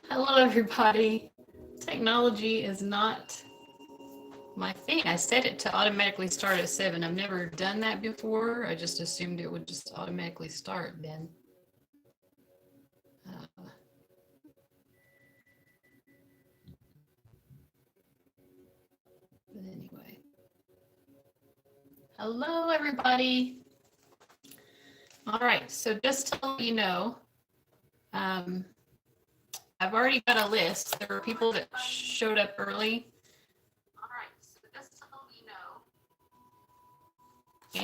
Hello, everybody. Technology is not my thing. I set it to automatically start at 7. I've never done that before. I just assumed it would just automatically start then. But anyway. Hello, everybody. All right, so just to let you know, I've already got a list. There were people that showed up early. All right, so just to let you know.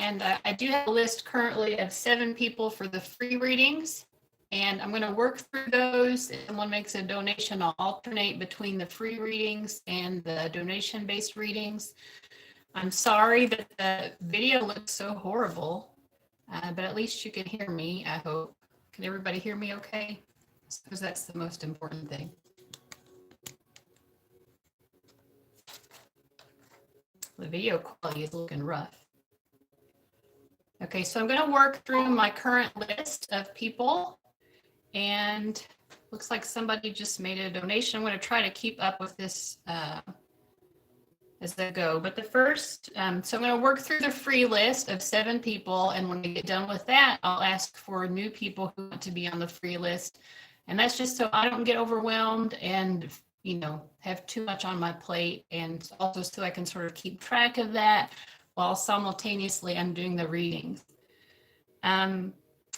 And I do have a list currently of 7 people for the free readings. And I'm going to work through those. If someone makes a donation, I'll alternate between the free readings and the donation-based readings. I'm sorry that the video looks so horrible, but at least you can hear me, I hope. Can everybody hear me okay? Because that's the most important thing. The video quality is looking rough. Okay, so I'm going to work through my current list of people. And looks like somebody just made a donation. I'm going to try to keep up with this as I go. But the first, so I'm going to work through the free list of 7 people. And when we get done with that, I'll ask for new people who want to be on the free list. And that's just so I don't get overwhelmed and, you know, have too much on my plate. And also so I can sort of keep track of that while simultaneously I'm doing the readings.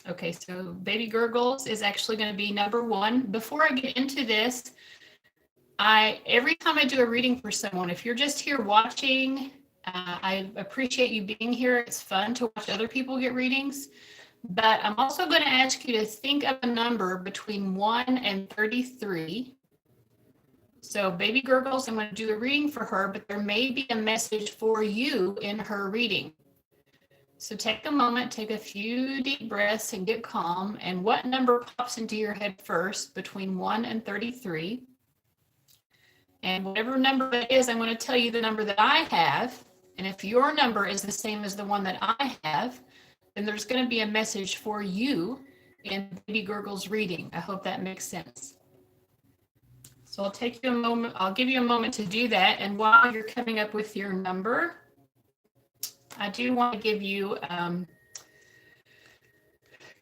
Okay, so Baby Gurgles is actually going to be number 1. Before I get into this, every time I do a reading for someone, if you're just here watching, I appreciate you being here. It's fun to watch other people get readings. But I'm also going to ask you to think of a number between 1 and 33. So Baby Gurgles, I'm going to do a reading for her, but there may be a message for you in her reading. So take a moment, take a few deep breaths and get calm. And what number pops into your head first between 1 and 33? And whatever number it is, I'm going to tell you the number that I have. And if your number is the same as the one that I have, then there's going to be a message for you in Baby Gurgle's reading. I hope that makes sense. So I'll take you a moment. I'll give you a moment to do that. And while you're coming up with your number, I do want to give you kind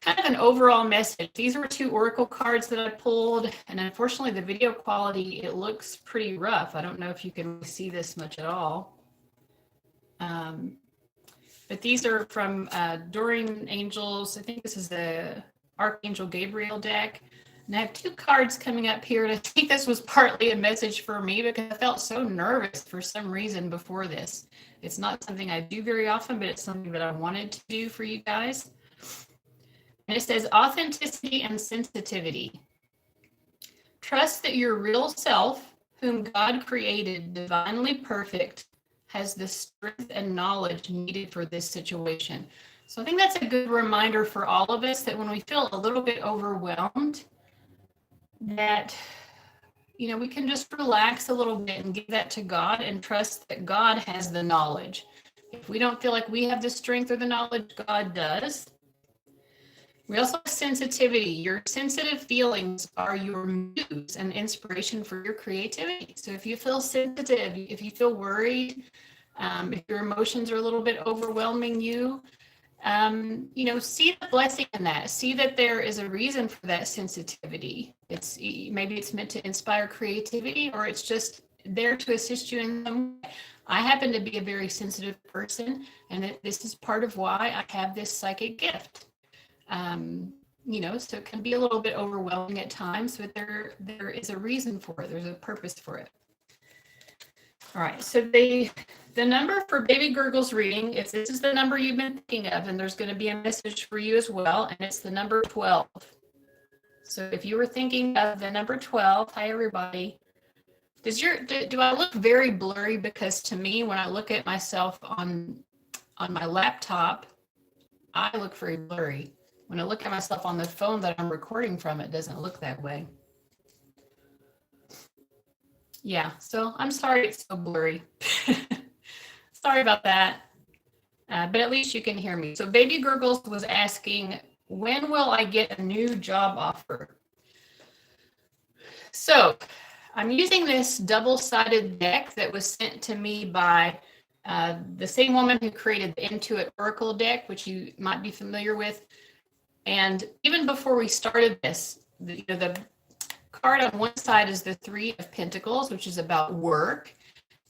of an overall message. These were 2 oracle cards that I pulled, and unfortunately the video quality, it looks pretty rough. I don't know if you can see this much at all. But these are from Doreen Angels. I think this is the Archangel Gabriel deck. And I have 2 cards coming up here, and I think this was partly a message for me because I felt so nervous for some reason before this. It's not something I do very often, but it's something that I wanted to do for you guys. And it says authenticity and sensitivity. Trust that your real self, whom God created divinely perfect, has the strength and knowledge needed for this situation. So I think that's a good reminder for all of us that when we feel a little bit overwhelmed, that, you know, we can just relax a little bit and give that to God and trust that God has the knowledge. If we don't feel like we have the strength or the knowledge, God does. We also have sensitivity. Your sensitive feelings are your muse and inspiration for your creativity. So if you feel sensitive, if you feel worried, if your emotions are a little bit overwhelming you, you know, see the blessing in that. See that there is a reason for that sensitivity. Maybe it's meant to inspire creativity, or it's just there to assist you in some way. I happen to be a very sensitive person, and this is part of why I have this psychic gift. You know, so it can be a little bit overwhelming at times, but there is a reason for it. There's a purpose for it. All right, so the number for Baby Gurgle's reading, if this is the number you've been thinking of, and there's going to be a message for you as well, and it's the number 12. So if you were thinking of the number 12, hi everybody. Do I look very blurry? Because to me, when I look at myself on my laptop, I look very blurry. When I look at myself on the phone that I'm recording from, it doesn't look that way. Yeah, so I'm sorry it's so blurry. Sorry about that. But at least you can hear me. So Baby Gurgles was asking, when will I get a new job offer? So I'm using this double-sided deck that was sent to me by the same woman who created the Intuit Oracle deck, which you might be familiar with. And even before we started this, the card on one side is the Three of Pentacles, which is about work.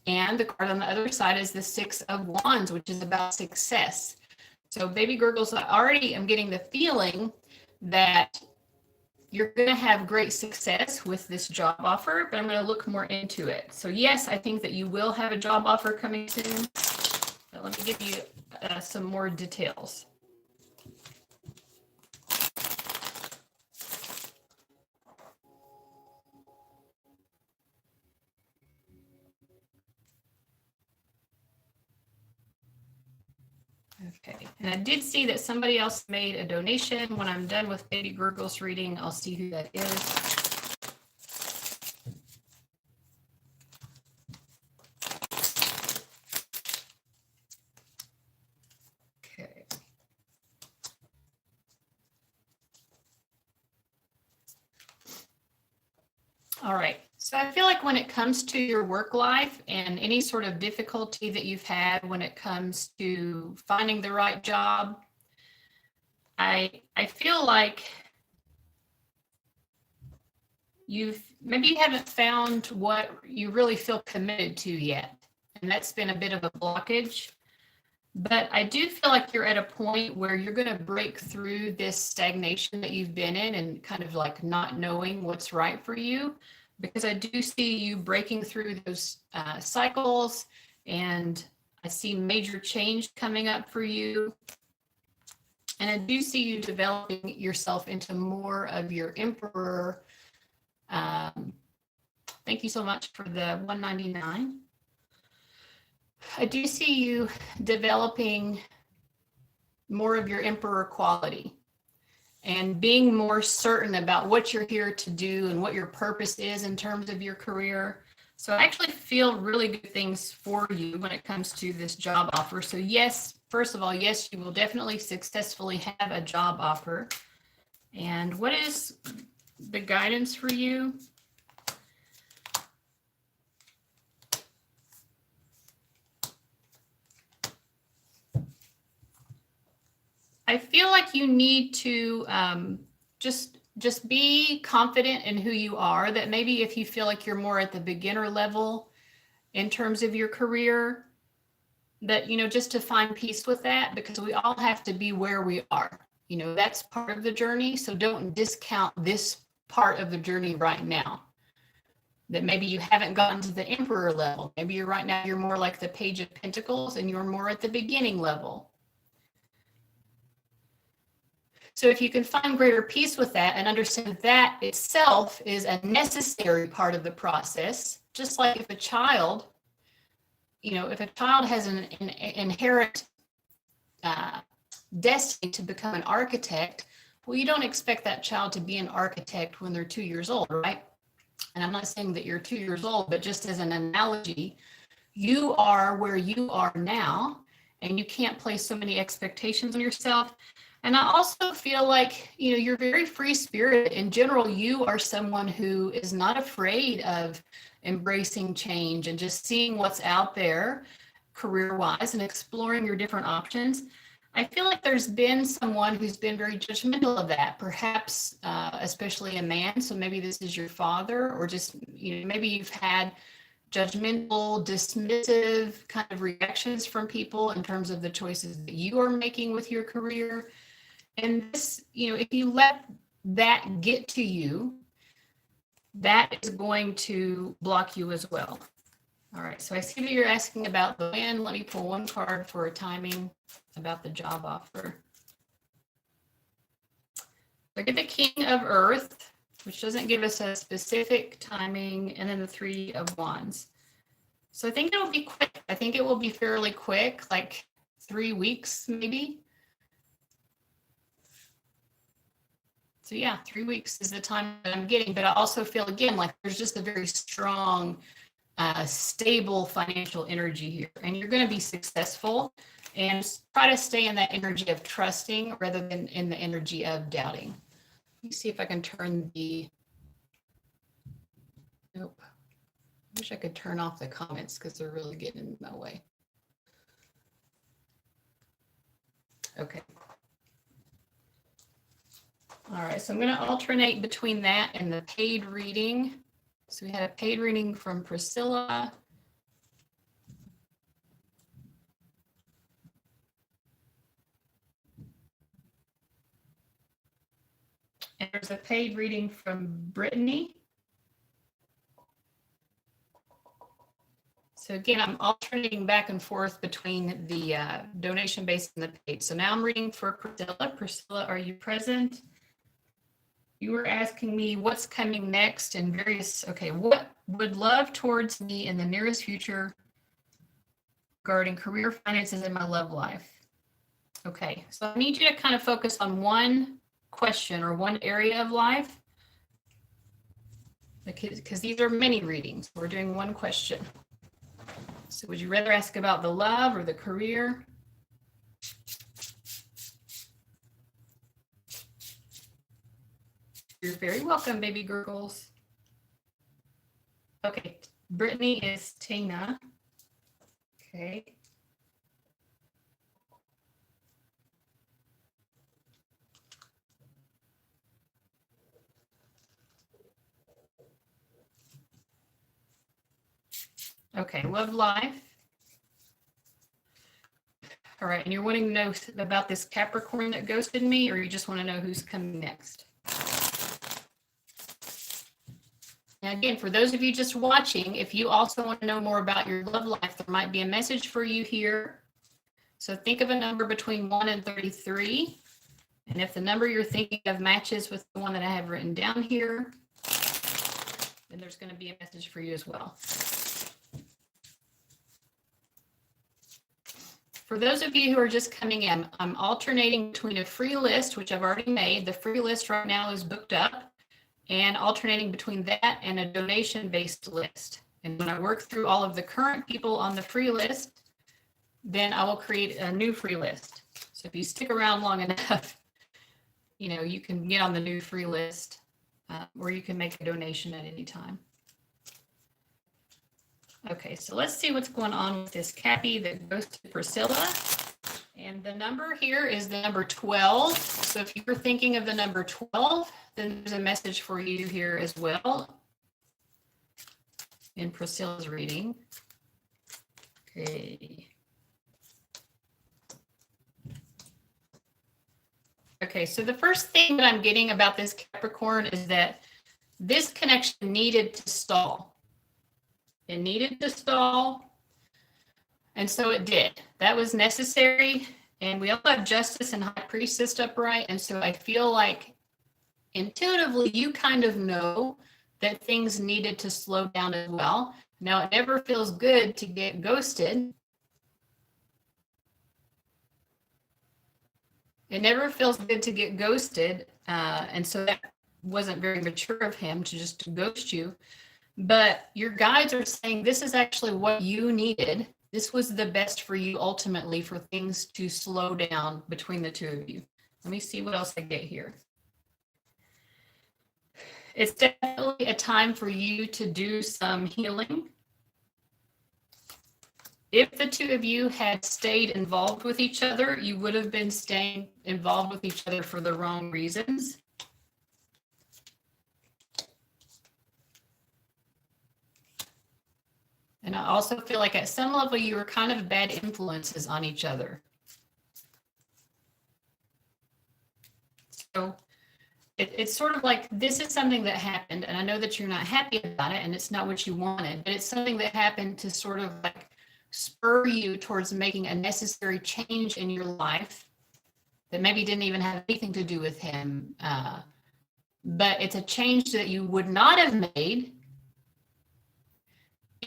And the card on the other side is the Six of Wands, which is about success. So Baby Gurgles, I already am getting the feeling that you're going to have great success with this job offer, but I'm going to look more into it. So yes, I think that you will have a job offer coming soon. But let me give you some more details. Okay, and I did see that somebody else made a donation. When I'm done with Baby Gurgles reading, I'll see who that is. Okay. All right. So I feel like when it comes to your work life and any sort of difficulty that you've had when it comes to finding the right job, I feel like maybe you haven't found what you really feel committed to yet. And that's been a bit of a blockage. But I do feel like you're at a point where you're going to break through this stagnation that you've been in and kind of like not knowing what's right for you. Because I do see you breaking through those cycles, and I see major change coming up for you. And I do see you developing yourself into more of your emperor. Thank you so much for the 199. I do see you developing more of your emperor quality and being more certain about what you're here to do and what your purpose is in terms of your career. So I actually feel really good things for you when it comes to this job offer. So yes, first of all, yes, you will definitely successfully have a job offer. And what is the guidance for you? I feel like you need to just be confident in who you are, that maybe if you feel like you're more at the beginner level in terms of your career, that, just to find peace with that, because we all have to be where we are. That's part of the journey. So don't discount this part of the journey right now. That maybe you haven't gotten to the emperor level. Maybe you're more like the Page of Pentacles and you're more at the beginning level. So if you can find greater peace with that and understand that itself is a necessary part of the process, just like if a child has an inherent destiny to become an architect, well, you don't expect that child to be an architect when they're 2 years old, right? And I'm not saying that you're 2 years old, but just as an analogy, you are where you are now, and you can't place so many expectations on yourself. And I also feel like, you're very free spirited. In general, you are someone who is not afraid of embracing change and just seeing what's out there career-wise and exploring your different options. I feel like there's been someone who's been very judgmental of that, perhaps especially a man. So maybe this is your father, or just, maybe you've had judgmental, dismissive kind of reactions from people in terms of the choices that you are making with your career. And this, if you let that get to you, that is going to block you as well. All right, so I see that you're asking about the win. Let me pull one card for a timing about the job offer. Look at the King of Earth, which doesn't give us a specific timing, and then the Three of Wands. So I think it'll be quick. I think it will be fairly quick, like 3 weeks maybe. So yeah, 3 weeks is the time that I'm getting, but I also feel again like there's just a very strong, stable financial energy here, and you're going to be successful. And try to stay in that energy of trusting rather than in the energy of doubting. Let me see if I can turn the. Nope. I wish I could turn off the comments because they're really getting in my way. Okay. All right, so I'm going to alternate between that and the paid reading. So we had a paid reading from Priscilla. And there's a paid reading from Brittany. So again, I'm alternating back and forth between the donation base and the paid. So now I'm reading for Priscilla. Priscilla, are you present? You were asking me what's coming next and various, okay, what would love towards me in the nearest future regarding career, finances, and my love life? Okay, so I need you to kind of focus on one question or one area of life, because these are mini readings. We're doing one question. So would you rather ask about the love or the career? You're very welcome, baby gurgles. Okay, Brittany is Tina. Okay. Okay, love life. All right, and you're wanting to know about this Capricorn that ghosted me, or you just want to know who's coming next? Now, again, for those of you just watching, if you also want to know more about your love life, there might be a message for you here. So think of a number between 1 and 33. And if the number you're thinking of matches with the one that I have written down here, then there's going to be a message for you as well. For those of you who are just coming in, I'm alternating between a free list, which I've already made. The free list right now is booked up, and alternating between that and a donation-based list. And when I work through all of the current people on the free list, then I will create a new free list. So if you stick around long enough, you know, you can get on the new free list, or you can make a donation at any time. Okay, so let's see what's going on with this Cappy that goes to Priscilla. And the number here is the number 12. So if you're thinking of the number 12, then there's a message for you here as well in Priscilla's reading. Okay. Okay, so the first thing that I'm getting about this Capricorn is that this connection needed to stall. It needed to stall, and so it did. That was necessary, and we also have Justice and High Priestess upright, and so I feel like intuitively you kind of know that things needed to slow down as well. Now, it never feels good to get ghosted. It never feels good to get ghosted, and so that wasn't very mature of him to just ghost you. But your guides are saying this is actually what you needed. This was the best for you ultimately for things to slow down between the two of you. Let me see what else I get here. It's definitely a time for you to do some healing. If the two of you had stayed involved with each other, you would have been staying involved with each other for the wrong reasons. And I also feel like at some level you were kind of bad influences on each other. So it's sort of like this is something that happened, and I know that you're not happy about it, and it's not what you wanted, but it's something that happened to sort of like spur you towards making a necessary change in your life that maybe didn't even have anything to do with him but it's a change that you would not have made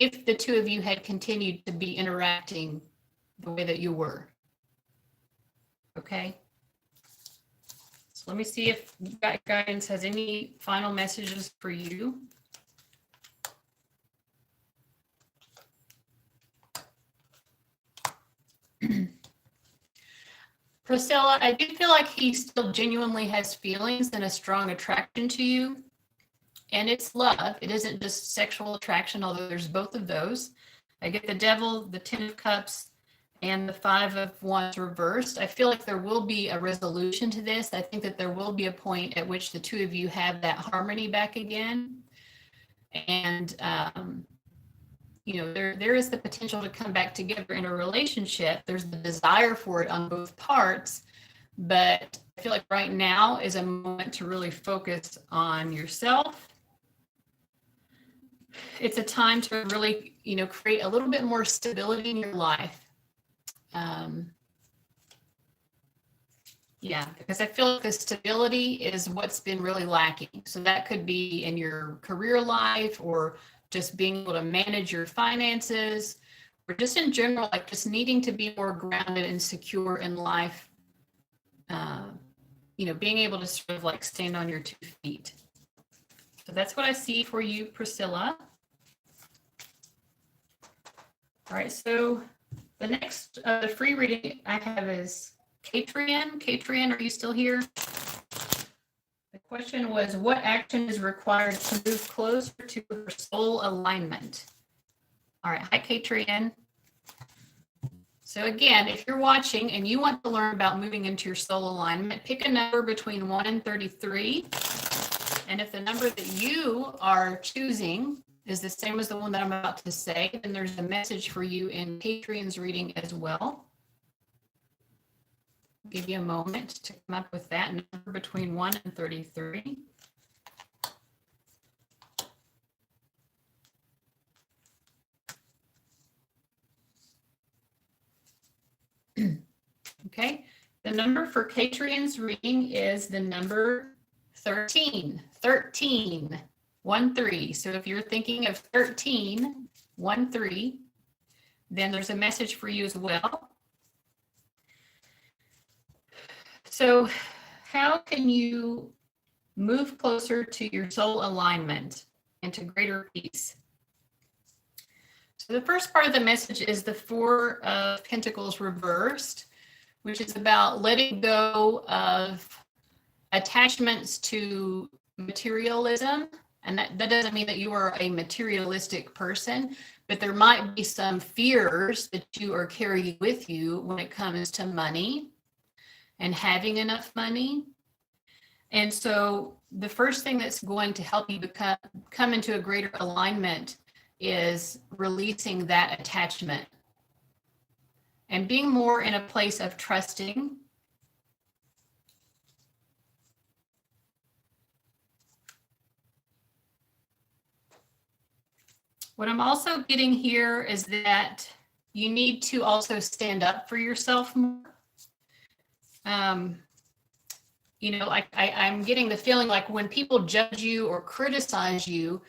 if the two of you had continued to be interacting the way that you were. Okay? So let me see if guidance has any final messages for you. Priscilla, I do feel like he still genuinely has feelings and a strong attraction to you. And it's love. It isn't just sexual attraction, although there's both of those. I get the Devil, the Ten of Cups, and the Five of Wands reversed. I feel like there will be a resolution to this. I think that there will be a point at which the two of you have that harmony back again. And, there is the potential to come back together in a relationship. There's the desire for it on both parts. But I feel like right now is a moment to really focus on yourself. It's a time to really, create a little bit more stability in your life. Because I feel like the stability is what's been really lacking. So that could be in your career life, or just being able to manage your finances, or just in general, like just needing to be more grounded and secure in life. Being able to sort of like stand on your 2 feet. So that's what I see for you, Priscilla. All right, so the next the free reading I have is Patrien. Patrien, are you still here? The question was, what action is required to move closer to her soul alignment? All right, hi, Patrien. So again, if you're watching and you want to learn about moving into your soul alignment, pick a number between 1 and 33. And if the number that you are choosing is the same as the one that I'm about to say, then there's a message for you in Patrien's reading as well. I'll give you a moment to come up with that number between 1 and 33. Okay, the number for Patrien's reading is the number 13. 13, 1, 3. So if you're thinking of 13, 1, 3, then there's a message for you as well. So how can you move closer to your soul alignment and to greater peace? So the first part of the message is the Four of Pentacles reversed, which is about letting go of attachments to materialism. And that doesn't mean that you are a materialistic person, but there might be some fears that you are carrying with you when it comes to money and having enough money. And so the first thing that's going to help you come into a greater alignment is releasing that attachment and being more in a place of trusting. What I'm also getting here is that you need to also stand up for yourself more. I'm getting the feeling like when people judge you or criticize you,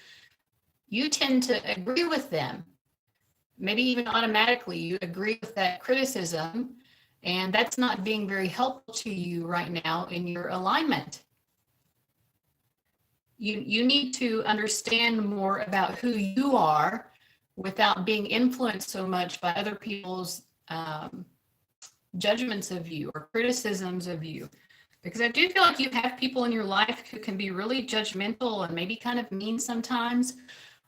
you tend to agree with them. Maybe even automatically you agree with that criticism, and that's not being very helpful to you right now in your alignment. You need to understand more about who you are without being influenced so much by other people's judgments of you or criticisms of you. Because I do feel like you have people in your life who can be really judgmental and maybe kind of mean sometimes.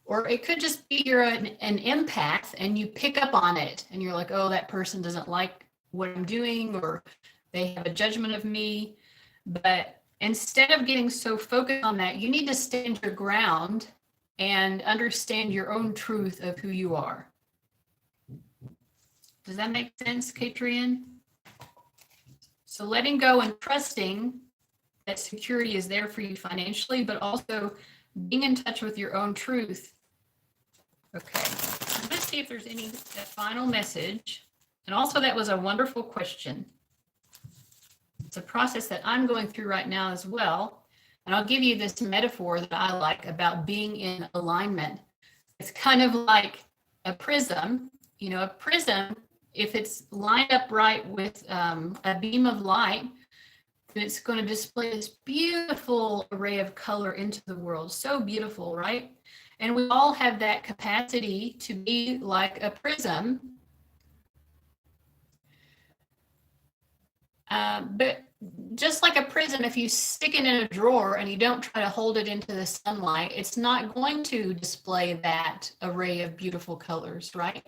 Or it could just be you're an empath and you pick up on it and you're like, oh, that person doesn't like what I'm doing, or they have a judgment of me. But instead of getting so focused on that, you need to stand your ground and understand your own truth of who you are. Does that make sense, Patrien? So letting go and trusting that security is there for you financially, but also being in touch with your own truth. Okay, I'm going to see if there's any final message. And also, that was a wonderful question. It's a process that I'm going through right now as well. And I'll give you this metaphor that I like about being in alignment. It's kind of like a prism. You know, a prism, if it's lined up right with a beam of light, then it's going to display this beautiful array of color into the world. So beautiful, right? And we all have that capacity to be like a prism. But just like a prism, if you stick it in a drawer and you don't try to hold it into the sunlight, it's not going to display that array of beautiful colors, right?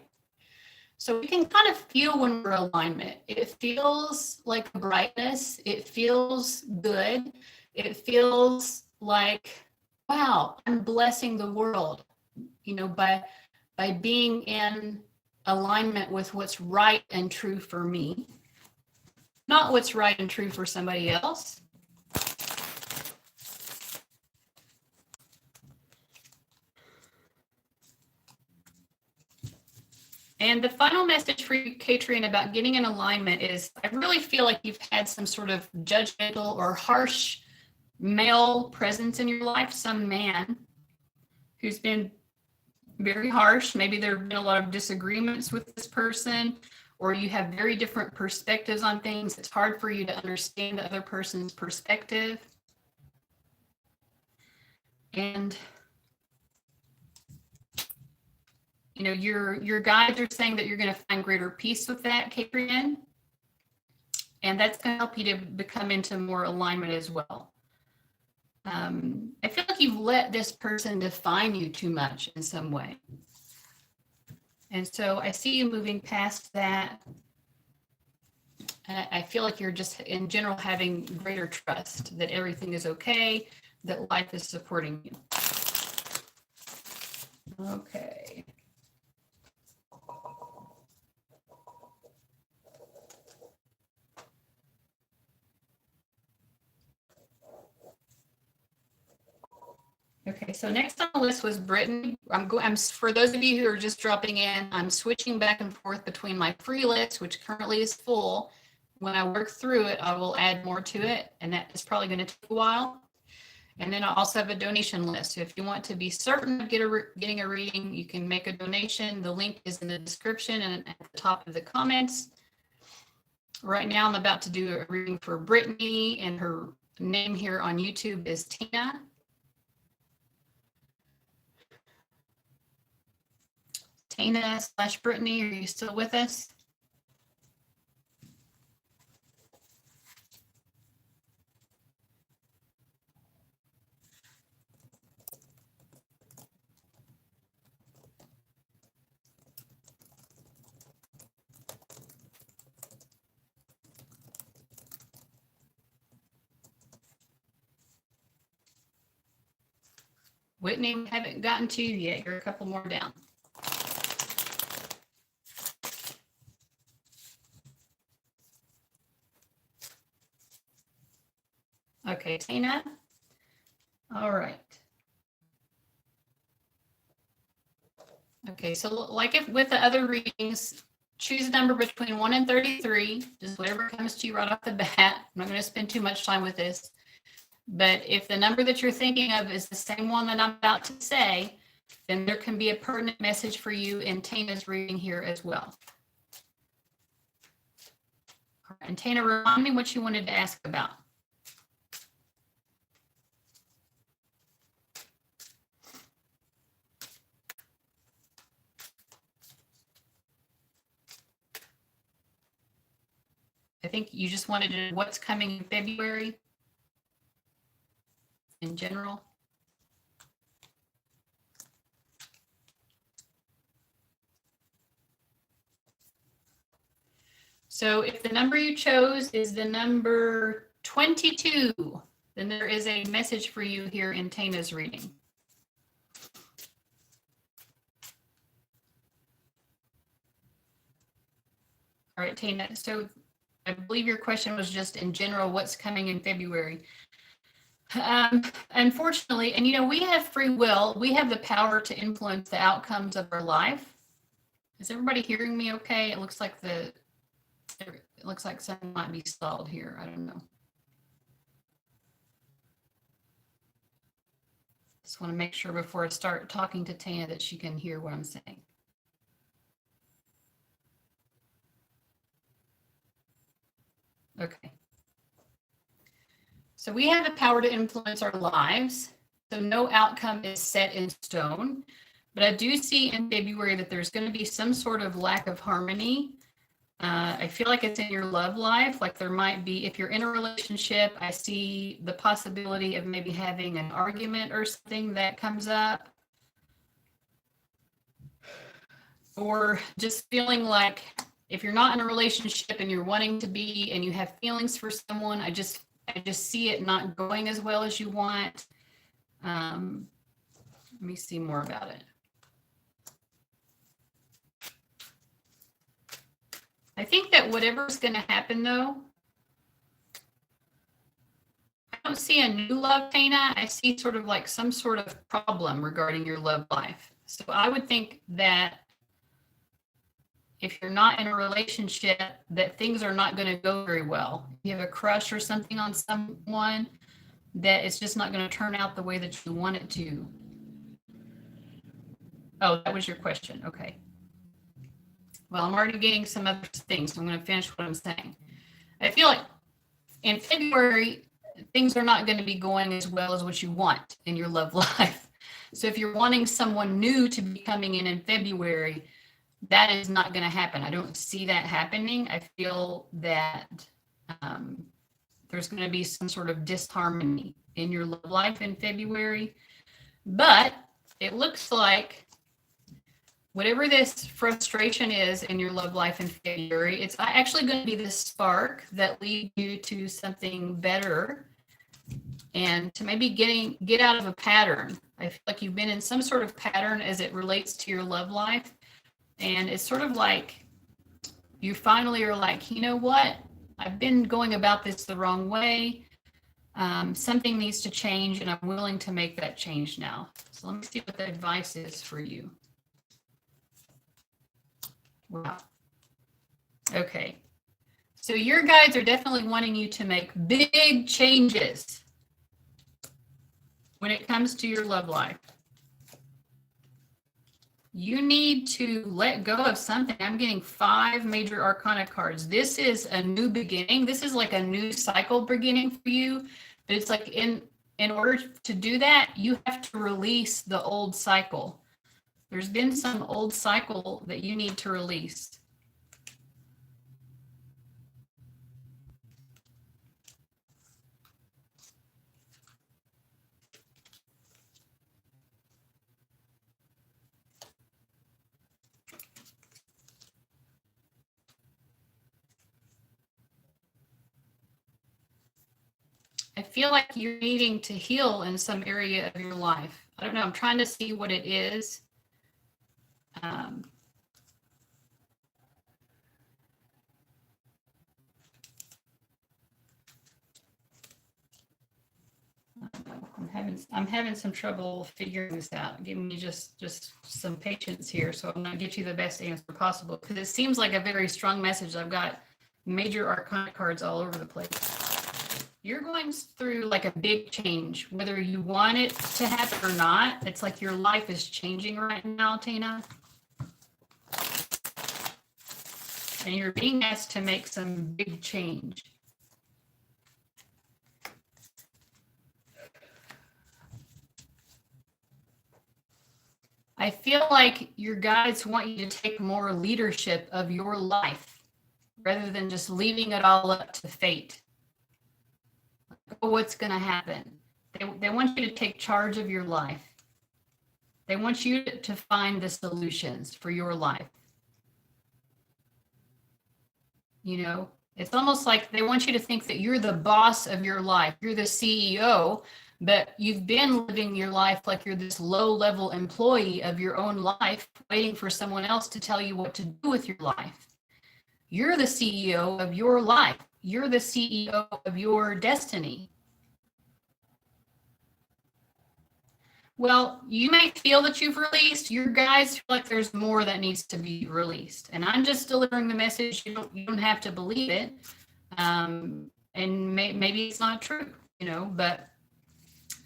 So we can kind of feel when we're in alignment. It feels like brightness. It feels good. It feels like, wow, I'm blessing the world, you know, by being in alignment with what's right and true for me, not what's right and true for somebody else. And the final message for you, Patrien, about getting in alignment is, I really feel like you've had some sort of judgmental or harsh male presence in your life, some man who's been very harsh. Maybe there have been a lot of disagreements with this person, or you have very different perspectives on things. It's hard for you to understand the other person's perspective. And you know, your guides are saying that you're going to find greater peace with that, Patrien, and that's going to help you to become into more alignment as well. I feel like you've let this person define you too much in some way. And so I see you moving past that. I feel like you're just in general having greater trust that everything is okay, that life is supporting you. Okay. Okay, so next on the list was Brittany. I'm for those of you who are just dropping in, I'm switching back and forth between my free list, which currently is full. When I work through it, I will add more to it, and that is probably going to take a while. And then I also have a donation list. So if you want to be certain of getting a reading, you can make a donation. The link is in the description and at the top of the comments. Right now, I'm about to do a reading for Brittany, and her name here on YouTube is Tina. Tina/Brittany, are you still with us? Whitney, we haven't gotten to you yet. You're a couple more down. Okay, Tina. All right. Okay, so like if with the other readings, choose a number between 1 and 33, just whatever comes to you right off the bat. I'm not going to spend too much time with this. But if the number that you're thinking of is the same one that I'm about to say, then there can be a pertinent message for you in Tina's reading here as well. All right, and Tina, remind me what you wanted to ask about. I think you just wanted to know what's coming in February in general. So if the number you chose is the number 22, then there is a message for you here in Tina's reading. All right, Tina, so I believe your question was just in general, what's coming in February? Unfortunately, and you know, we have free will. We have the power to influence the outcomes of our life. Is everybody hearing me okay? It looks like something might be stalled here. I don't know. Just want to make sure before I start talking to Tana that she can hear what I'm saying. Okay. So we have the power to influence our lives. So no outcome is set in stone. But I do see in February that there's going to be some sort of lack of harmony. I feel like it's in your love life. Like there might be, if you're in a relationship, I see the possibility of maybe having an argument or something that comes up. Or just feeling like if you're not in a relationship and you're wanting to be and you have feelings for someone, I just see it not going as well as you want. Let me see more about it. I think that whatever's going to happen, though, I don't see a new love, Tana. I see sort of like some sort of problem regarding your love life. So I would think that if you're not in a relationship, that things are not going to go very well. If you have a crush or something on someone, that it's just not going to turn out the way that you want it to. Oh, that was your question. Okay. Well, I'm already getting some other things, so I'm going to finish what I'm saying. I feel like in February, things are not going to be going as well as what you want in your love life. So if you're wanting someone new to be coming in February, that is not going to happen. I don't see that happening. I feel that there's going to be some sort of disharmony in your love life in February. But it looks like whatever this frustration is in your love life in February, it's actually going to be this spark that leads you to something better and to maybe get out of a pattern. I feel like you've been in some sort of pattern as it relates to your love life. And it's sort of like you finally are like, you know what? I've been going about this the wrong way. Something needs to change, and I'm willing to make that change now. So let me see what the advice is for you. Wow. Okay. So your guides are definitely wanting you to make big changes when it comes to your love life. You need to let go of something. I'm getting 5 major arcana cards. This is a new beginning. This is like a new cycle beginning for you. But it's like in order to do that, you have to release the old cycle. There's been some old cycle that you need to release. I feel like you're needing to heal in some area of your life. I don't know. I'm trying to see what it is. I'm having some trouble figuring this out. Give me just some patience here, so I'm going to get you the best answer possible, because it seems like a very strong message. I've got major arcana cards all over the place. You're going through like a big change, whether you want it to happen or not. It's like your life is changing right now, Tina. And you're being asked to make some big change. I feel like your guides want you to take more leadership of your life rather than just leaving it all up to fate. What's going to happen? They want you to take charge of your life. They want you to find the solutions for your life. You know, it's almost like they want you to think that you're the boss of your life. You're the CEO, but you've been living your life like you're this low-level employee of your own life, waiting for someone else to tell you what to do with your life. You're the CEO of your life. You're the CEO of your destiny. Well, you may feel that you've released. Your guys feel like there's more that needs to be released. And I'm just delivering the message. You don't have to believe it. And maybe it's not true, you know, but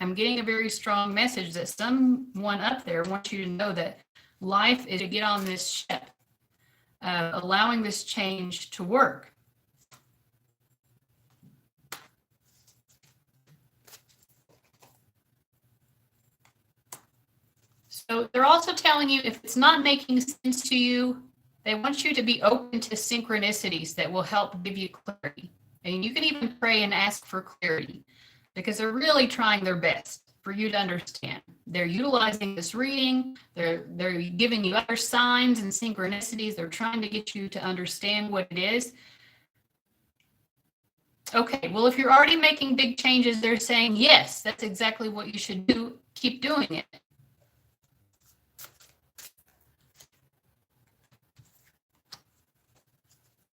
I'm getting a very strong message that someone up there wants you to know that life is to get on this ship, allowing this change to work. So they're also telling you if it's not making sense to you, they want you to be open to synchronicities that will help give you clarity. And you can even pray and ask for clarity because they're really trying their best for you to understand. They're utilizing this reading. They're giving you other signs and synchronicities. They're trying to get you to understand what it is. Okay, well, if you're already making big changes, they're saying, yes, that's exactly what you should do. Keep doing it.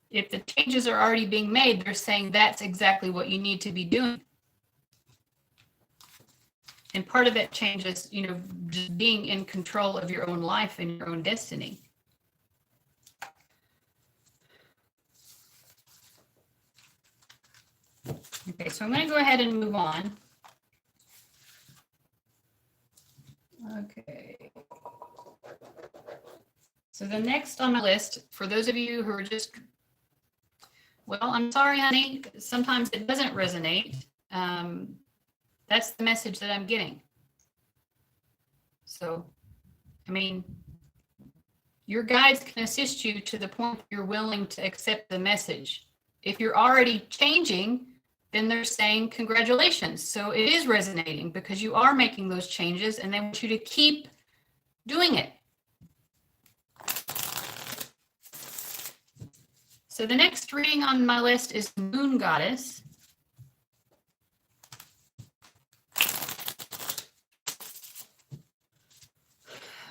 If the changes are already being made, they're saying that's exactly what you need to be doing. And part of that change is, just being in control of your own life and your own destiny. Okay, so I'm going to go ahead and move on. Okay. So the next on my list, for those of you who are just, well, I'm sorry, honey, sometimes it doesn't resonate. That's the message that I'm getting. So, I mean, your guides can assist you to the point you're willing to accept the message. If you're already changing, then they're saying congratulations. So it is resonating because you are making those changes and they want you to keep doing it. So the next reading on my list is Moon Goddess.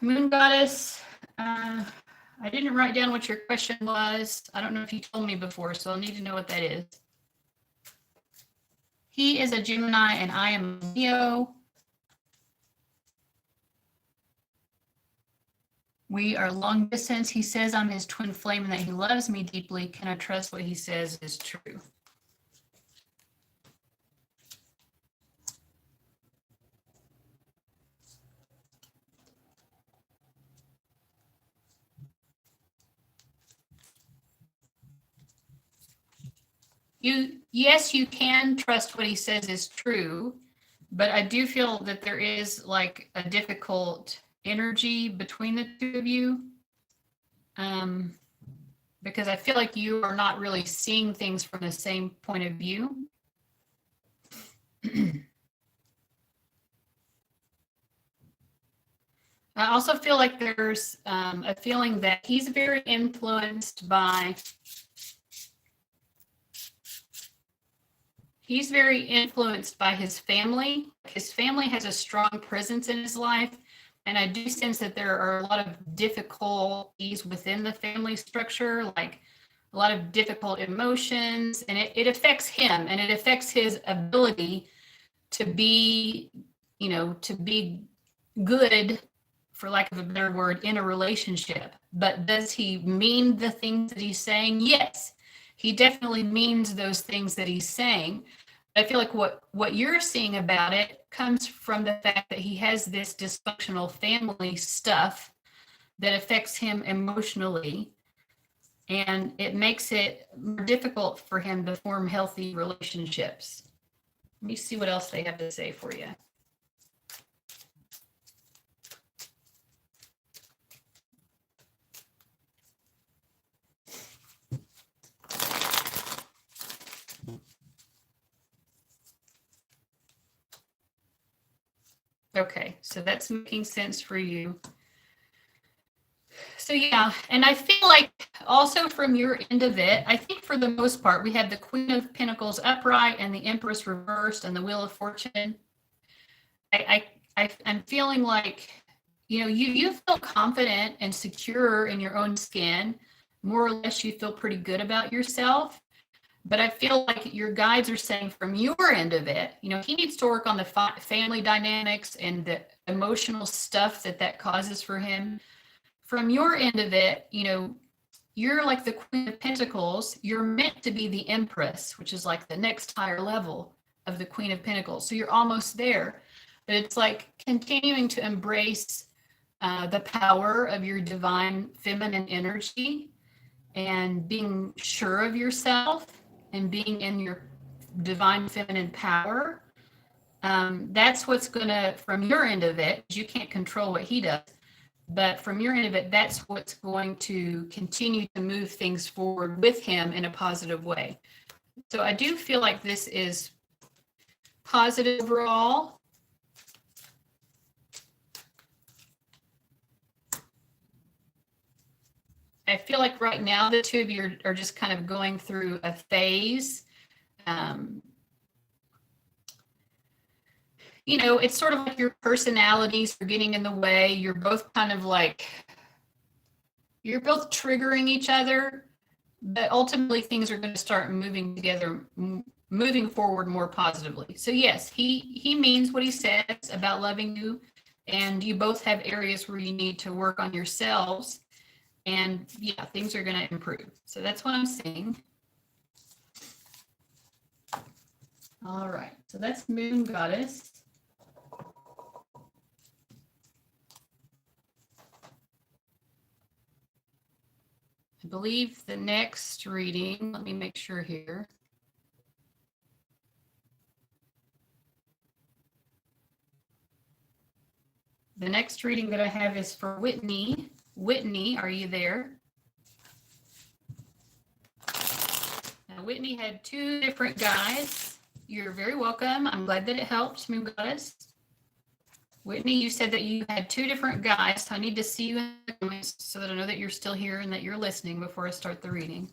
Moon Goddess, I didn't write down what your question was. I don't know if you told me before, so I'll need to know what that is. He is a Gemini and I am a Leo. We are long distance. He says I'm his twin flame and that he loves me deeply. Can I trust what he says is true? Yes, you can trust what he says is true, but I do feel that there is like a difficult energy between the two of you, because I feel like you are not really seeing things from the same point of view. I also feel like there's a feeling that he's very influenced by his family. His family has a strong presence in his life. And I do sense that there are a lot of difficulties within the family structure, like a lot of difficult emotions, and it affects him and it affects his ability to be, to be good, for lack of a better word, in a relationship. But does he mean the things that he's saying? Yes, he definitely means those things that he's saying. I feel like what you're seeing about it comes from the fact that he has this dysfunctional family stuff that affects him emotionally, and it makes it more difficult for him to form healthy relationships. Let me see what else they have to say for you. Okay, so that's making sense for you. So yeah, and I feel like also from your end of it, I think for the most part, we have the Queen of Pentacles upright and the Empress reversed and the Wheel of Fortune. I'm feeling like, you feel confident and secure in your own skin. More or less, you feel pretty good about yourself. But I feel like your guides are saying from your end of it, he needs to work on the family dynamics and the emotional stuff that causes for him. From your end of it, you're like the Queen of Pentacles. You're meant to be the Empress, which is like the next higher level of the Queen of Pentacles. So you're almost there. But it's like continuing to embrace the power of your divine feminine energy and being sure of yourself and being in your divine feminine power. That's what's going to, from your end of it, you can't control what he does, but from your end of it, that's what's going to continue to move things forward with him in a positive way. So I do feel like this is positive overall. I feel like right now the two of you are just kind of going through a phase. You know, it's sort of like your personalities are getting in the way. You're both kind of like, you're both triggering each other, but ultimately things are going to start moving together, moving forward more positively. So yes, he means what he says about loving you, and you both have areas where you need to work on yourselves, and yeah, things are going to improve. So that's what I'm seeing. All right, so that's Moon Goddess. I believe the next reading, let me make sure here. The next reading that I have is for Whitney. Whitney, are you there? Now, Whitney had two different guys. You're very welcome. I'm glad that it helped, Moon Goddess. Whitney, you said that you had two different guys. So I need to see you in the comments so that I know that you're still here and that you're listening before I start the reading.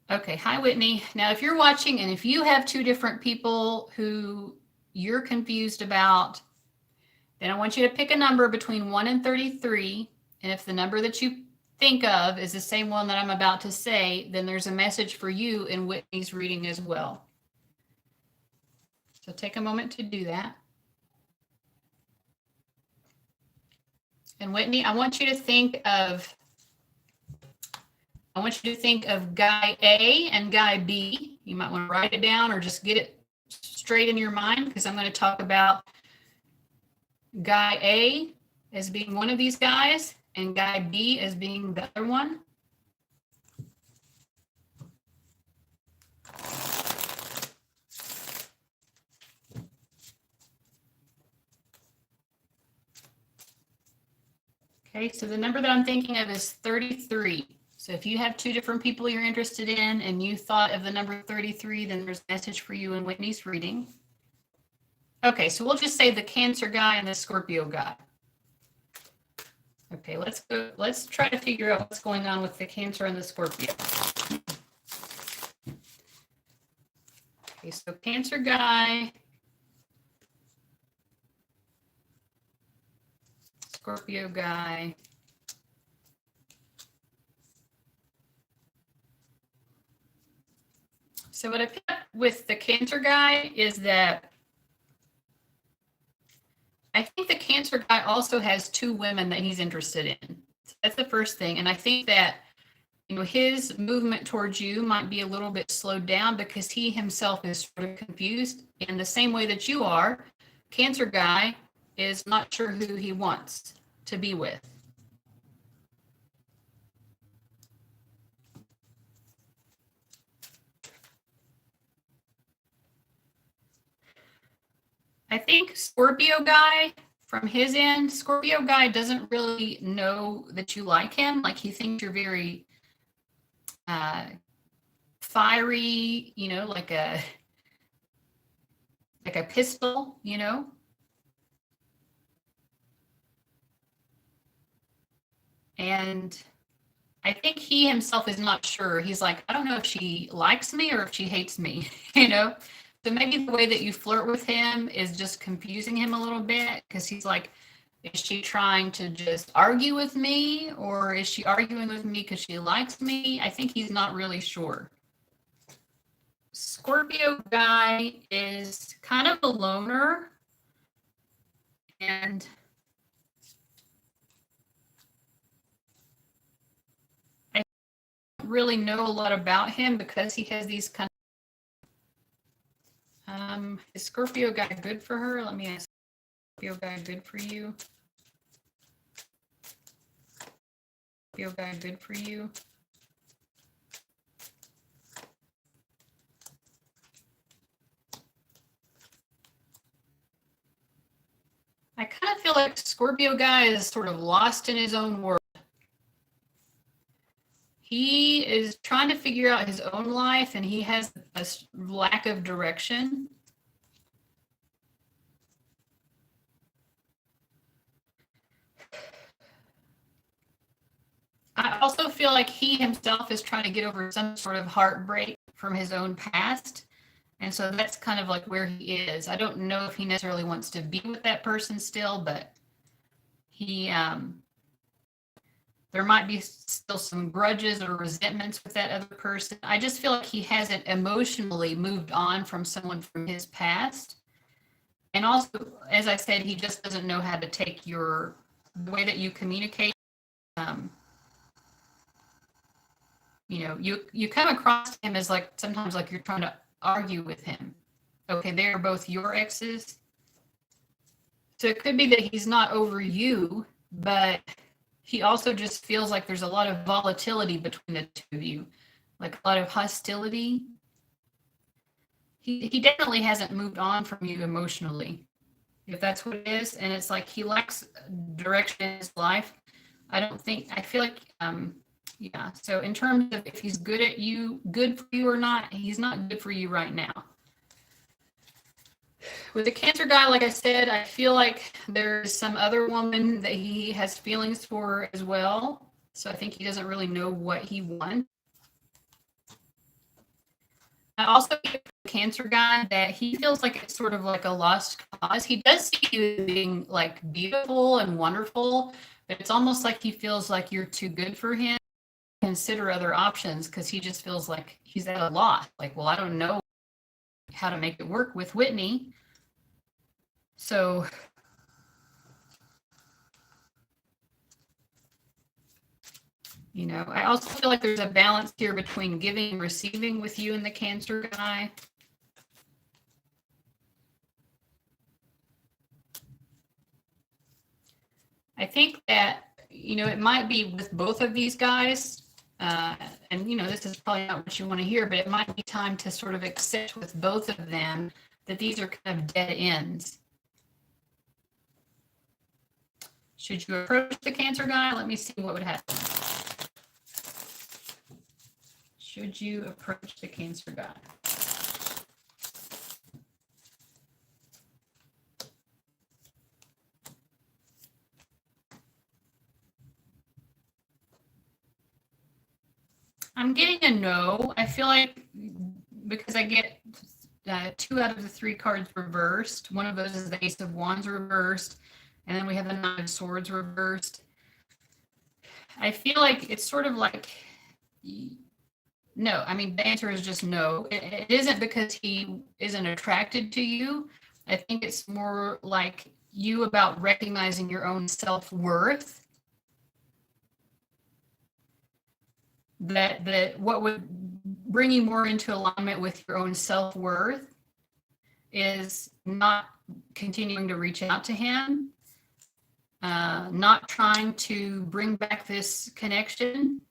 Okay, hi Whitney. Now, if you're watching and if you have two different people who you're confused about, then I want you to pick a number between 1 and 33. And if the number that you think of is the same one that I'm about to say, then there's a message for you in Whitney's reading as well. So take a moment to do that. And Whitney, I want you to think of guy A and guy B. You might want to write it down or just get it straight in your mind, because I'm going to talk about guy A as being one of these guys and guy B as being the other one. Okay, so the number that I'm thinking of is 33. So if you have two different people you're interested in and you thought of the number 33, then there's a message for you in Whitney's reading. Okay, so we'll just say the Cancer guy and the Scorpio guy. Okay, let's try to figure out what's going on with the Cancer and the Scorpio. Okay, so Cancer guy, Scorpio guy. So what I picked up with the Cancer guy is that I think the Cancer guy also has two women that he's interested in. So that's the first thing. And I think that, you know, his movement towards you might be a little bit slowed down because he himself is sort of confused in the same way that you are. Cancer guy is not sure who he wants to be with. I think Scorpio guy, from his end, Scorpio guy doesn't really know that you like him. Like, he thinks you're very fiery, you know, like a pistol, you know. And I think he himself is not sure. He's like, I don't know if she likes me or if she hates me, you know. So maybe the way that you flirt with him is just confusing him a little bit, because he's like, is she trying to just argue with me, or is she arguing with me because she likes me? I think he's not really sure. Scorpio guy is kind of a loner, and I really know a lot about him because he has these kind of, is Scorpio guy good for her? Let me ask. Scorpio guy good for you? Scorpio guy good for you? I kind of feel like Scorpio guy is sort of lost in his own world. He is trying to figure out his own life and he has a lack of direction. I also feel like he himself is trying to get over some sort of heartbreak from his own past. And so that's kind of like where he is. I don't know if he necessarily wants to be with that person still, but he, there might be still some grudges or resentments with that other person. I just feel like he hasn't emotionally moved on from someone from his past. And also, as I said, he just doesn't know how to take the way that you communicate. You come across him as like sometimes like you're trying to argue with him. Okay, they are both your exes. So it could be that he's not over you, but he also just feels like there's a lot of volatility between the two of you, like a lot of hostility. He definitely hasn't moved on from you emotionally, if that's what it is. And it's like he lacks direction in his life. I feel like, yeah. So in terms of if he's good for you or not, he's not good for you right now. With the Cancer guy, like I said, I feel like there's some other woman that he has feelings for as well. So I think he doesn't really know what he wants. I also get the Cancer guy that he feels like it's sort of like a lost cause. He does see you being like beautiful and wonderful, but it's almost like he feels like you're too good for him. Consider other options because he just feels like he's at a loss. Like, well, I don't know how to make it work with Whitney. So I also feel like there's a balance here between giving and receiving with you and the Cancer guy. I think that, it might be with both of these guys, and, this is probably not what you want to hear, but it might be time to sort of accept with both of them that these are kind of dead ends. Should you approach the Cancer guy? Let me see what would happen. Should you approach the Cancer guy? I'm getting a no. I feel like because I get 2 out of the 3 cards reversed. One of those is the Ace of Wands reversed. And then we have the Nine of Swords reversed. I feel like it's sort of like, no. I mean, the answer is just no. It isn't because he isn't attracted to you. I think it's more like you about recognizing your own self-worth. That what would bring you more into alignment with your own self-worth is not continuing to reach out to him, not trying to bring back this connection,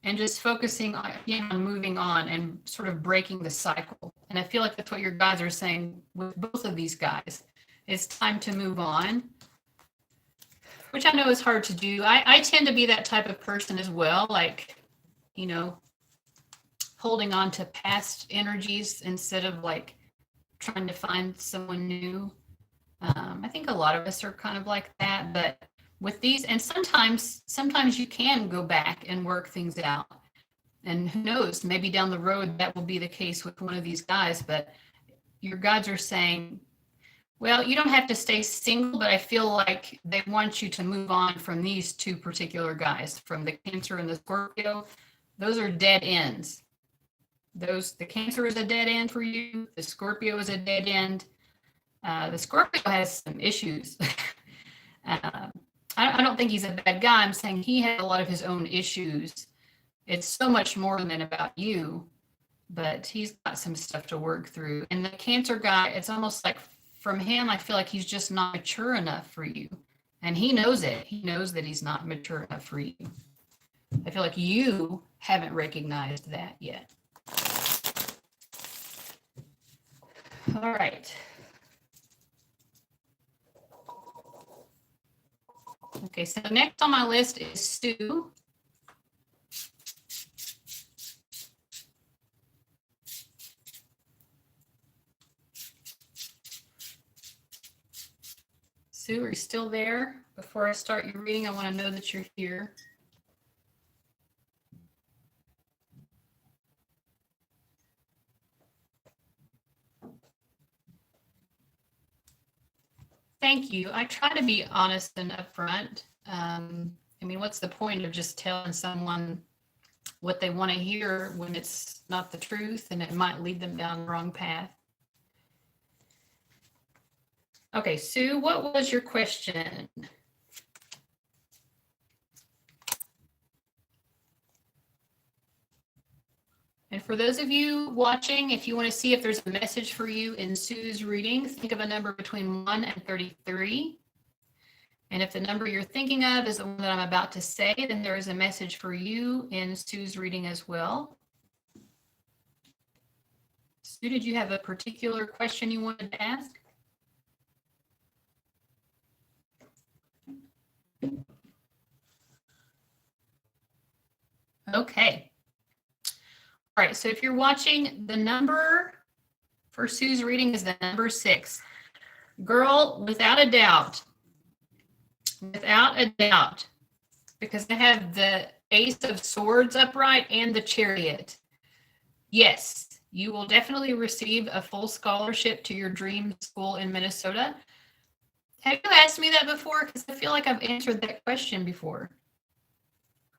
and just focusing on moving on and sort of breaking the cycle. And I feel like that's what your guys are saying with both of these guys. It's time to move on, which I know is hard to do. I tend to be that type of person as well, like, holding on to past energies instead of like trying to find someone new. I think a lot of us are kind of like that, but with these, and sometimes you can go back and work things out. And who knows, maybe down the road that will be the case with one of these guys, but your guides are saying, well, you don't have to stay single, but I feel like they want you to move on from these 2 particular guys, from the Cancer and the Scorpio. Those are dead ends. The Cancer is a dead end for you. The Scorpio is a dead end. The Scorpio has some issues. I don't think he's a bad guy. I'm saying he has a lot of his own issues. it's so much more than about you, but he's got some stuff to work through. And the Cancer guy, it's almost like from him, I feel like he's just not mature enough for you. And he knows it. He knows that he's not mature enough for you. I feel like you haven't recognized that yet. All right. Okay, so next on my list is Sue. Sue, are you still there? Before I start your reading, I want to know that you're here. Thank you. I try to be honest and upfront. I mean, what's the point of just telling someone what they want to hear when it's not the truth and it might lead them down the wrong path? Okay, Sue, what was your question? And for those of you watching, if you want to see if there's a message for you in Sue's reading, think of a number between 1 and 33. And if the number you're thinking of is the one that I'm about to say, then there is a message for you in Sue's reading as well. Sue, did you have a particular question you wanted to ask? Okay. All right, so if you're watching, the number for Sue's reading is the number 6. Girl, without a doubt, because I have the Ace of Swords upright and the Chariot. Yes, you will definitely receive a full scholarship to your dream school in Minnesota. Have you asked me that before? Because I feel like I've answered that question before.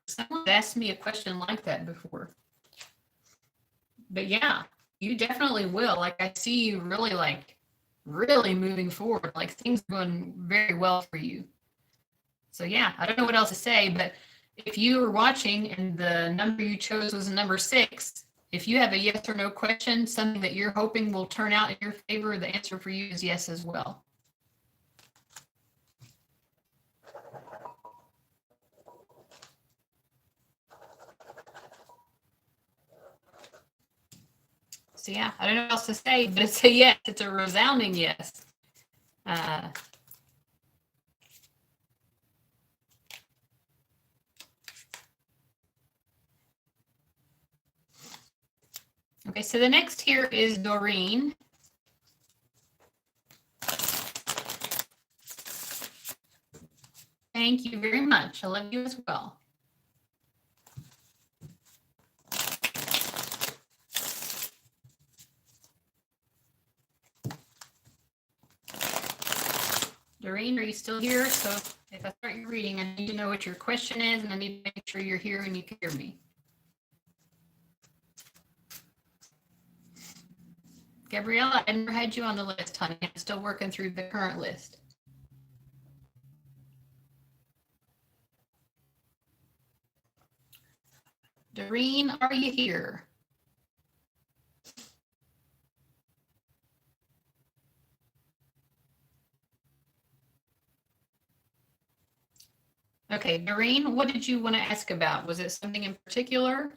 Someone's asked me a question like that before. But yeah, you definitely will. Like, I see you really moving forward. Like, things are going very well for you. So yeah, I don't know what else to say, but if you are watching and the number you chose was number 6, if you have a yes or no question, something that you're hoping will turn out in your favor, the answer for you is yes as well. So yeah, I don't know what else to say, but it's a yes. It's a resounding yes. Okay, so the next here is Noreen. Thank you very much. I love you as well. Doreen, are you still here? So if I start your reading, I need to know what your question is, and I need to make sure you're here and you can hear me. Gabriella, I never had you on the list, honey. I'm still working through the current list. Doreen, are you here? Okay, Doreen, what did you want to ask about? Was it something in particular?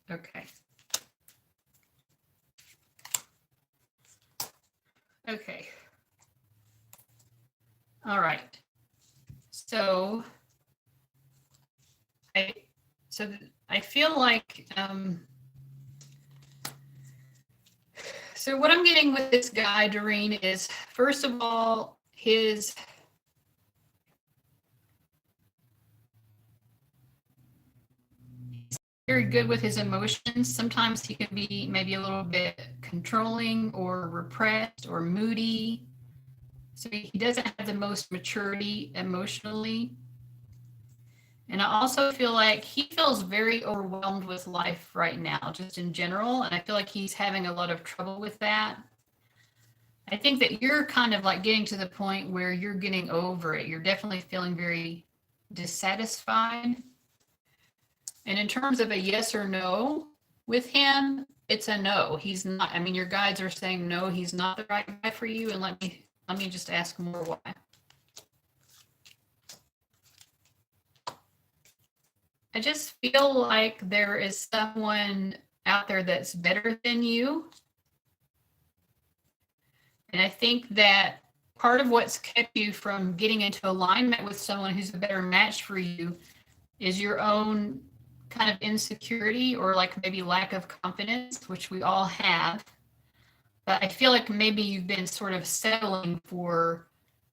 Okay. Okay. All right. So I feel like so what I'm getting with this guy, Doreen, is first of all, he's very good with his emotions. Sometimes he can be maybe a little bit controlling or repressed or moody. So he doesn't have the most maturity emotionally. And I also feel like he feels very overwhelmed with life right now, just in general. And I feel like he's having a lot of trouble with that. I think that you're kind of like getting to the point where you're getting over it. You're definitely feeling very dissatisfied. And in terms of a yes or no with him, it's a no. He's not. I mean, your guides are saying no, he's not the right guy for you. And let me just ask more why. I just feel like there is someone out there that's better than you. And I think that part of what's kept you from getting into alignment with someone who's a better match for you is your own kind of insecurity or like maybe lack of confidence, which we all have. But I feel like maybe you've been sort of settling for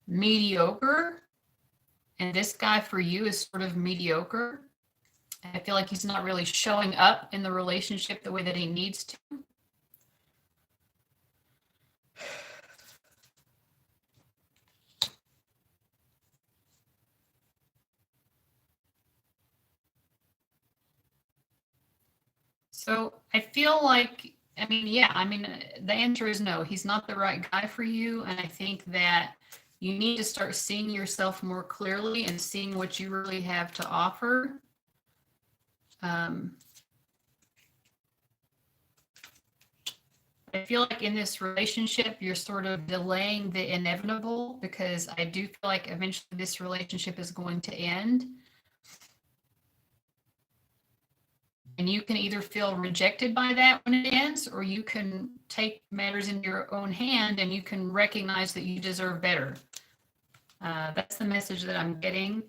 mediocre, and this guy for you is sort of mediocre. I feel like he's not really showing up in the relationship the way that he needs to. So I feel like, the answer is no. He's not the right guy for you. And I think that you need to start seeing yourself more clearly and seeing what you really have to offer. I feel like in this relationship, you're sort of delaying the inevitable because I do feel like eventually this relationship is going to end. And you can either feel rejected by that when it ends, or you can take matters in your own hand and you can recognize that you deserve better. That's the message that I'm getting.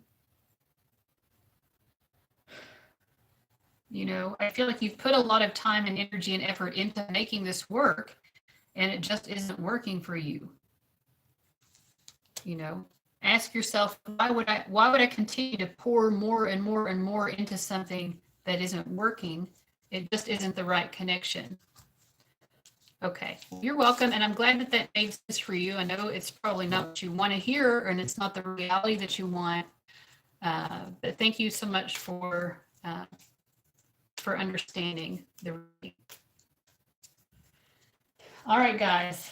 You know, I feel like you've put a lot of time and energy and effort into making this work, and it just isn't working for you. You know, ask yourself, why would I continue to pour more and more and more into something that isn't working? It just isn't the right connection. Okay, you're welcome, and I'm glad that that made sense for you. I know it's probably not what you want to hear, and it's not the reality that you want. But thank you so much for understanding the. All right, guys,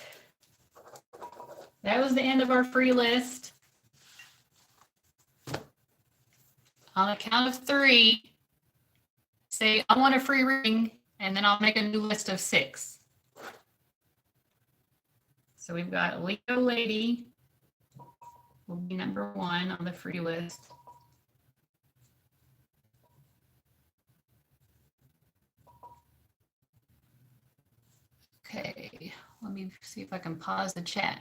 that was the end of our free list. On the count of 3, say, I want a free reading, and then I'll make a new list of 6. So we've got Leo Lady will be number 1 on the free list. Okay, let me see if I can pause the chat.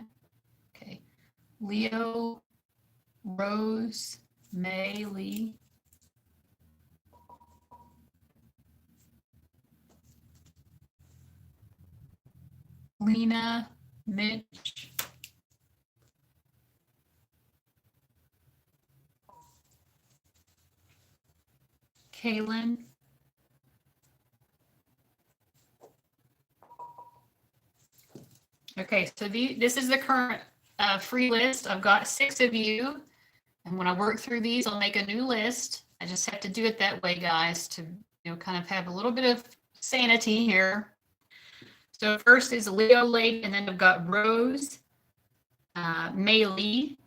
Okay, Leo, Rose, Meili, Lina, Mitch, Kailyn, okay, so this is the current free list. I've got 6 of you, and when I work through these, I'll make a new list. I just have to do it that way, guys, to kind of have a little bit of sanity here. So first is Leo Lady, and then I've got Rose, Meili,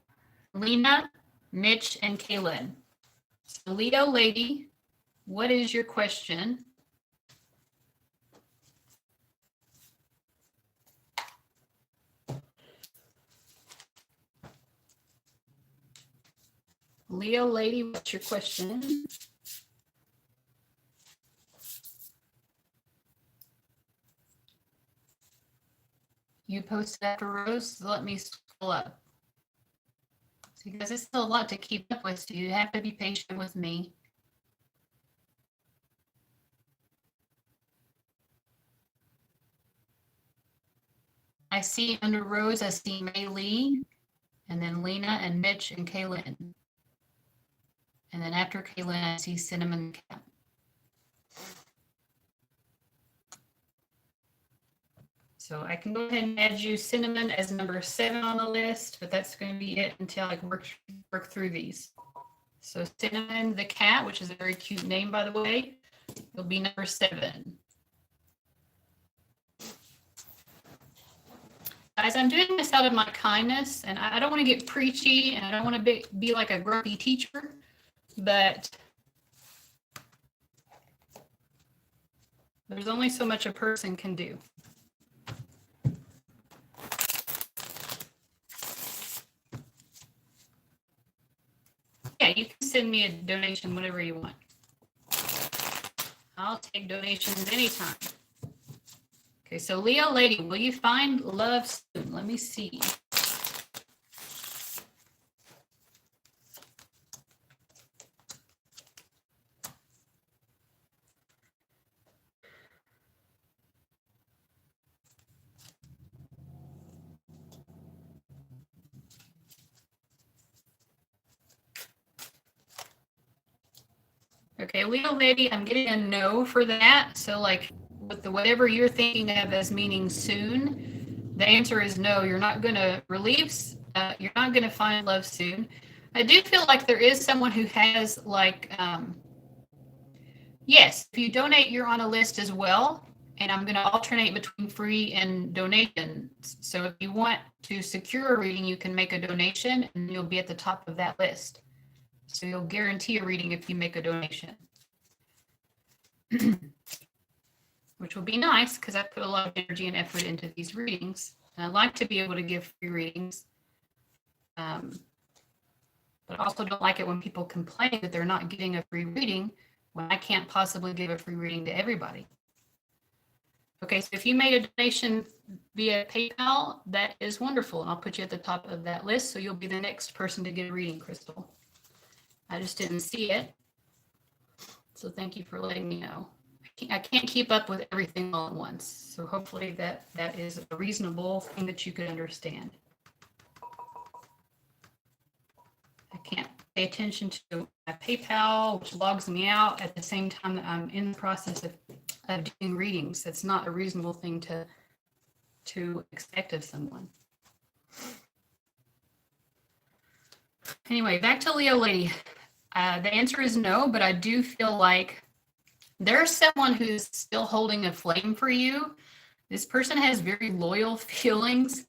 Lina, Mitch, and Kailyn. So Leo Lady, what is your question? Leo Lady, what's your question? You posted after Rose, so let me scroll up. Because it's still a lot to keep up with, so you have to be patient with me. I see under Rose, I see Meili, and then Lina and Mitch and Kailyn. And then after Kailyn, I see Cinnamon Cat. So I can go ahead and add you Cinnamon as number 7 on the list, but that's going to be it until I work through these. So Cinnamon the cat, which is a very cute name, by the way, will be number 7. Guys, I'm doing this out of my kindness, and I don't want to get preachy, and I don't want to be like a grumpy teacher, but there's only so much a person can do. Yeah, you can send me a donation whenever you want. I'll take donations anytime. Okay, so Leo Lady, will you find love soon? Let me see. Okay, Leo Lady, I'm getting a no for that. So like with the whatever you're thinking of as meaning soon, the answer is no. You're not going to release. You're not going to find love soon. I do feel like there is someone who has like, yes, if you donate, you're on a list as well. And I'm going to alternate between free and donations. So if you want to secure a reading, you can make a donation and you'll be at the top of that list. So you'll guarantee a reading if you make a donation. Which will be nice because I put a lot of energy and effort into these readings. And I like to be able to give free readings. But I also don't like it when people complain that they're not getting a free reading when I can't possibly give a free reading to everybody. Okay, so if you made a donation via PayPal, that is wonderful. And I'll put you at the top of that list. So you'll be the next person to get a reading, Crystal. I just didn't see it. So thank you for letting me know. I can't keep up with everything all at once. So hopefully that is a reasonable thing that you could understand. I can't pay attention to my PayPal, which logs me out at the same time that I'm in the process of doing readings. That's not a reasonable thing to expect of someone. Anyway, back to Leo Lady. The answer is no, but I do feel like there's someone who's still holding a flame for you. This person has very loyal feelings,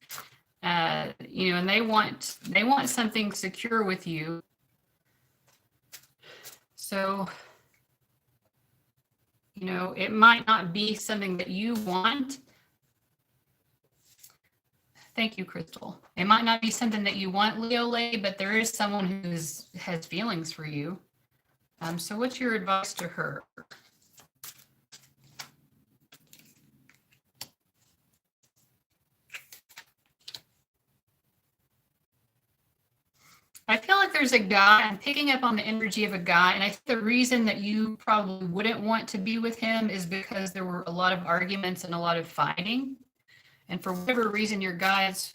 and they want something secure with you. So, it might not be something that you want. Thank you, Crystal. It might not be something that you want, Leo Lady, but there is someone who has feelings for you. So what's your advice to her? I feel like there's a guy, I'm picking up on the energy of a guy, and I think the reason that you probably wouldn't want to be with him is because there were a lot of arguments and a lot of fighting. And for whatever reason, your guys,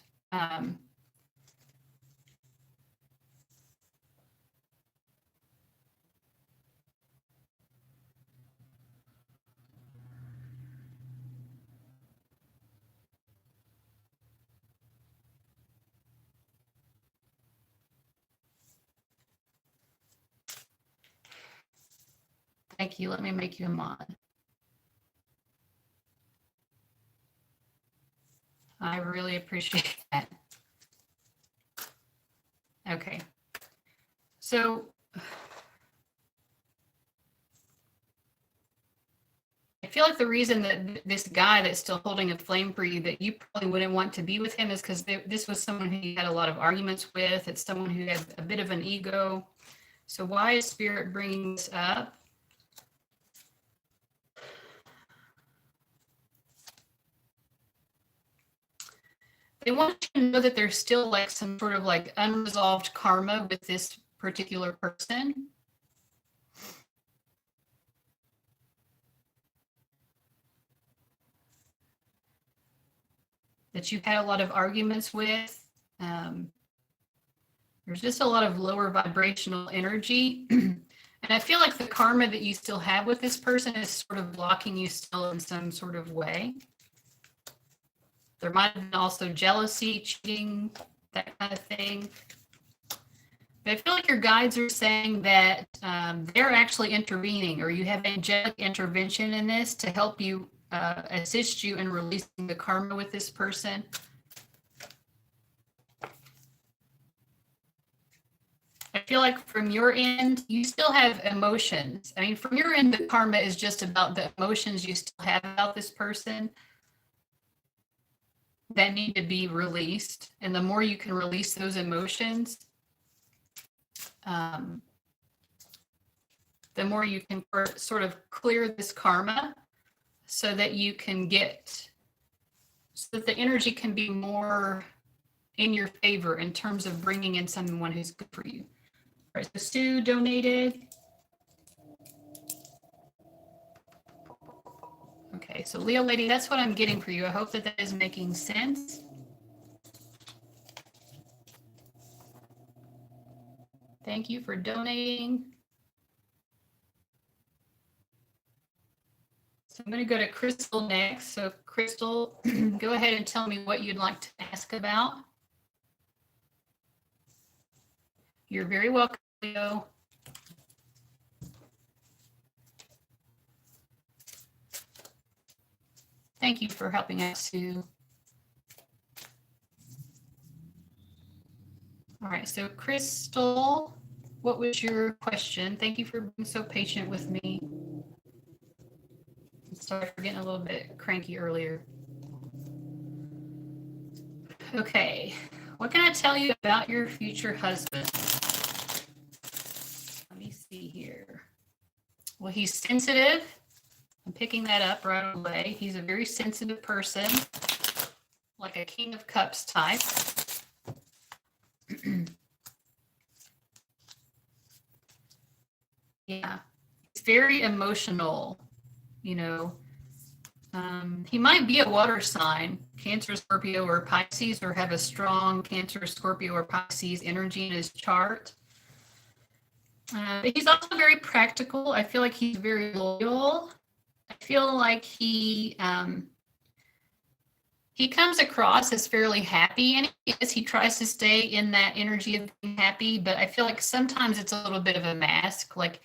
thank you. Let me make you a mod. I really appreciate that. Okay. So I feel like the reason that this guy that's still holding a flame for you, that you probably wouldn't want to be with him, is because this was someone who you had a lot of arguments with. It's someone who had a bit of an ego. So why is Spirit bringing this up? They want you to know that there's still like some sort of like unresolved karma with this particular person. That you've had a lot of arguments with. There's just a lot of lower vibrational energy. And I feel like the karma that you still have with this person is sort of blocking you still in some sort of way. There might have been also jealousy, cheating, that kind of thing. But I feel like your guides are saying that they're actually intervening, or you have angelic intervention in this to help you assist you in releasing the karma with this person. I feel like from your end, you still have emotions. I mean, from your end, the karma is just about the emotions you still have about this person that need to be released. And the more you can release those emotions, the more you can sort of clear this karma so that you can so that the energy can be more in your favor in terms of bringing in someone who's good for you. All right, so Sue donated. Okay, so Leo Lady, that's what I'm getting for you. I hope that that is making sense. Thank you for donating. So I'm going to go to Crystal next. So Crystal, go ahead and tell me what you'd like to ask about. You're very welcome, Leo. Thank you for helping us, Sue. All right, so Crystal, what was your question? Thank you for being so patient with me. Sorry for getting a little bit cranky earlier. Okay, what can I tell you about your future husband? Let me see here. Well, he's sensitive. I'm picking that up right away. He's a very sensitive person, like a King of Cups type. Yeah, he's very emotional, you know. He might be a water sign, Cancer, Scorpio, or Pisces, or have a strong Cancer, Scorpio, or Pisces energy in his chart. But he's also very practical. I feel like he's very loyal. I feel like he comes across as fairly happy, and he tries to stay in that energy of being happy, but I feel like sometimes it's a little bit of a mask. Like,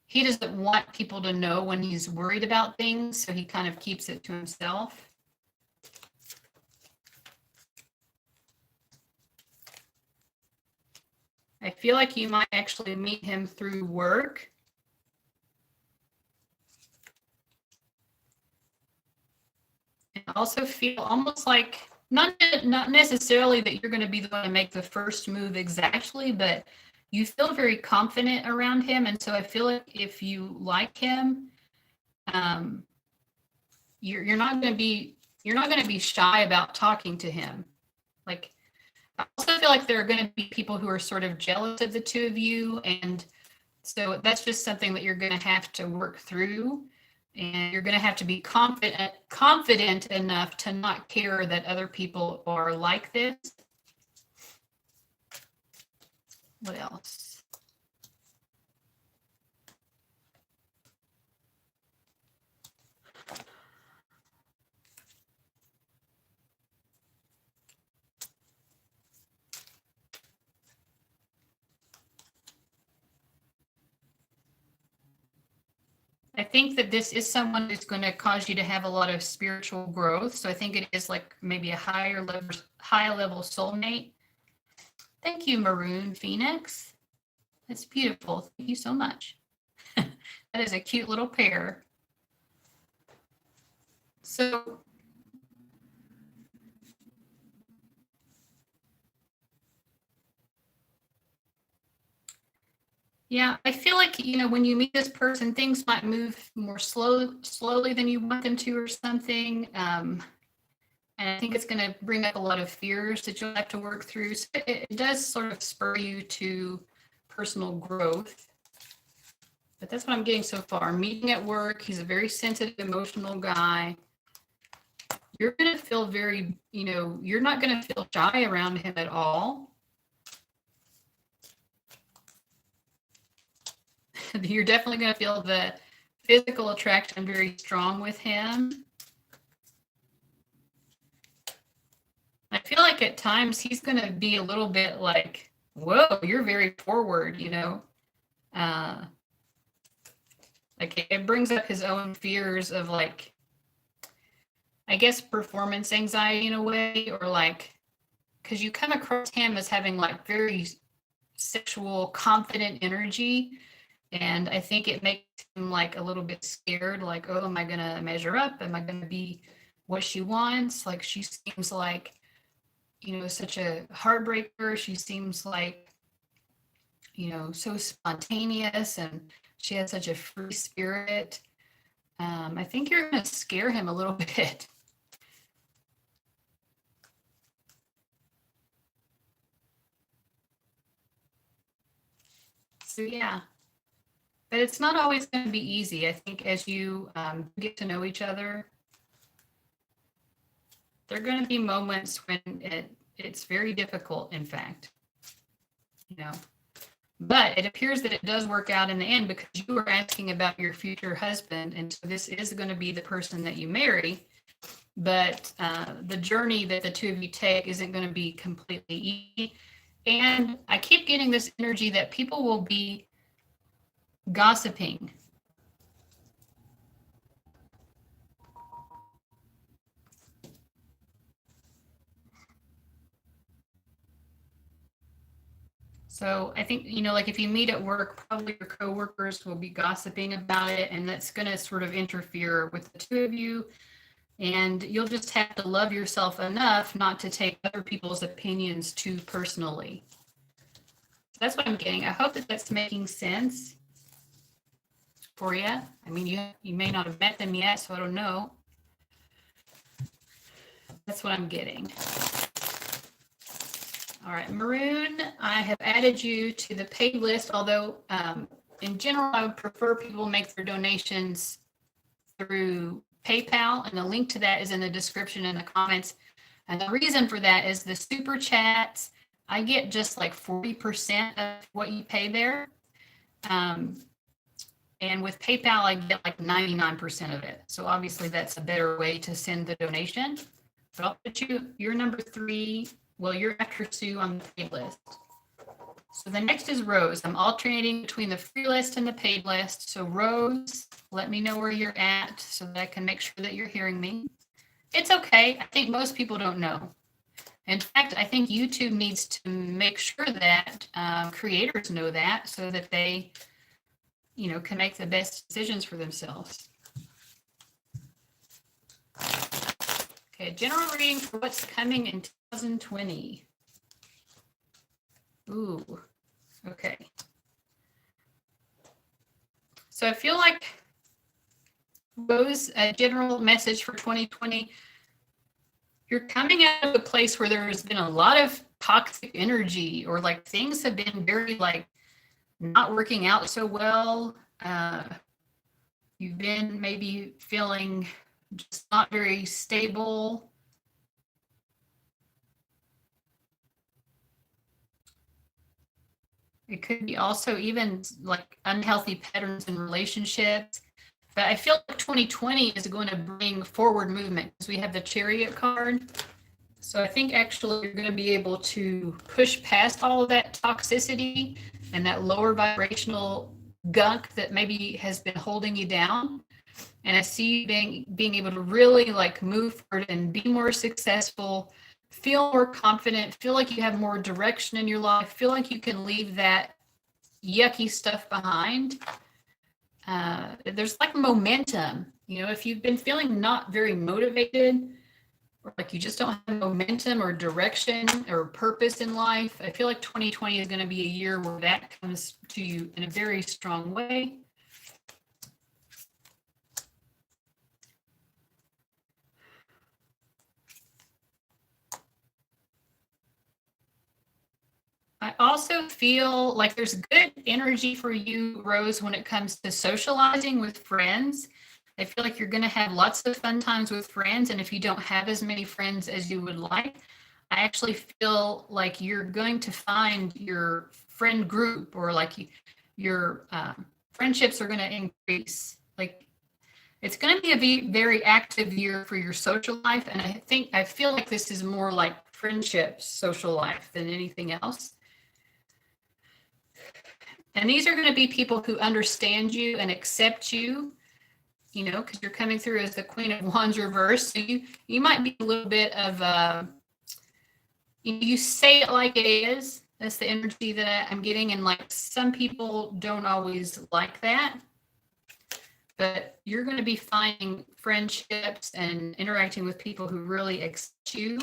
he doesn't want people to know when he's worried about things, so he kind of keeps it to himself. I feel like you might actually meet him through work. And also feel almost like, not necessarily that you're going to be the one to make the first move exactly, but you feel very confident around him. And so I feel like if you like him, you're not going to be shy about talking to him. Like, I also feel like there are going to be people who are sort of jealous of the two of you, and so that's just something that you're going to have to work through, and you're going to have to be confident enough to not care that other people are like this. What else? I think that this is someone who's going to cause you to have a lot of spiritual growth. So I think it is like maybe a high level soulmate. Thank you, Maroon Phoenix. That's beautiful. Thank you so much. That is a cute little pair. So yeah, I feel like, when you meet this person, things might move more slowly than you want them to or something. And I think it's going to bring up a lot of fears that you'll have to work through. So it does sort of spur you to personal growth. But that's what I'm getting so far. Meeting at work, he's a very sensitive, emotional guy. You're going to feel very, you're not going to feel shy around him at all. You're definitely going to feel the physical attraction very strong with him. like at times he's going to be a little bit like, whoa, you're very forward, you know. Like it brings up his own fears of like, I guess, performance anxiety in a way, or like, because you come across him as having like very sexual, confident energy. And I think it makes him like a little bit scared, like, oh, am I going to measure up? Am I going to be what she wants? Like, she seems like, you know, such a heartbreaker. She seems like, you know, so spontaneous, and she has such a free spirit. I think you're going to scare him a little bit. So, yeah. But it's not always going to be easy. I think as you get to know each other, there are going to be moments when it's very difficult, in fact. You know, but it appears that it does work out in the end, because you were asking about your future husband, and so this is going to be the person that you marry. But the journey that the two of you take isn't going to be completely easy. And I keep getting this energy that people will be gossiping. So I think, you know, like if you meet at work, probably your coworkers will be gossiping about it, and that's going to sort of interfere with the two of you. And you'll just have to love yourself enough not to take other people's opinions too personally. That's what I'm getting. I hope that that's making sense for you. I mean, you may not have met them yet, so I don't know. That's what I'm getting. All right, Maroon, I have added you to the paid list, although in general, I would prefer people make their donations through PayPal, and the link to that is in the description and the comments. And the reason for that is the super chats, I get just like 40% of what you pay there. And with PayPal, I get like 99% of it. So obviously that's a better way to send the donation. But I'll put you're number 3. Well, you're after Sue on the paid list. So the next is Rose. I'm alternating between the free list and the paid list. So Rose, let me know where you're at so that I can make sure that you're hearing me. It's okay. I think most people don't know. In fact, I think YouTube needs to make sure that creators know that, so that they, you know, can make the best decisions for themselves. Okay, general reading for what's coming in 2020. Ooh, okay. So I feel like Rose, a general message for 2020, you're coming out of a place where there's been a lot of toxic energy, or like things have been very like not working out so well. You've been maybe feeling just not very stable. It could be also even like unhealthy patterns in relationships. But I feel like 2020 is going to bring forward movement, because we have the Chariot card. So I think actually you're going to be able to push past all of that toxicity and that lower vibrational gunk that maybe has been holding you down. And I see you being able to really like move forward and be more successful, feel more confident, feel like you have more direction in your life, feel like you can leave that yucky stuff behind. There's like momentum, you know, if you've been feeling not very motivated, or like you just don't have momentum or direction or purpose in life, I feel like 2020 is going to be a year where that comes to you in a very strong way. I also feel like there's good energy for you, Rose, when it comes to socializing with friends. I feel like you're going to have lots of fun times with friends. And if you don't have as many friends as you would like, I actually feel like you're going to find your friend group, or like your friendships are going to increase. Like it's going to be a very active year for your social life. And I feel like this is more like friendships, social life than anything else. And these are going to be people who understand you and accept you, you know, because you're coming through as the Queen of Wands reverse. So you might be a little bit of you say it like it is. That's the energy that I'm getting. And like some people don't always like that. But you're going to be finding friendships and interacting with people who really accept you.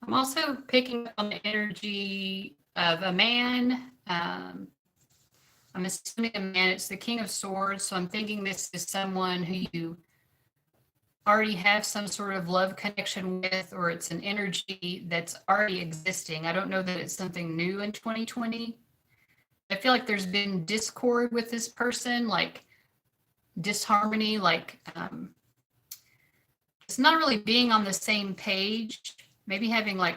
I'm also picking up on the energy of a man. I'm assuming a man, it's the King of Swords. So I'm thinking this is someone who you already have some sort of love connection with, or it's an energy that's already existing. I don't know that it's something new in 2020. I feel like there's been discord with this person, like disharmony, like it's not really being on the same page. Maybe having like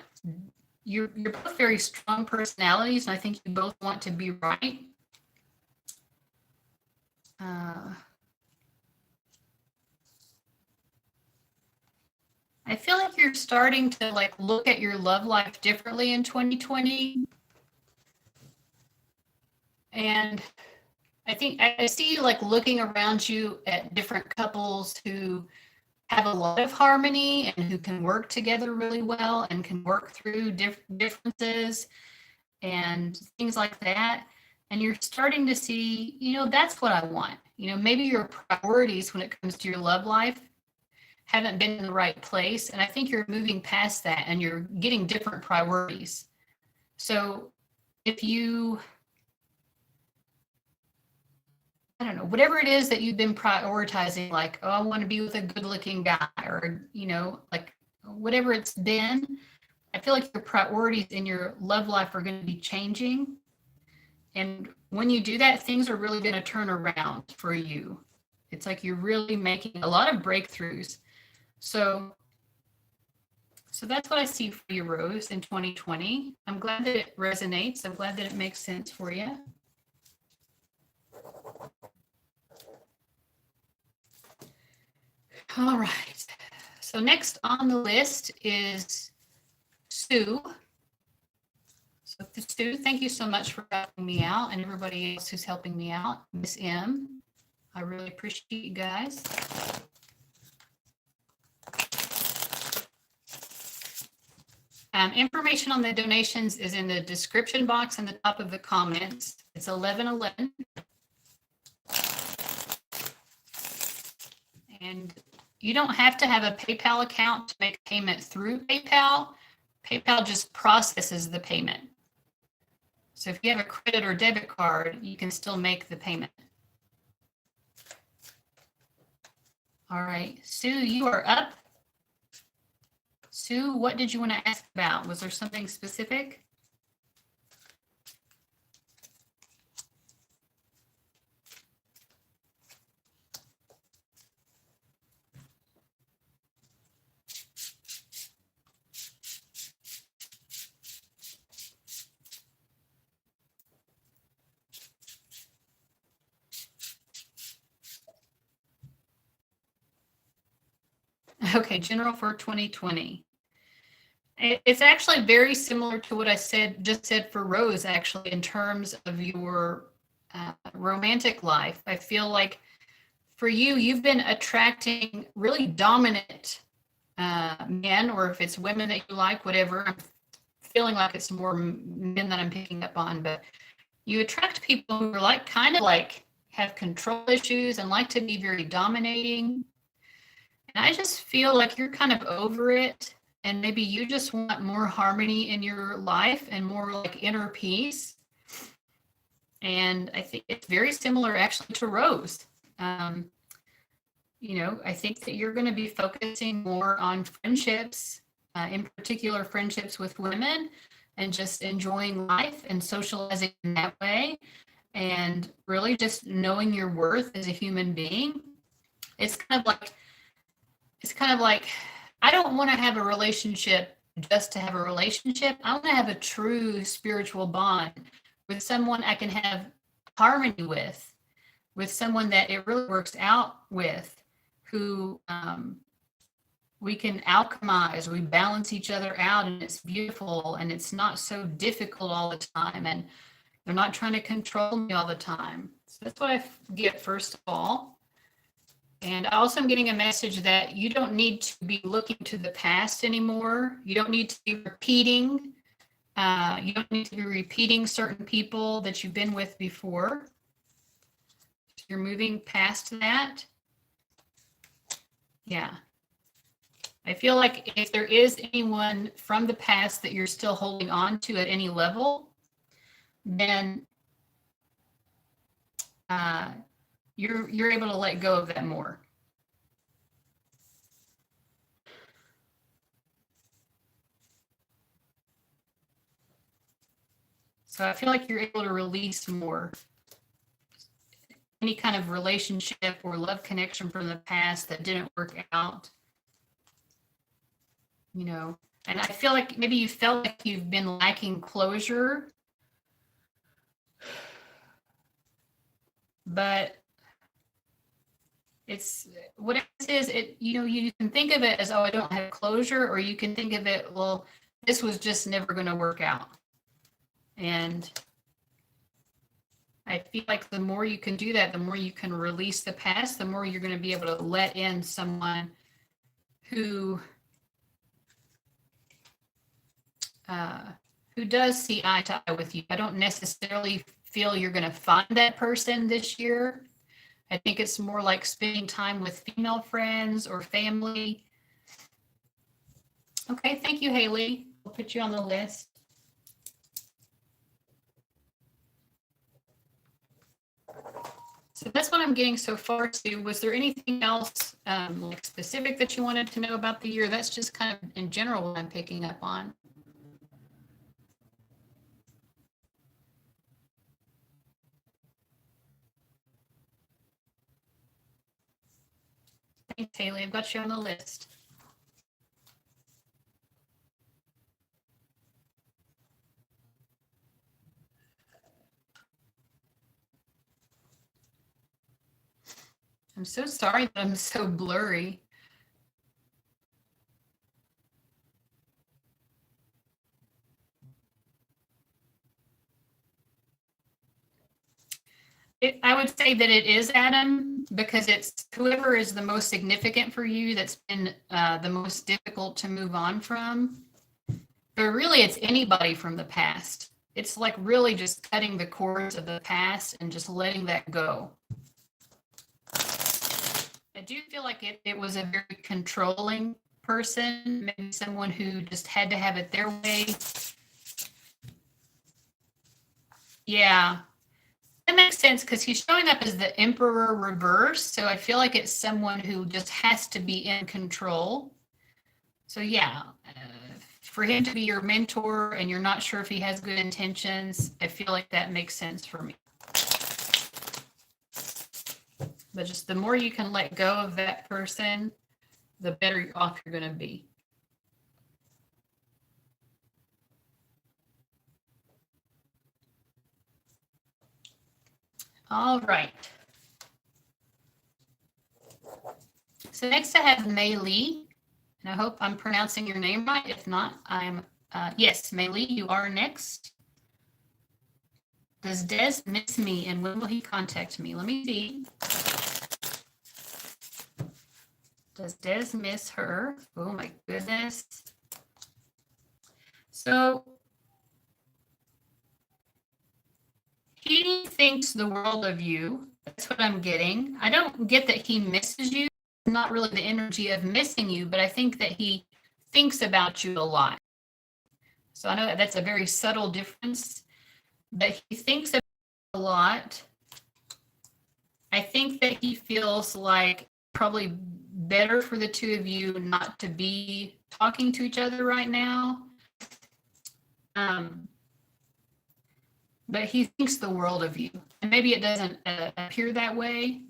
you're both very strong personalities, and I think you both want to be right. I feel like you're starting to like look at your love life differently in 2020. And I think I see you like looking around you at different couples who have a lot of harmony and who can work together really well and can work through differences and things like that. And you're starting to see, you know, that's what I want. You know, maybe your priorities when it comes to your love life haven't been in the right place. And I think you're moving past that and you're getting different priorities. So if you, I don't know, whatever it is that you've been prioritizing, like, oh, I want to be with a good looking guy, or, you know, like whatever it's been, I feel like your priorities in your love life are going to be changing. And when you do that, things are really going to turn around for you. It's like you're really making a lot of breakthroughs. So that's what I see for you, Rose, in 2020. I'm glad that it resonates. I'm glad that it makes sense for you. All right. So next on the list is Sue. So Sue, thank you so much for helping me out, and everybody else who's helping me out. Miss M, I really appreciate you guys. Information on the donations is in the description box in the top of the comments. It's 11/11. And you don't have to have a PayPal account to make payment through PayPal. PayPal just processes the payment. So if you have a credit or debit card, you can still make the payment. All right, Sue, you are up. Sue, what did you want to ask about? Was there something specific? Okay, general for 2020. It's actually very similar to what I just said for Rose, actually, in terms of your romantic life. I feel like for you, you've been attracting really dominant men, or if it's women that you like, whatever. I'm feeling like it's more men that I'm picking up on, but you attract people who are like kind of like have control issues and like to be very dominating. And I just feel like you're kind of over it. And maybe you just want more harmony in your life and more like inner peace. And I think it's very similar actually to Rose. You know, I think that you're going to be focusing more on friendships in particular friendships with women, and just enjoying life and socializing in that way, and really just knowing your worth as a human being. It's kind of like I don't want to have a relationship just to have a relationship. I want to have a true spiritual bond with someone I can have harmony with someone that it really works out with, who we can alchemize, we balance each other out, and it's beautiful, and it's not so difficult all the time, and they're not trying to control me all the time. So that's what I get first of all. And also I'm getting a message that you don't need to be looking to the past anymore. You don't need to be repeating. You don't need to be repeating certain people that you've been with before. You're moving past that. Yeah. I feel like if there is anyone from the past that you're still holding on to at any level, then you're able to let go of that more. So I feel like you're able to release more. Any kind of relationship or love connection from the past that didn't work out. You know, and I feel like maybe you felt like you've been lacking closure, but it's what it is. You can think of it as, oh, I don't have closure, or you can think of it, well, this was just never going to work out. And I feel like the more you can do that, the more you can release the past, the more you're going to be able to let in someone who does see eye to eye with you. I don't necessarily feel you're going to find that person this year. I think it's more like spending time with female friends or family. Okay, thank you, Hayley. I'll put you on the list. So that's what I'm getting so far, Sue. Was there anything else like specific that you wanted to know about the year? That's just kind of in general what I'm picking up on. Thanks, Hayley. I've got you on the list. I'm so sorry that I'm so blurry. I would say that it is Adam, because it's whoever is the most significant for you that's been the most difficult to move on from. But really, it's anybody from the past. It's like really just cutting the cords of the past and just letting that go. I do feel like it was a very controlling person, maybe someone who just had to have it their way. Yeah. That makes sense, because he's showing up as the Emperor reverse. So I feel like it's someone who just has to be in control. So yeah, for him to be your mentor and you're not sure if he has good intentions, I feel like that makes sense for me. But just the more you can let go of that person, the better off you're going to be. All right. So next I have Meili, and I hope I'm pronouncing your name right. If not, I'm, yes, Meili, you are next. Does Des miss me, and when will he contact me? Let me see. Does Des miss her? Oh my goodness. So he thinks the world of you. That's what I'm getting. I don't get that he misses you. Not really the energy of missing you, but I think that he thinks about you a lot. So I know that that's a very subtle difference, but he thinks about you a lot. I think that he feels like probably better for the two of you not to be talking to each other right now. But he thinks the world of you. And maybe it doesn't appear that way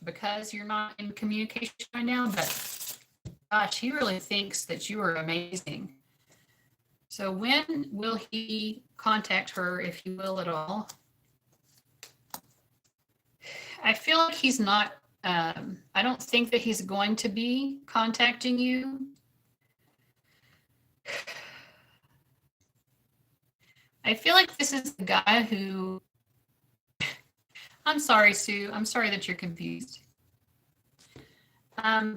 because you're not in communication right now, but gosh, he really thinks that you are amazing. So when will he contact her, if he will at all? I feel like he's not, I don't think that he's going to be contacting you. I feel like this is the guy who, I'm sorry, Sue. I'm sorry that you're confused. I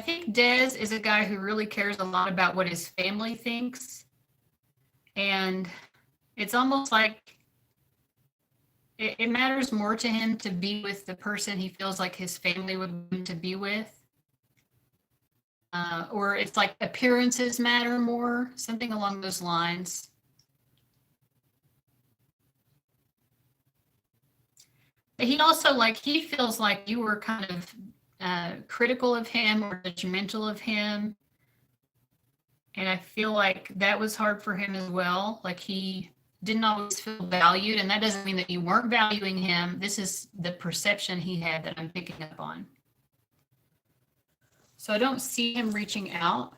think Des is a guy who really cares a lot about what his family thinks. And it's almost like it matters more to him to be with the person he feels like his family would want him to be with. Or it's like appearances matter more, something along those lines. But he also, like, he feels like you were kind of critical of him or judgmental of him. And I feel like that was hard for him as well. Like, he didn't always feel valued. And that doesn't mean that you weren't valuing him. This is the perception he had that I'm picking up on. So I don't see him reaching out.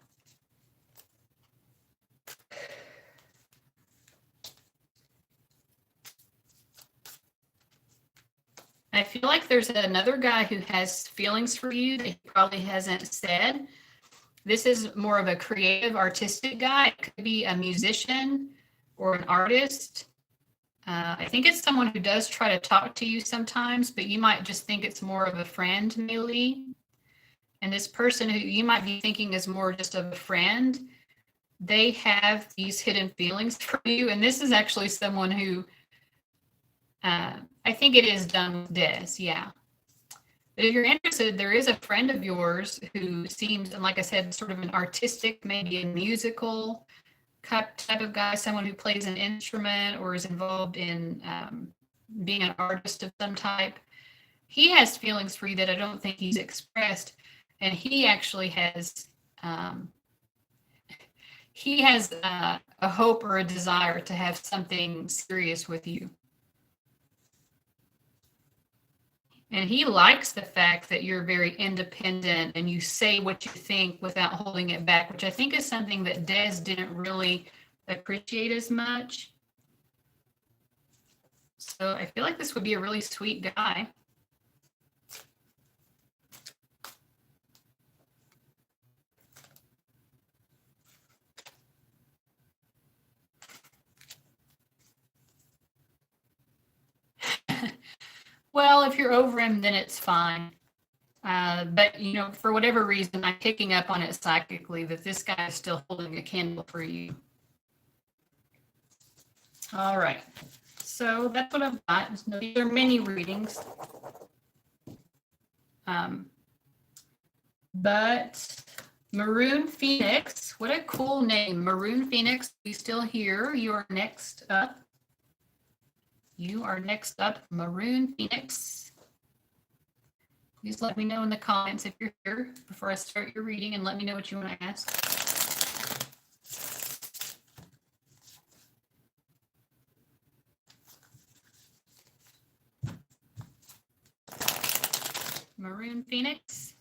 I feel like there's another guy who has feelings for you that he probably hasn't said. This is more of a creative, artistic guy. It could be a musician or an artist. I think it's someone who does try to talk to you sometimes, but you might just think it's more of a friend, Meili. And this person who you might be thinking is more just of a friend, they have these hidden feelings for you. And this is actually someone who, I think it is done with Des, yeah. But if you're interested, there is a friend of yours who seems, and like I said, sort of an artistic, maybe a musical type of guy, someone who plays an instrument or is involved in being an artist of some type. He has feelings for you that I don't think he's expressed. And he actually has, a hope or a desire to have something serious with you. And he likes the fact that you're very independent and you say what you think without holding it back, which I think is something that Des didn't really appreciate as much. So I feel like this would be a really sweet guy. Well, if you're over him, then it's fine. But, you know, for whatever reason, I'm picking up on it psychically that this guy is still holding a candle for you. All right. So that's what I've got. These are mini readings. But Maroon Phoenix, what a cool name. Maroon Phoenix, are you still here? You are next up. You are next up, Maroon Phoenix. Please let me know in the comments if you're here before I start your reading, and let me know what you want to ask. Maroon Phoenix.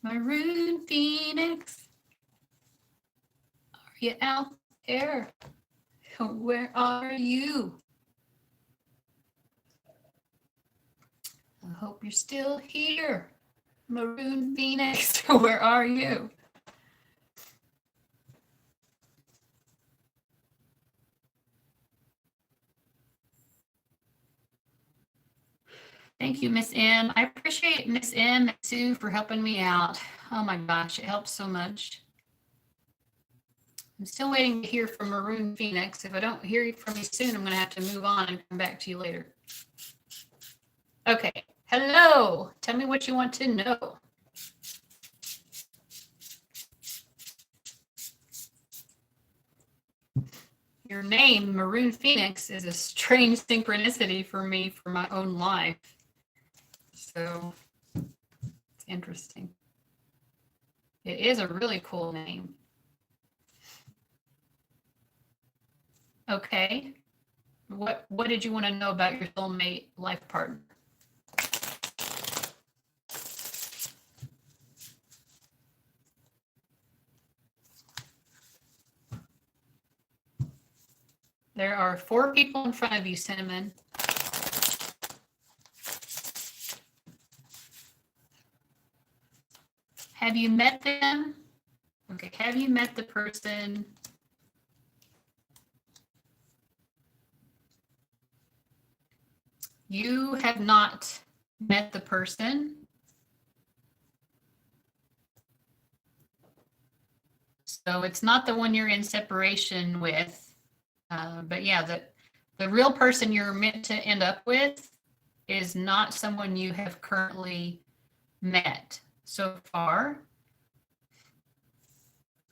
Maroon Phoenix. Are you out there? Where are you? I hope you're still here. Maroon Phoenix, where are you? Thank you, Miss M. I appreciate Miss M and Sue for helping me out. Oh my gosh, it helps so much. I'm still waiting to hear from Maroon Phoenix. If I don't hear from you soon, I'm going to have to move on and come back to you later. Okay. Hello. Tell me what you want to know. your name, Maroon Phoenix, is a strange synchronicity for me for my own life. So it's interesting. It is a really cool name. Okay. What did you want to know about your soulmate life partner? There are 4 people in front of you, Cinnamon. Have you met them? Okay, have you met the person? You have not met the person. So it's not the one you're in separation with. But yeah, the real person you're meant to end up with is not someone you have currently met so far.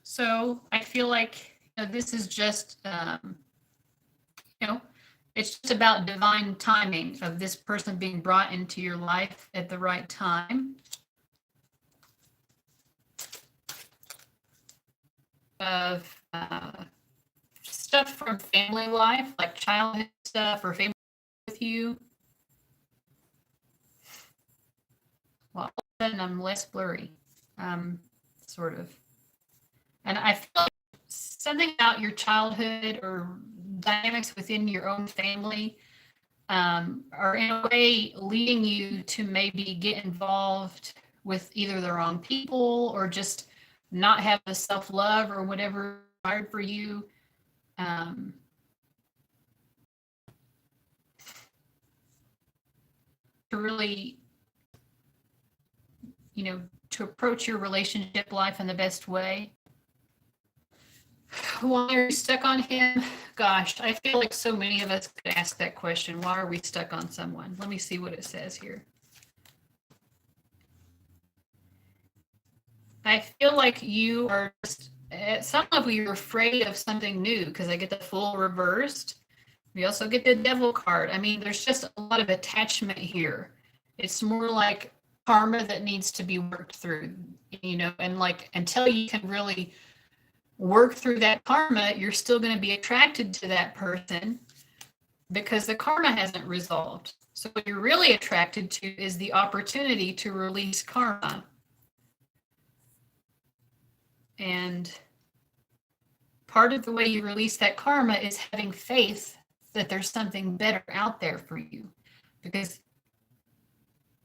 So I feel like this is just, it's just about divine timing of this person being brought into your life at the right time. Of stuff from family life, like childhood stuff or family with you. Well, all of a sudden I'm less blurry, sort of. And I feel like something about your childhood or dynamics within your own family are in a way leading you to maybe get involved with either the wrong people or just not have the self-love or whatever required for you. To really, to approach your relationship life in the best way. Why are you stuck on him? Gosh, I feel like so many of us could ask that question. Why are we stuck on someone? Let me see what it says here. I feel like you are just, at some level, you're afraid of something new because I get the Fool reversed. We also get the Devil card. I mean, there's just a lot of attachment here. It's more like karma that needs to be worked through, and like until you can really work through that karma, you're still going to be attracted to that person because the karma hasn't resolved. So what you're really attracted to is the opportunity to release karma. And part of the way you release that karma is having faith that there's something better out there for you. Because,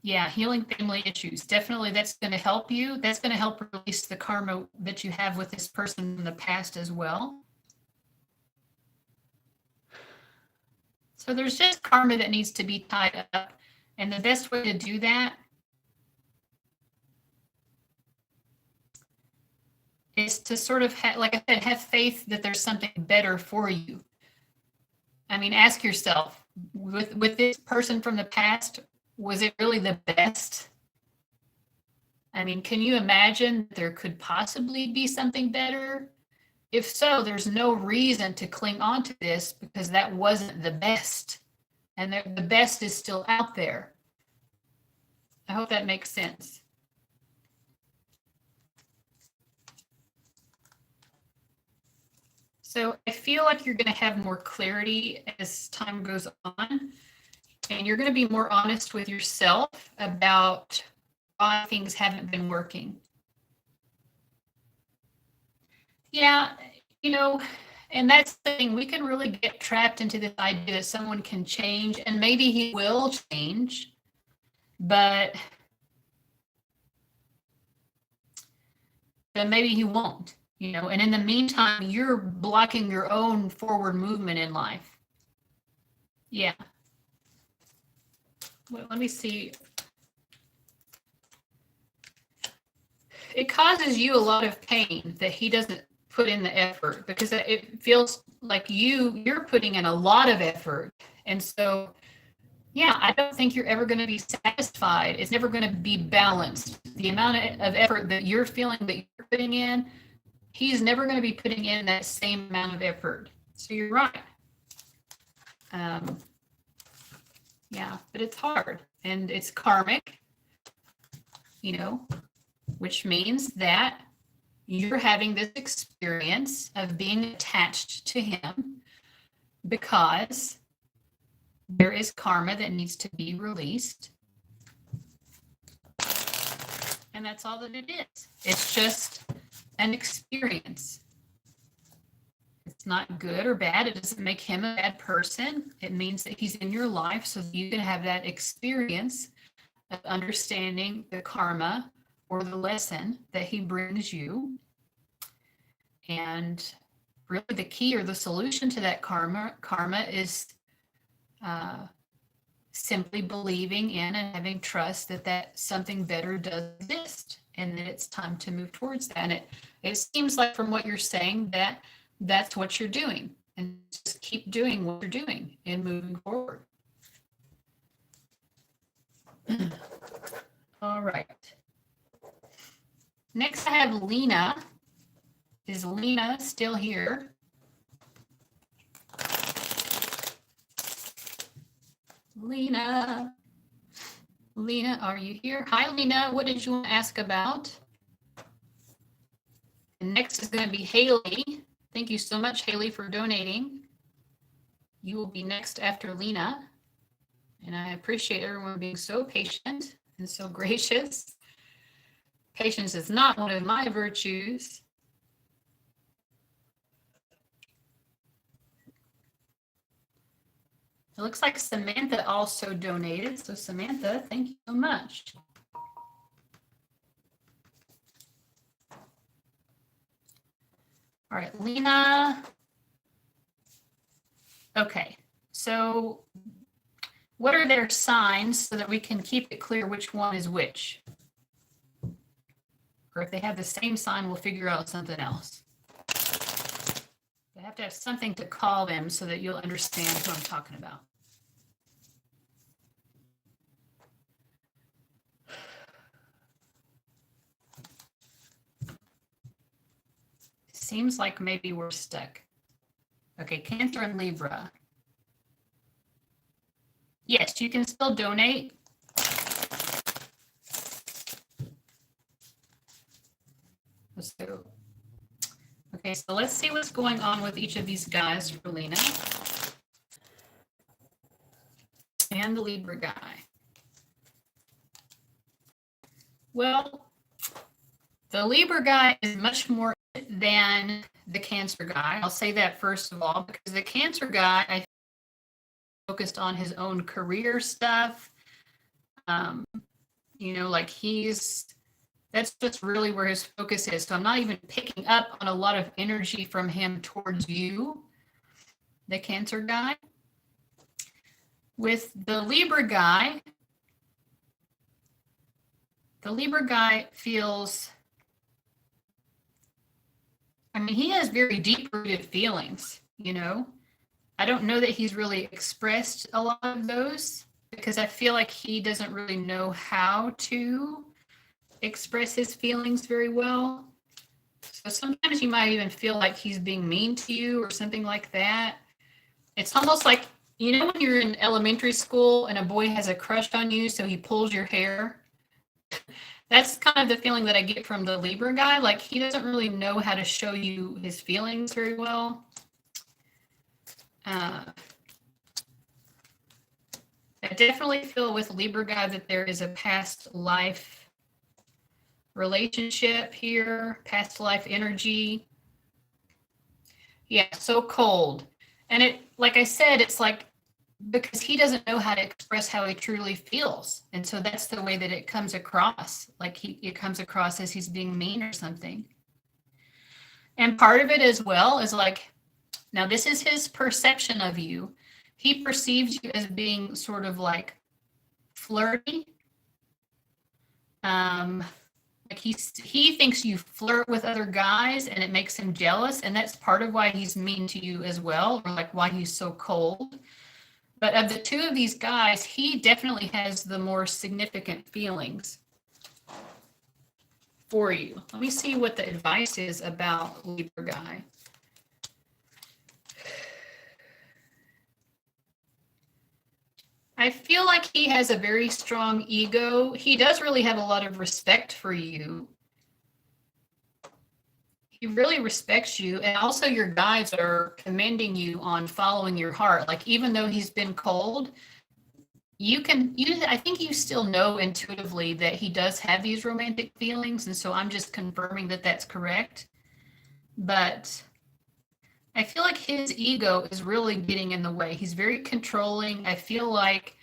yeah, healing family issues, definitely that's going to help you. That's going to help release the karma that you have with this person in the past as well. So there's just karma that needs to be tied up. And the best way to do that is to sort of, like I said, have faith that there's something better for you. I mean, ask yourself, with this person from the past, was it really the best? I mean, can you imagine there could possibly be something better? If so, there's no reason to cling on to this because that wasn't the best. And the best is still out there. I hope that makes sense. So I feel like you're going to have more clarity as time goes on, and you're going to be more honest with yourself about why things haven't been working. Yeah, and that's the thing. We can really get trapped into this idea that someone can change, and maybe he will change, but then maybe he won't. And in the meantime, you're blocking your own forward movement in life. Yeah. Well, let me see. It causes you a lot of pain that he doesn't put in the effort because it feels like you're putting in a lot of effort. And so, yeah, I don't think you're ever going to be satisfied. It's never going to be balanced. The amount of effort that you're feeling that you're putting in, he's never going to be putting in that same amount of effort. So you're right. Yeah, but it's hard and it's karmic, you know, which means that you're having this experience of being attached to him because there is karma that needs to be released. And that's all that it is. It's just an experience. It's not good or bad. It doesn't make him a bad person. It means that he's in your life so that you can have that experience of understanding the karma or the lesson that he brings you. And really the key or the solution to that karma is simply believing in and having trust that something better does exist and that it's time to move towards that. And it seems like from what you're saying that that's what you're doing, and just keep doing what you're doing and moving forward. All right. Next I have Lina. Is Lina still here? Lina, are you here? Hi, Lina. What did you want to ask about? And next is going to be Hayley. Thank you so much, Hayley, for donating. You will be next after Lina. And I appreciate everyone being so patient and so gracious. Patience is not one of my virtues. It looks like Samantha also donated. So Samantha, thank you so much. All right, Lina. Okay, so what are their signs so that we can keep it clear which one is which? Or if they have the same sign, we'll figure out something else. They have to have something to call them so that you'll understand who I'm talking about. Seems like maybe we're stuck. Okay, Cancer and Libra. Yes, you can still donate. Okay, so let's see what's going on with each of these guys for Lina. And the Libra guy. Well, the Libra guy is much more than the Cancer guy. I'll say that first of all, because the Cancer guy, I focused on his own career stuff. You know, like that's just really where his focus is. So I'm not even picking up on a lot of energy from him towards you, the Cancer guy. With the Libra guy feels, I mean, he has very deep-rooted feelings, you know. I don't know that he's really expressed a lot of those because I feel like he doesn't really know how to express his feelings very well. So sometimes you might even feel like he's being mean to you or something like that. It's almost like, you know, when you're in elementary school and a boy has a crush on you, so he pulls your hair. That's kind of the feeling that I get from the Libra guy. Like, he doesn't really know how to show you his feelings very well. I definitely feel with Libra guy that there is a past life relationship here, past life energy. Yeah, so cold. And it, like I said, it's like, because he doesn't know how to express how he truly feels. And so that's the way that it comes across. Like it comes across as he's being mean or something. And part of it as well is like, now this is his perception of you. He perceives you as being sort of like flirty. Like he thinks you flirt with other guys and it makes him jealous. And that's part of why he's mean to you as well, or like why he's so cold. But of the two of these guys, he definitely has the more significant feelings for you. Let me see what the advice is about Libra guy. I feel like he has a very strong ego. He does really have a lot of respect for you. He really respects you, and also your guides are commending you on following your heart. Like, even though he's been cold, I think you still know intuitively that he does have these romantic feelings, and so I'm just confirming that that's correct. But I feel like his ego is really getting in the way. He's very controlling. I feel like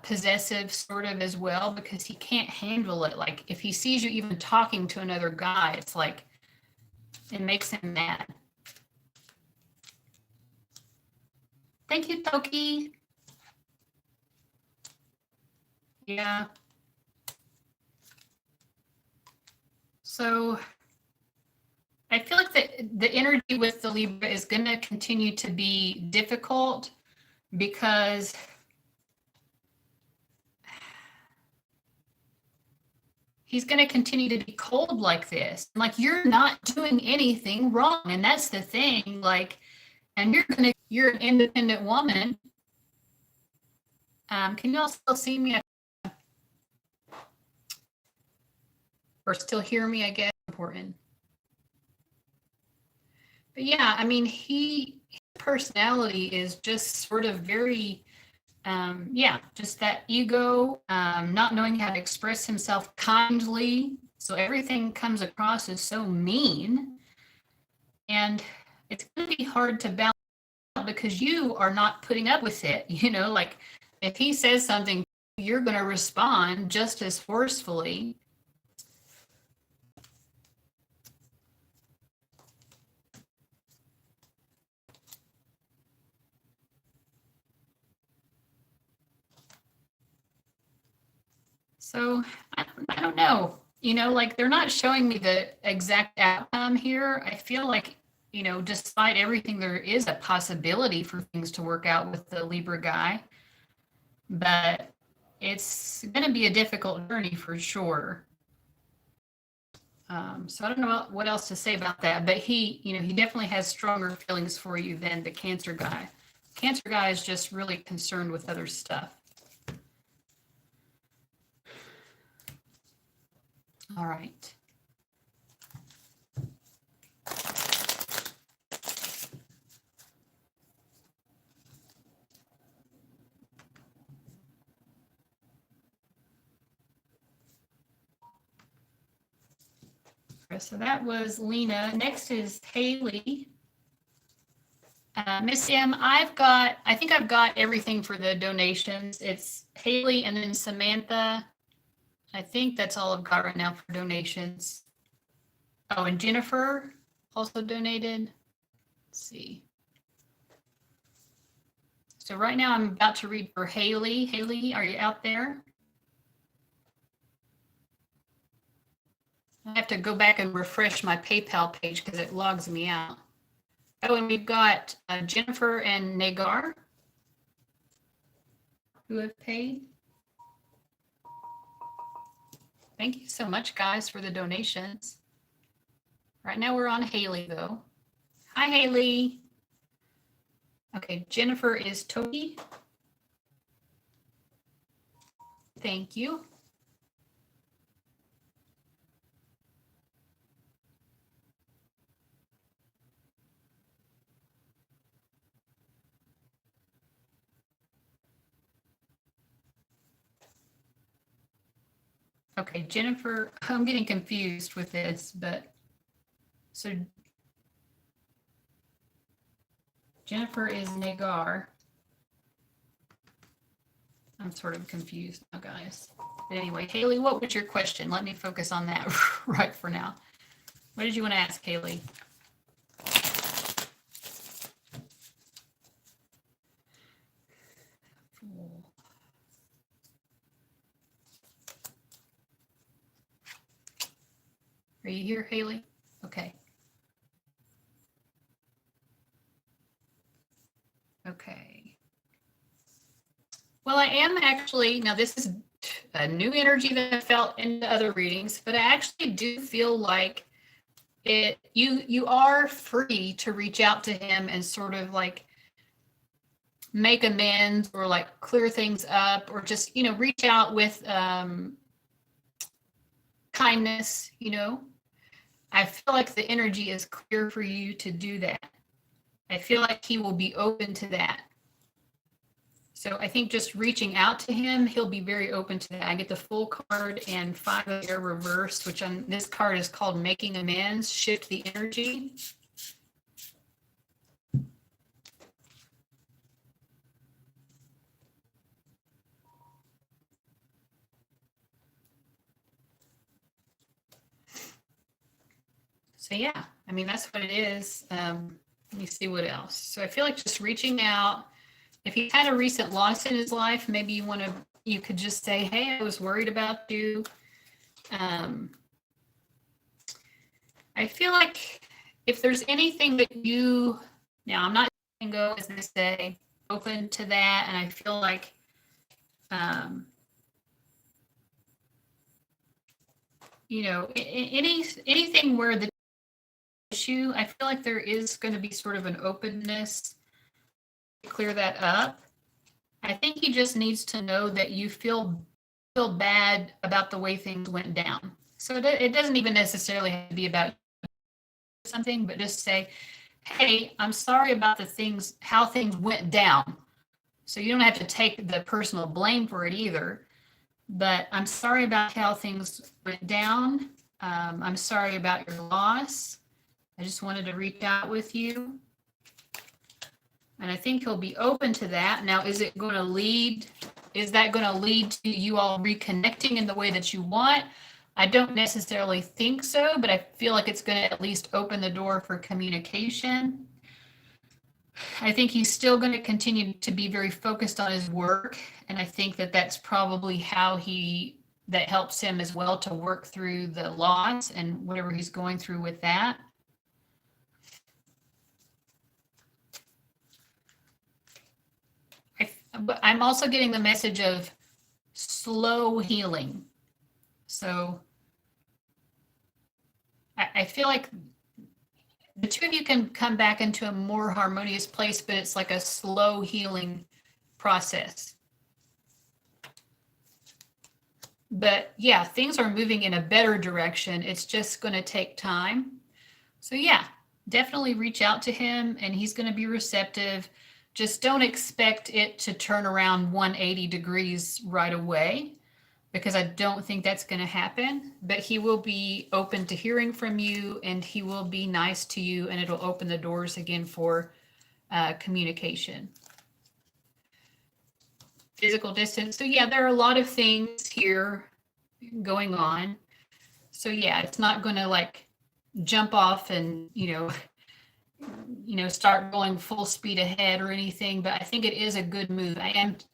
possessive sort of as well, because he can't handle it. Like, if he sees you even talking to another guy, it's like it makes him mad. Thank you, Toki. Yeah. So I feel like the energy with the Libra is going to continue to be difficult because he's going to continue to be cold like this. Like, you're not doing anything wrong. And that's the thing. Like, and you're an independent woman. Can you all still see me? Or still hear me, I guess. Important. But yeah, I mean, his personality is just sort of very, just that ego, not knowing how to express himself kindly. So everything comes across as so mean. And it's going to be hard to balance out because you are not putting up with it. Like, if he says something, you're going to respond just as forcefully. So I don't know, like, they're not showing me the exact outcome here. I feel like, despite everything, there is a possibility for things to work out with the Libra guy, but it's going to be a difficult journey for sure. So I don't know what else to say about that, but he definitely has stronger feelings for you than the Cancer guy. Cancer guy is just really concerned with other stuff. All right. So that was Lina. Next is Hayley. Miss M, I think I've got everything for the donations. It's Hayley and then Samantha. I think that's all I've got right now for donations. Oh, and Jennifer also donated. Let's see. So right now I'm about to read for Hayley. Hayley, are you out there? I have to go back and refresh my PayPal page because it logs me out. Oh, and we've got Jennifer and Nagar who have paid. Thank you so much, guys, for the donations. Right now we're on Hayley, though. Hi, Hayley. Okay, Jennifer is Toki. Thank you. Okay, Jennifer, I'm getting confused with this, but so Jennifer is Nagar. I'm sort of confused now, guys. But anyway, Hayley, what was your question? Let me focus on that right for now. What did you want to ask, Hayley? Are you here, Hayley? Okay. Okay. Well, I am actually, now this is a new energy that I felt in the other readings, but I actually do feel like you are free to reach out to him and sort of like make amends or like clear things up, or just, reach out with kindness, I feel like the energy is clear for you to do that. I feel like he will be open to that. So I think just reaching out to him, he'll be very open to that. I get the Fool card and 5 of air reversed, which on this card is called making amends, shift the energy. So yeah, I mean, that's what it is. Let me see what else. So I feel like just reaching out. If he had a recent loss in his life, maybe you could just say, hey, I was worried about you. I feel like if there's anything that now I'm not going to go, as they say, open to that. And I feel like, anything where the issue, I feel like there is going to be sort of an openness to clear that up. I think he just needs to know that you feel bad about the way things went down. So it doesn't even necessarily have to be about something, but just say, hey, I'm sorry about how things went down. So you don't have to take the personal blame for it either, but I'm sorry about how things went down. I'm sorry about your loss. I just wanted to reach out with you. And I think he'll be open to that. Now, is that going to lead to you all reconnecting in the way that you want? I don't necessarily think so, but I feel like it's going to at least open the door for communication. I think he's still going to continue to be very focused on his work. And I think that that's probably how that helps him as well to work through the loss and whatever he's going through with that. But I'm also getting the message of slow healing. So I feel like the two of you can come back into a more harmonious place, but it's like a slow healing process. But yeah, things are moving in a better direction. It's just going to take time. So yeah, definitely reach out to him and he's going to be receptive. Just don't expect it to turn around 180 degrees right away, because I don't think that's going to happen. But he will be open to hearing from you and he will be nice to you, and it'll open the doors again for communication. Physical distance. So yeah, there are a lot of things here going on. So yeah, it's not going to like jump off and, start going full speed ahead or anything, but I think it is a good move.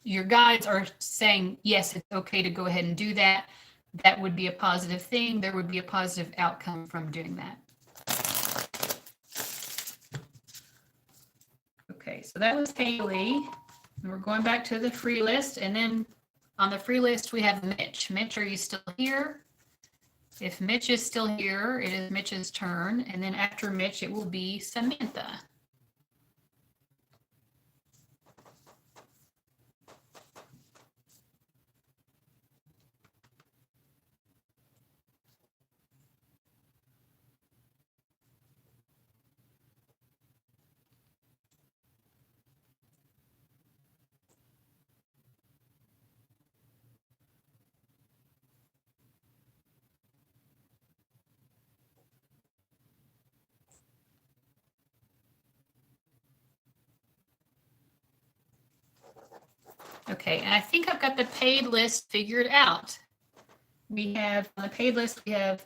Your guides are saying, yes, it's okay to go ahead and do that. That would be a positive thing. There would be a positive outcome from doing that. Okay, so that was Hayley. And we're going back to the free list. And then on the free list, we have Mitch. Mitch, are you still here? If Mitch is still here, it is Mitch's turn. And then after Mitch, it will be Samantha. Okay, and I think I've got the paid list figured out. We have, on the paid list, we have,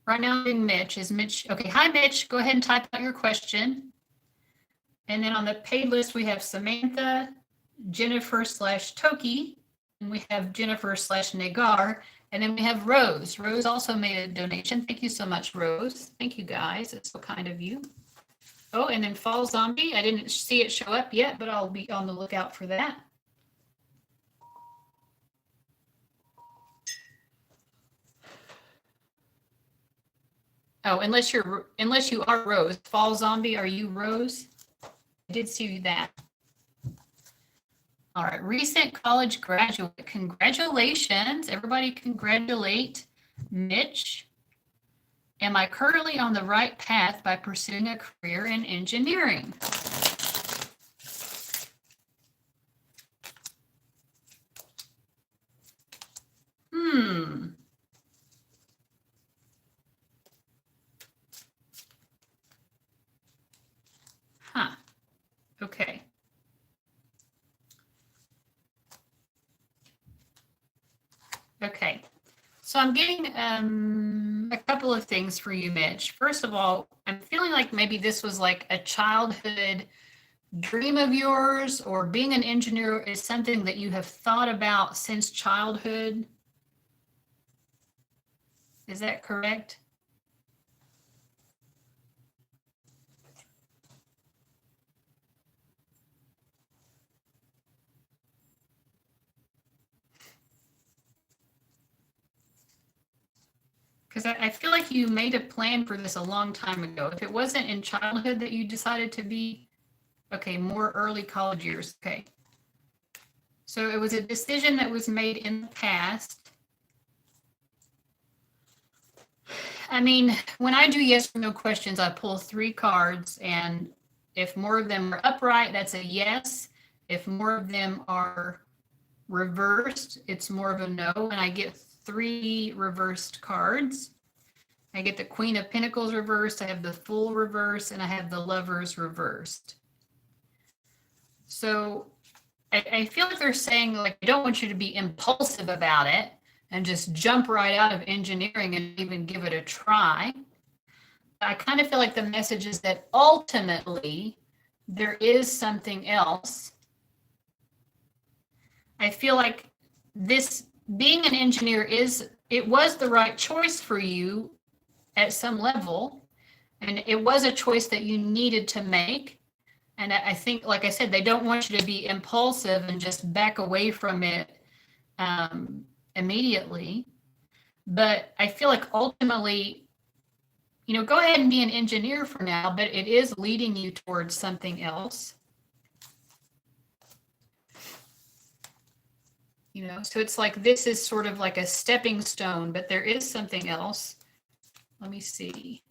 right now in Mitch, is Mitch, okay, hi Mitch, go ahead and type out your question. And then on the paid list, we have Samantha, Jennifer/Toki, and we have Jennifer/Nagar, and then we have Rose. Rose also made a donation. Thank you so much, Rose. Thank you guys, it's so kind of you. Oh, and then Fall Zombie, I didn't see it show up yet, but I'll be on the lookout for that. Oh, unless you are Rose. Fall Zombie, are you Rose? I did see that. All right, recent college graduate. Congratulations. Everybody congratulate Mitch. Am I currently on the right path by pursuing a career in engineering? Huh. Okay. Okay. So I'm getting a couple of things for you, Mitch. First of all, I'm feeling like maybe this was like a childhood dream of yours, or being an engineer is something that you have thought about since childhood. Is that correct? Because I feel like you made a plan for this a long time ago. If it wasn't in childhood that you decided to be, okay, more early college years. Okay. So it was a decision that was made in the past. I mean, when I do yes or no questions, I pull 3 cards, and if more of them are upright, that's a yes. If more of them are reversed, it's more of a no, and I get 3 reversed cards. I get the Queen of Pentacles reversed, I have the Fool reversed, and I have the Lovers reversed. So I feel like they're saying, like, I don't want you to be impulsive about it and just jump right out of engineering and even give it a try. I kind of feel like the message is that ultimately there is something else. I feel like this being an engineer it was the right choice for you at some level, and it was a choice that you needed to make. And I think, like I said, they don't want you to be impulsive and just back away from it immediately. But I feel like ultimately, go ahead and be an engineer for now, but it is leading you towards something else. So it's like this is sort of like a stepping stone, but there is something else. Let me see.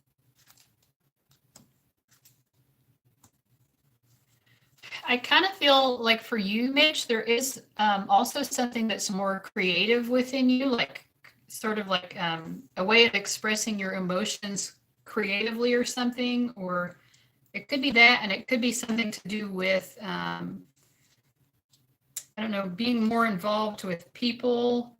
I kind of feel like for you, Mitch, there is also something that's more creative within you, like sort of like a way of expressing your emotions creatively or something, or it could be that, and it could be something to do with, I don't know, being more involved with people.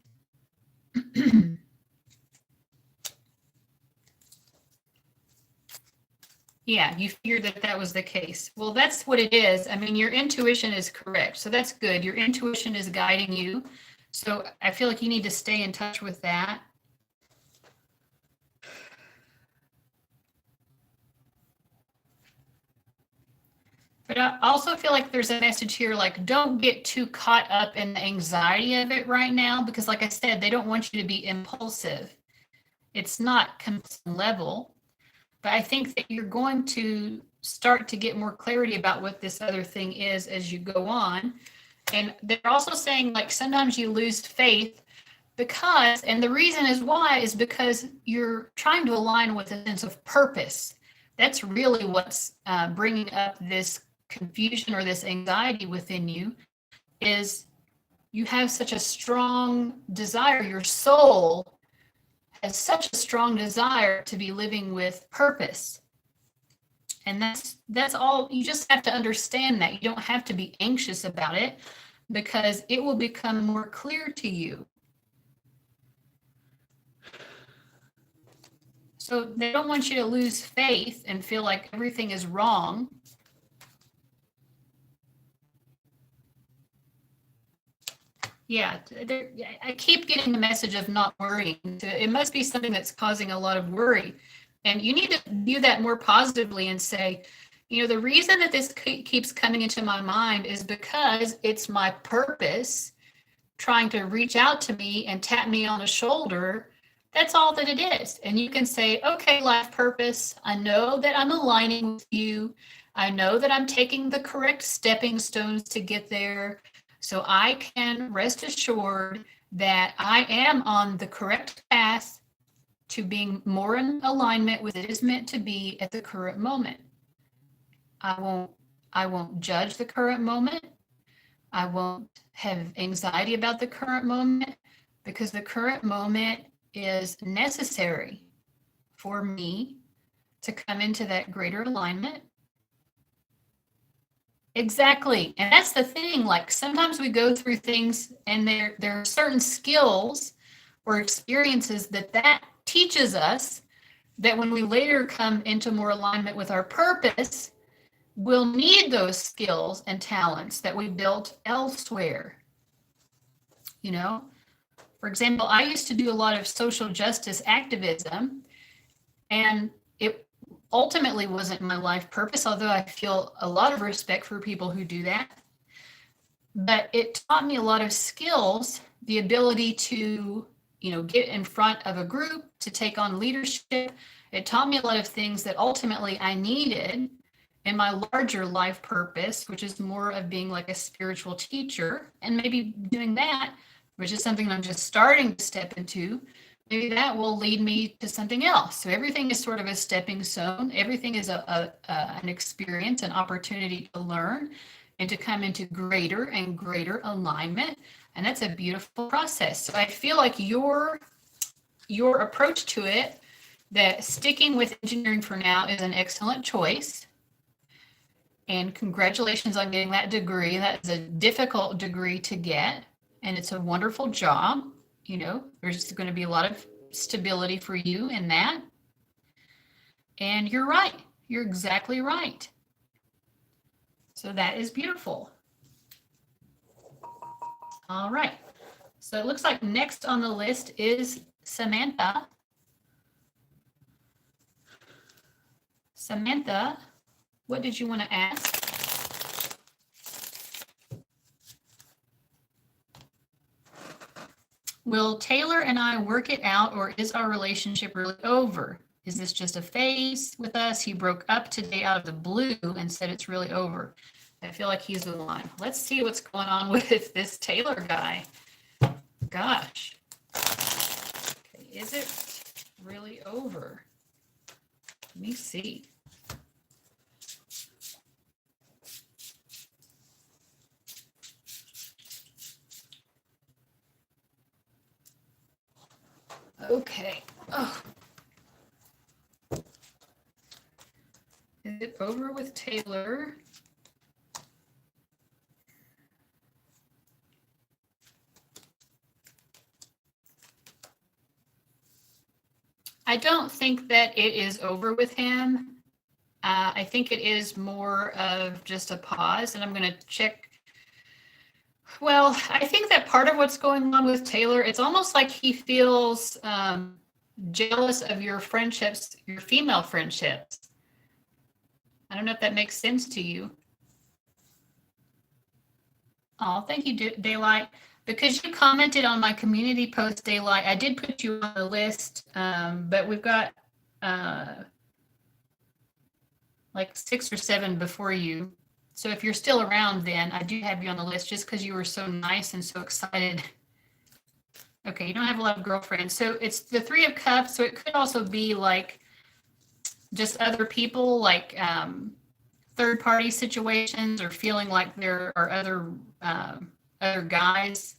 Yeah, you figured that was the case. Well, that's what it is. I mean, your intuition is correct. So that's good. Your intuition is guiding you. So I feel like you need to stay in touch with that. But I also feel like there's a message here, like, don't get too caught up in the anxiety of it right now, because like I said, they don't want you to be impulsive. It's not level. But I think that you're going to start to get more clarity about what this other thing is as you go on. And they're also saying, like, sometimes you lose faith because, and the reason is why, is because you're trying to align with a sense of purpose. That's really what's bringing up this confusion or this anxiety within you, is you have such a strong desire. Your soul has such a strong desire to be living with purpose. And that's all. You just have to understand that. You don't have to be anxious about it, because it will become more clear to you. So they don't want you to lose faith and feel like everything is wrong. Yeah, I keep getting the message of not worrying. It must be something that's causing a lot of worry. And you need to view that more positively and say, the reason that this keeps coming into my mind is because it's my purpose trying to reach out to me and tap me on the shoulder. That's all that it is. And you can say, okay, life purpose, I know that I'm aligning with you. I know that I'm taking the correct stepping stones to get there. So I can rest assured that I am on the correct path to being more in alignment with it is meant to be at the current moment. I won't judge the current moment. I won't have anxiety about the current moment because the current moment is necessary for me to come into that greater alignment. Exactly. And that's the thing. Like sometimes we go through things and there are certain skills or experiences that teaches us that when we later come into more alignment with our purpose, we'll need those skills and talents that we built elsewhere. You know, for example, I used to do a lot of social justice activism, and it ultimately wasn't my life purpose, although I feel a lot of respect for people who do that. But it taught me a lot of skills, the ability to, get in front of a group, to take on leadership. It taught me a lot of things that ultimately I needed in my larger life purpose, which is more of being like a spiritual teacher, and maybe doing that, which is something I'm just starting to step into. Maybe that will lead me to something else. So everything is sort of a stepping stone. Everything is an experience, an opportunity to learn and to come into greater and greater alignment. And that's a beautiful process. So I feel like your approach to it, that sticking with engineering for now, is an excellent choice. And congratulations on getting that degree. That is a difficult degree to get, and it's a wonderful job. There's going to be a lot of stability for you in that. And you're right. You're exactly right. So that is beautiful. All right. So it looks like next on the list is Samantha. Samantha, what did you want to ask? Will Taylor and I work it out, or is our relationship really over? Is this just a phase with us? He broke up today out of the blue and said it's really over. I feel like he's the one. Let's see what's going on with this Taylor guy. Gosh. Okay, is it really over? Let me see. Okay. Oh. Is it over with Taylor? I don't think that it is over with him. I think it is more of just a pause, and I'm going to check. Well, I think that part of what's going on with Taylor, it's almost like he feels jealous of your friendships, your female friendships. I don't know if that makes sense to you. Oh, thank you, Daylight. Because you commented on my community post, Daylight, I did put you on the list, but we've got like 6 or 7 before you. So if you're still around, then I do have you on the list just because you were so nice and so excited. Okay, you don't have a lot of girlfriends. So it's the 3 of Cups. So it could also be like just other people, like third-party situations, or feeling like there are other guys,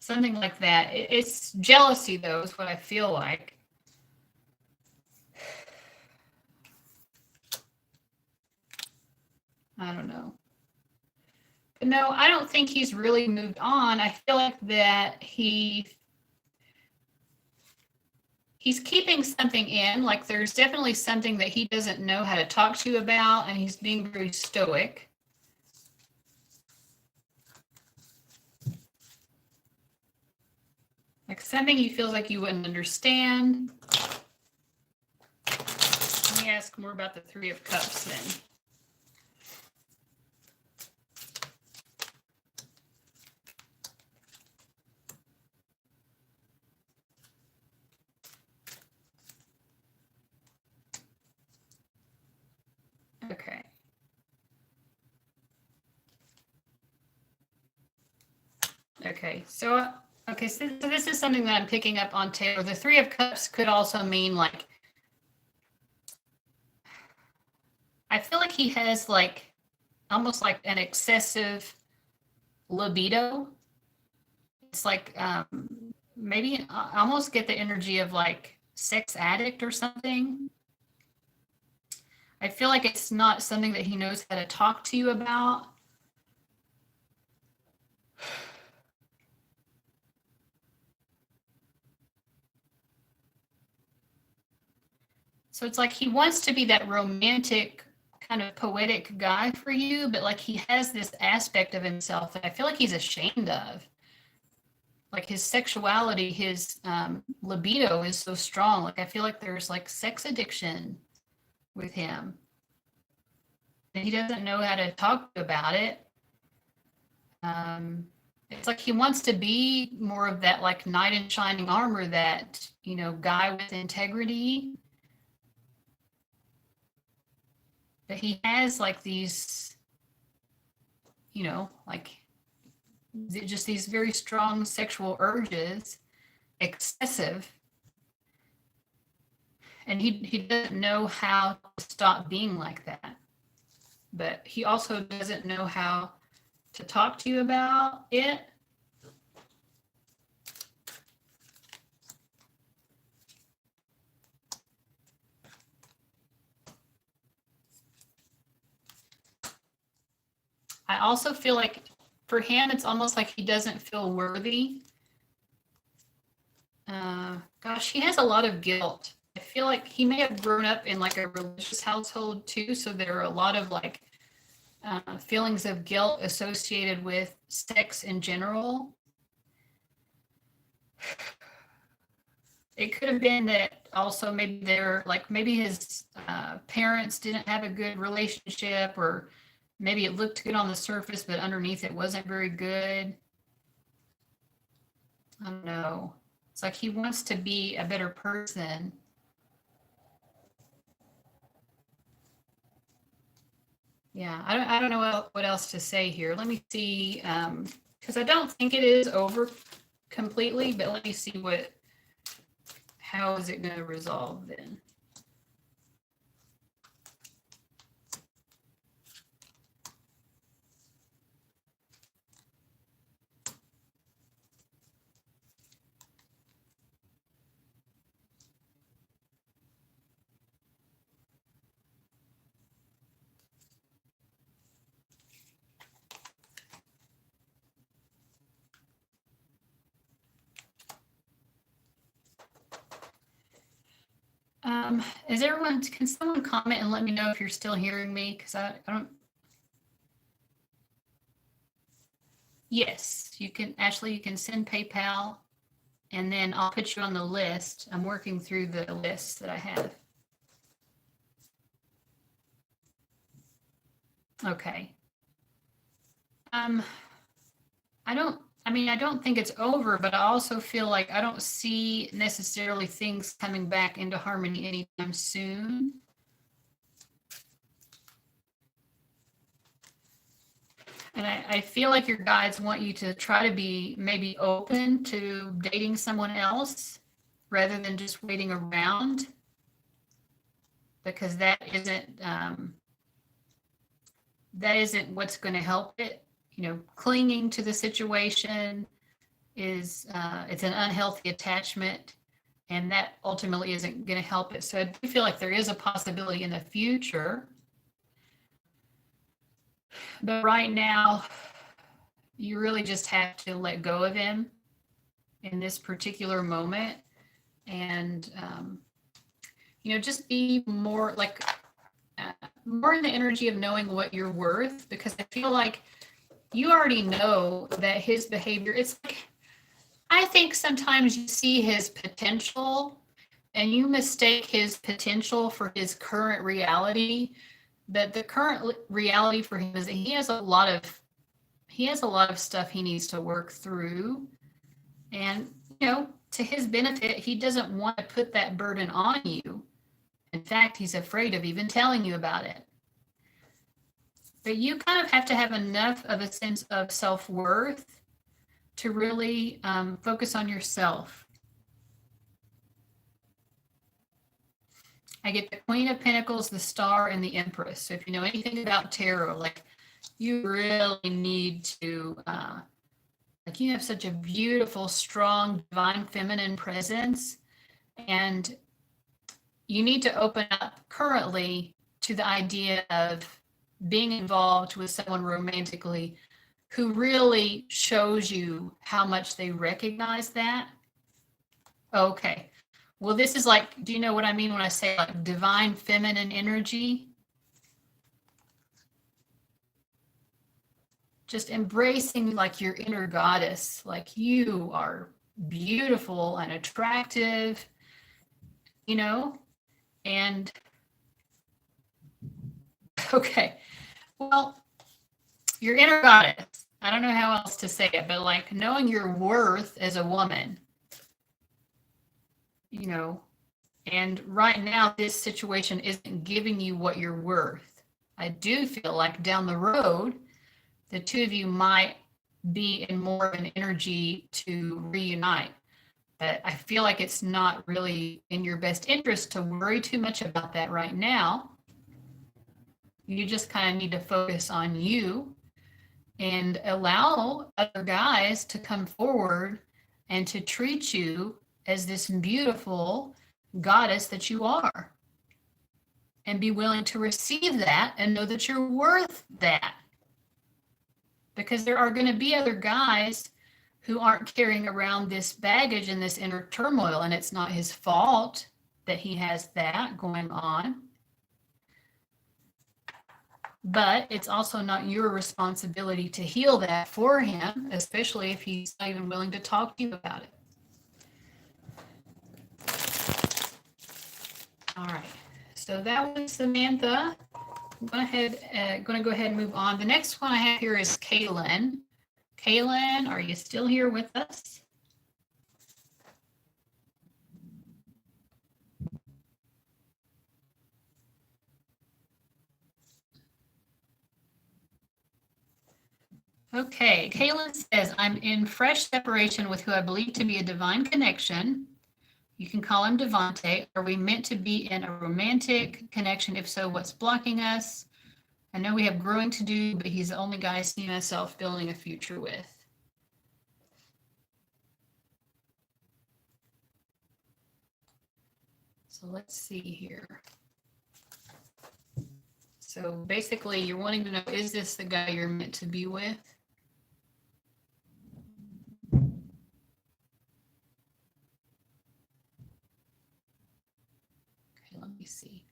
something like that. It's jealousy, though, is what I feel like. I don't know. But no, I don't think he's really moved on. I feel like that he's keeping something in. Like there's definitely something that he doesn't know how to talk to you about, and he's being very stoic. Like something he feels like you wouldn't understand. Let me ask more about the 3 of Cups then. Okay. Okay, so so this is something that I'm picking up on Taylor. The Three of Cups could also mean like, I feel like he has like almost like an excessive libido. It's like maybe I almost get the energy of like sex addict or something. I feel like it's not something that he knows how to talk to you about. So it's like he wants to be that romantic, kind of poetic guy for you, but like he has this aspect of himself that I feel like he's ashamed of. Like his sexuality, his libido is so strong. Like I feel like there's like sex addiction with him. And he doesn't know how to talk about it. It's like he wants to be more of that like knight in shining armor, that, you know, guy with integrity. But he has like these, you know, like just these very strong sexual urges, excessive. And he doesn't know how to stop being like that. But he also doesn't know how to talk to you about it. I also feel like for him, it's almost like he doesn't feel worthy. Gosh, he has a lot of guilt. I feel like he may have grown up in like a religious household too, so there are a lot of like feelings of guilt associated with sex in general. It could have been that also maybe they're like, maybe his parents didn't have a good relationship, or maybe it looked good on the surface, but underneath it wasn't very good. I don't know. It's like he wants to be a better person. Yeah, I don't know what else to say here. Let me see, because I don't think it is over completely, but let me see how is it going to resolve then? Can someone comment and let me know if you're still hearing me? Because I don't. Yes, you can, Ashley, you can send PayPal, and then I'll put you on the list. I'm working through the lists that I have. Okay. I don't think it's over, but I also feel like I don't see necessarily things coming back into harmony anytime soon. And I feel like your guides want you to try to be maybe open to dating someone else rather than just waiting around, because that isn't what's going to help it. You know, clinging to the situation is it's an unhealthy attachment, and that ultimately isn't going to help it. So I do feel like there is a possibility in the future, but right now you really just have to let go of him in this particular moment, and just be more like more in the energy of knowing what you're worth, because I feel like you already know that his behavior, it's like, I think sometimes you see his potential and you mistake his potential for his current reality. But the current reality for him is that he has a lot of stuff he needs to work through. And, to his benefit, he doesn't want to put that burden on you. In fact, he's afraid of even telling you about it. But you kind of have to have enough of a sense of self-worth to really focus on yourself. I get the Queen of Pentacles, the Star, and the Empress. So if you know anything about tarot, like you really need to, like you have such a beautiful, strong, divine feminine presence, and you need to open up currently to the idea of being involved with someone romantically who really shows you how much they recognize that. Okay. Well, this is like, do you know what I mean when I say like divine feminine energy? Just embracing like your inner goddess, like you are beautiful and attractive, you know? And okay, well, your inner goddess, I don't know how else to say it, but like knowing your worth as a woman, you know, and right now this situation isn't giving you what you're worth. I do feel like down the road, the two of you might be in more of an energy to reunite. But I feel like it's not really in your best interest to worry too much about that right now. You just kind of need to focus on you and allow other guys to come forward and to treat you as this beautiful goddess that you are. And be willing to receive that and know that you're worth that. Because there are going to be other guys who aren't carrying around this baggage and this inner turmoil, and it's not his fault that he has that going on. But it's also not your responsibility to heal that for him, especially if he's not even willing to talk to you about it. All right, so that was Samantha. I'm going to go ahead and move on. The next one I have here is Kailyn. Kailyn, are you still here with us? Okay, Kailyn says, I'm in fresh separation with who I believe to be a divine connection. You can call him Devante. Are we meant to be in a romantic connection? If so, what's blocking us? I know we have growing to do, but he's the only guy I see myself building a future with. So let's see here. So basically, you're wanting to know, is this the guy you're meant to be with? Okay, let me see.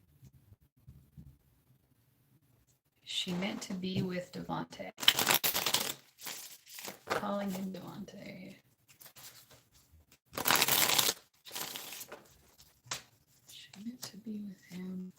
Is she meant to be with Devante? Calling him Devante. She meant to be with him.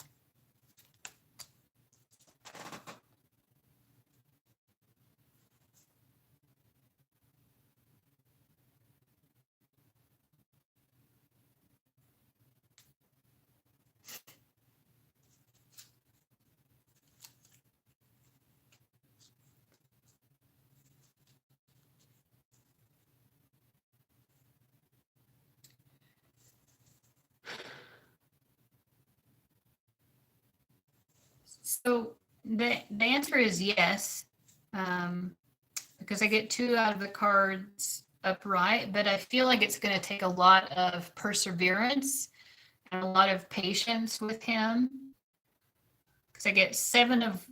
So the answer is yes, because I get 2 out of the cards upright, but I feel like it's going to take a lot of perseverance and a lot of patience with him. Because I get 7 of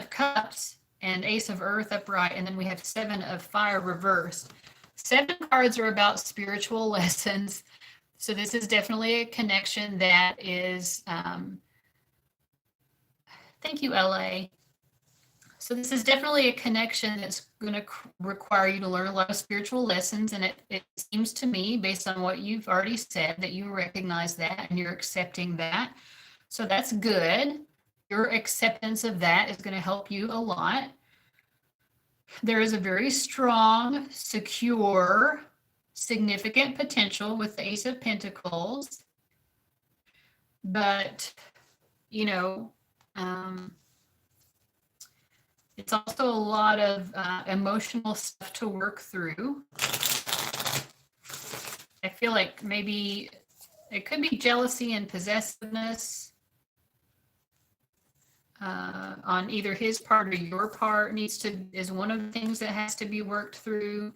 Cups and Ace of Earth upright, and then we have 7 of Fire reversed. 7 cards are about spiritual lessons. So this is definitely a connection that is, thank you, LA. So this is definitely a connection that's going to require you to learn a lot of spiritual lessons. And it seems to me, based on what you've already said, that you recognize that and you're accepting that. So that's good. Your acceptance of that is going to help you a lot. There is a very strong, secure, significant potential with the Ace of Pentacles. But, you know, It's also a lot of emotional stuff to work through. I feel like maybe it could be jealousy and possessiveness on either his part or your part is one of the things that has to be worked through.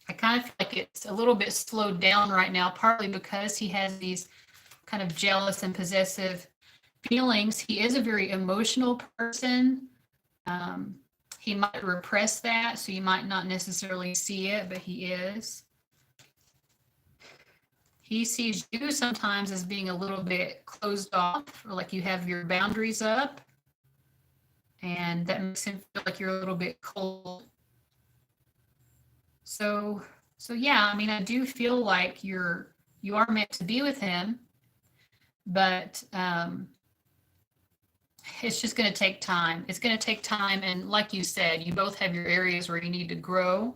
I kind of feel like it's a little bit slowed down right now, partly because he has these kind of jealous and possessive feelings. He is a very emotional person. He might repress that, so you might not necessarily see it, but he is. He sees you sometimes as being a little bit closed off, or like you have your boundaries up, and that makes him feel like you're a little bit cold. So yeah, I mean, I do feel like you are meant to be with him, but it's just going to take time. It's going to take time, and like you said, you both have your areas where you need to grow.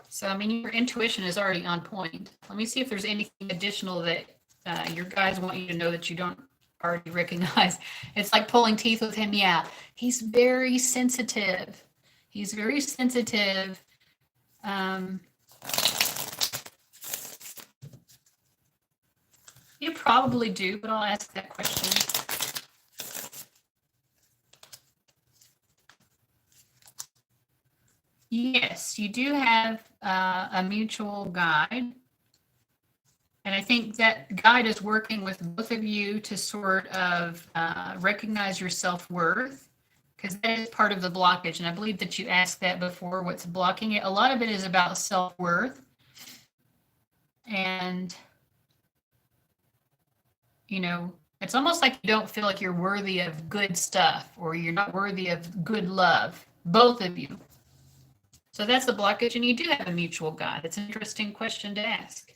So, I mean, your intuition is already on point. Let me see if there's anything additional that your guys want you to know that you don't already recognize. It's like pulling teeth with him. Yeah, he's very sensitive. He's very sensitive. You probably do, but I'll ask that question. Yes, you do have a mutual guide. And I think that guide is working with both of you to sort of recognize your self-worth, because that is part of the blockage. And I believe that you asked that before, what's blocking it. A lot of it is about self-worth. And, you know, it's almost like you don't feel like you're worthy of good stuff, or you're not worthy of good love, both of you. So that's the blockage, and you do have a mutual guide. It's an interesting question to ask.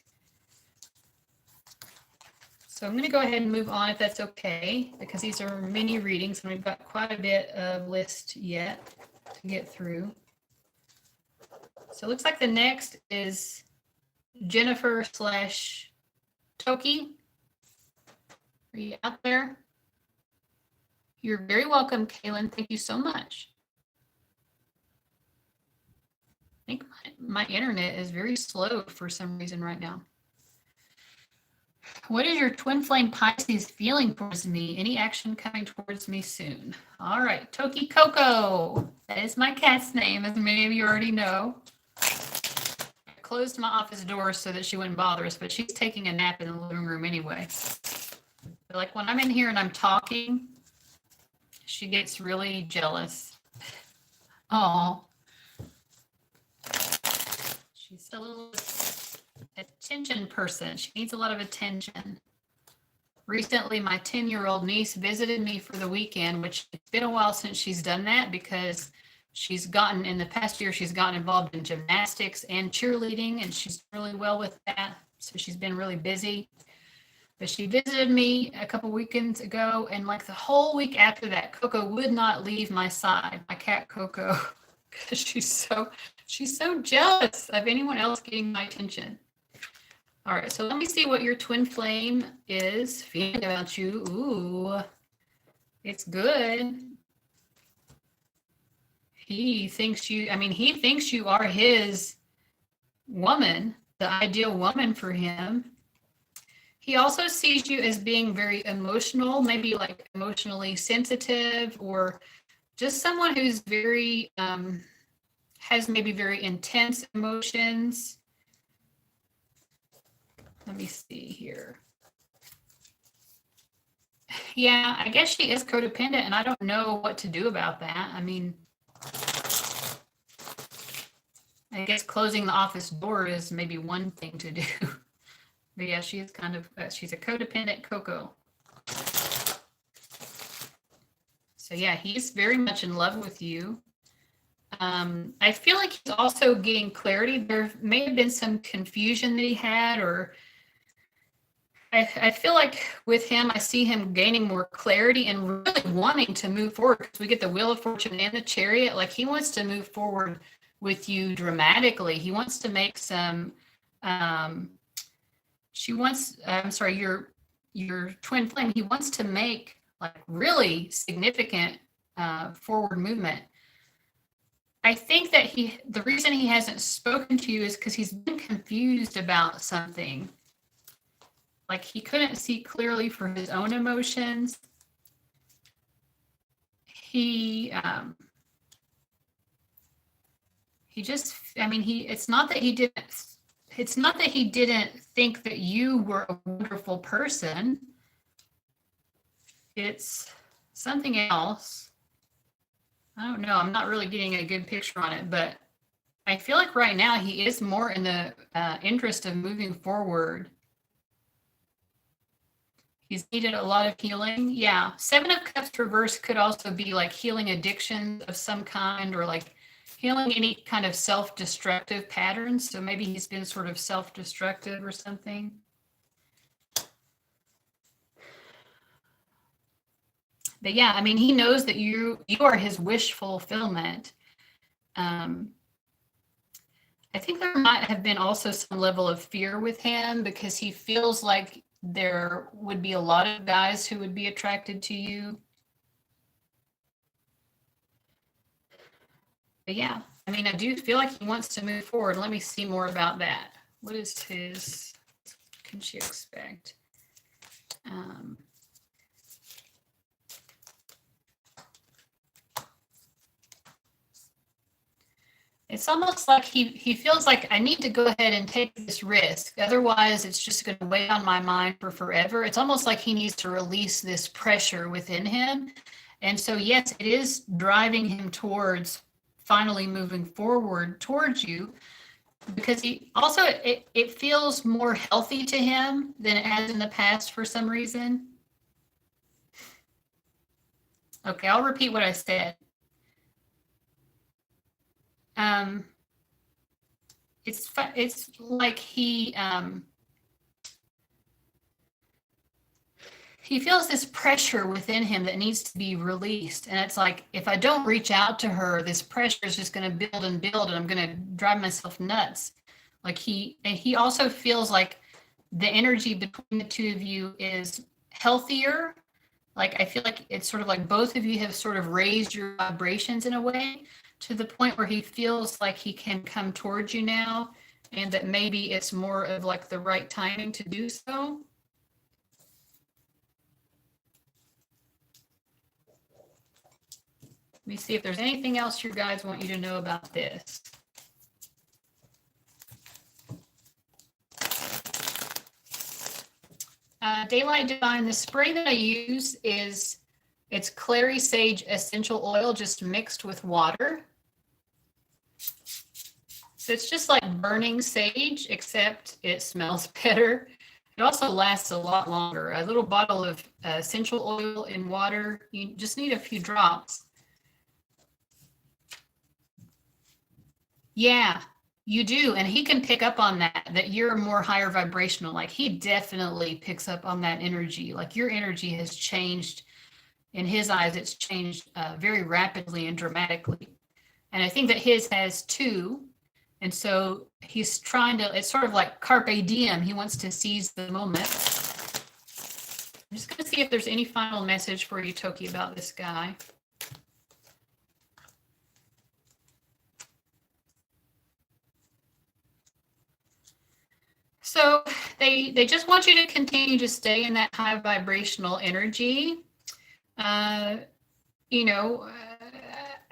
So I'm going to go ahead and move on if that's okay, because these are mini readings, and we've got quite a bit of list yet to get through. So it looks like the next is Jennifer / Toki. Are you out there? You're very welcome, Kailyn. Thank you so much. I think my internet is very slow for some reason right now. What is your twin flame Pisces feeling towards me? Any action coming towards me soon? All right, Toki Coco. That is my cat's name, as many of you already know. I closed my office door so that she wouldn't bother us, but she's taking a nap in the living room anyway. But like when I'm in here and I'm talking, she gets really jealous. Oh. She's a little attention person. She needs a lot of attention. Recently, my 10-year-old niece visited me for the weekend, which it's been a while since she's done that, because in the past year, she's gotten involved in gymnastics and cheerleading, and she's really well with that. So she's been really busy. But she visited me a couple weekends ago, and like the whole week after that, Coco would not leave my side, my cat Coco, because she's so jealous of anyone else getting my attention. All right, so let me see what your twin flame is feeling about you. Ooh, it's good. He thinks you are his woman, the ideal woman for him. He also sees you as being very emotional, maybe like emotionally sensitive, or just someone who's very, has maybe very intense emotions. Let me see here. Yeah, I guess she is codependent, and I don't know what to do about that. I mean, I guess closing the office door is maybe one thing to do. But yeah, she is kind of, she's a codependent Coco. So yeah, he's very much in love with you. I feel like he's also getting clarity. There may have been some confusion that he had, or I feel like with him, I see him gaining more clarity and really wanting to move forward, because we get the Wheel of Fortune and the Chariot. Like, he wants to move forward with you dramatically. He wants to make some, your twin flame. He wants to make like really significant forward movement. I think that the reason he hasn't spoken to you is because he's been confused about something. Like he couldn't see clearly for his own emotions. He just, I mean, it's not that he didn't think that you were a wonderful person. It's something else. I don't know. I'm not really getting a good picture on it, but I feel like right now he is more in the interest of moving forward. He's needed a lot of healing. Yeah. 7 of Cups reverse could also be like healing addiction of some kind, or like healing any kind of self-destructive patterns. So maybe he's been sort of self-destructive or something. But yeah, I mean, he knows that you are his wish fulfillment. I think there might have been also some level of fear with him because he feels like there would be a lot of guys who would be attracted to you. But yeah, I mean, I do feel like he wants to move forward. Let me see more about that. What is his, can she expect? It's almost like he feels like I need to go ahead and take this risk. Otherwise, it's just going to weigh on my mind for forever. It's almost like he needs to release this pressure within him. And so, yes, it is driving him towards finally moving forward towards you, because he also, it feels more healthy to him than it has in the past for some reason. Okay, I'll repeat what I said. It's like he feels this pressure within him that needs to be released, and it's like, if I don't reach out to her, this pressure is just going to build and build, and I'm going to drive myself nuts. Like he also feels like the energy between the two of you is healthier. Like I feel like it's sort of like both of you have sort of raised your vibrations in a way, to the point where he feels like he can come towards you now, and that maybe it's more of like the right timing to do so. Let me see if there's anything else your guides want you to know about this. Daylight Divine, the spray that I use it's Clary Sage Essential Oil just mixed with water. So it's just like burning sage, except it smells better. It also lasts a lot longer. A little bottle of essential oil in water. You just need a few drops. Yeah, you do. And he can pick up on that you're more higher vibrational. Like he definitely picks up on that energy. Like your energy has changed. In his eyes, it's changed very rapidly and dramatically. And I think that his has too. And so he's trying to, it's sort of like carpe diem. He wants to seize the moment. I'm just going to see if there's any final message for you, Toki, about this guy. So they just want you to continue to stay in that high vibrational energy.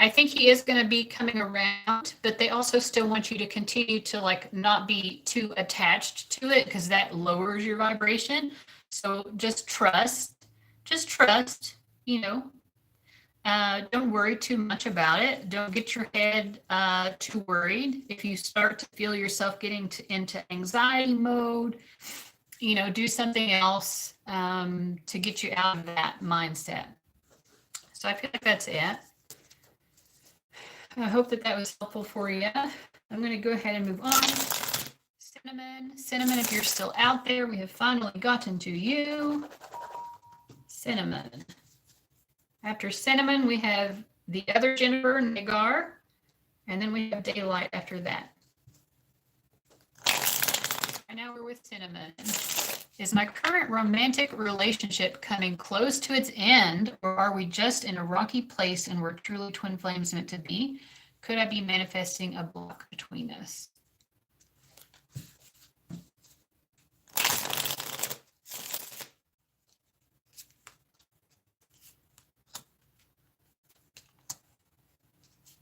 I think he is going to be coming around, but they also still want you to continue to like not be too attached to it, because that lowers your vibration. So just trust, don't worry too much about it. Don't get your head too worried. If you start to feel yourself getting into anxiety mode, do something else to get you out of that mindset. So I feel like that's it. I hope that was helpful for you. I'm going to go ahead and move on. Cinnamon, if you're still out there, we have finally gotten to you. Cinnamon. After Cinnamon, we have the other Jennifer, Nagar, and then we have Daylight after that. And now we're with Cinnamon. Is my current romantic relationship coming close to its end, or are we just in a rocky place and we're truly twin flames meant to be? Could I be manifesting a block between us?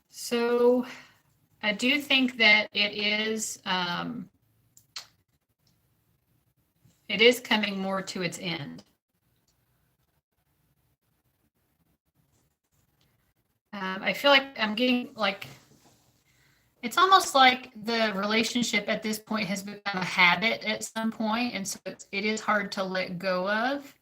So I do think that it is coming more to its end. I feel like I'm getting like, it's almost like the relationship at this point has become a habit at some point, and so it is hard to let go of.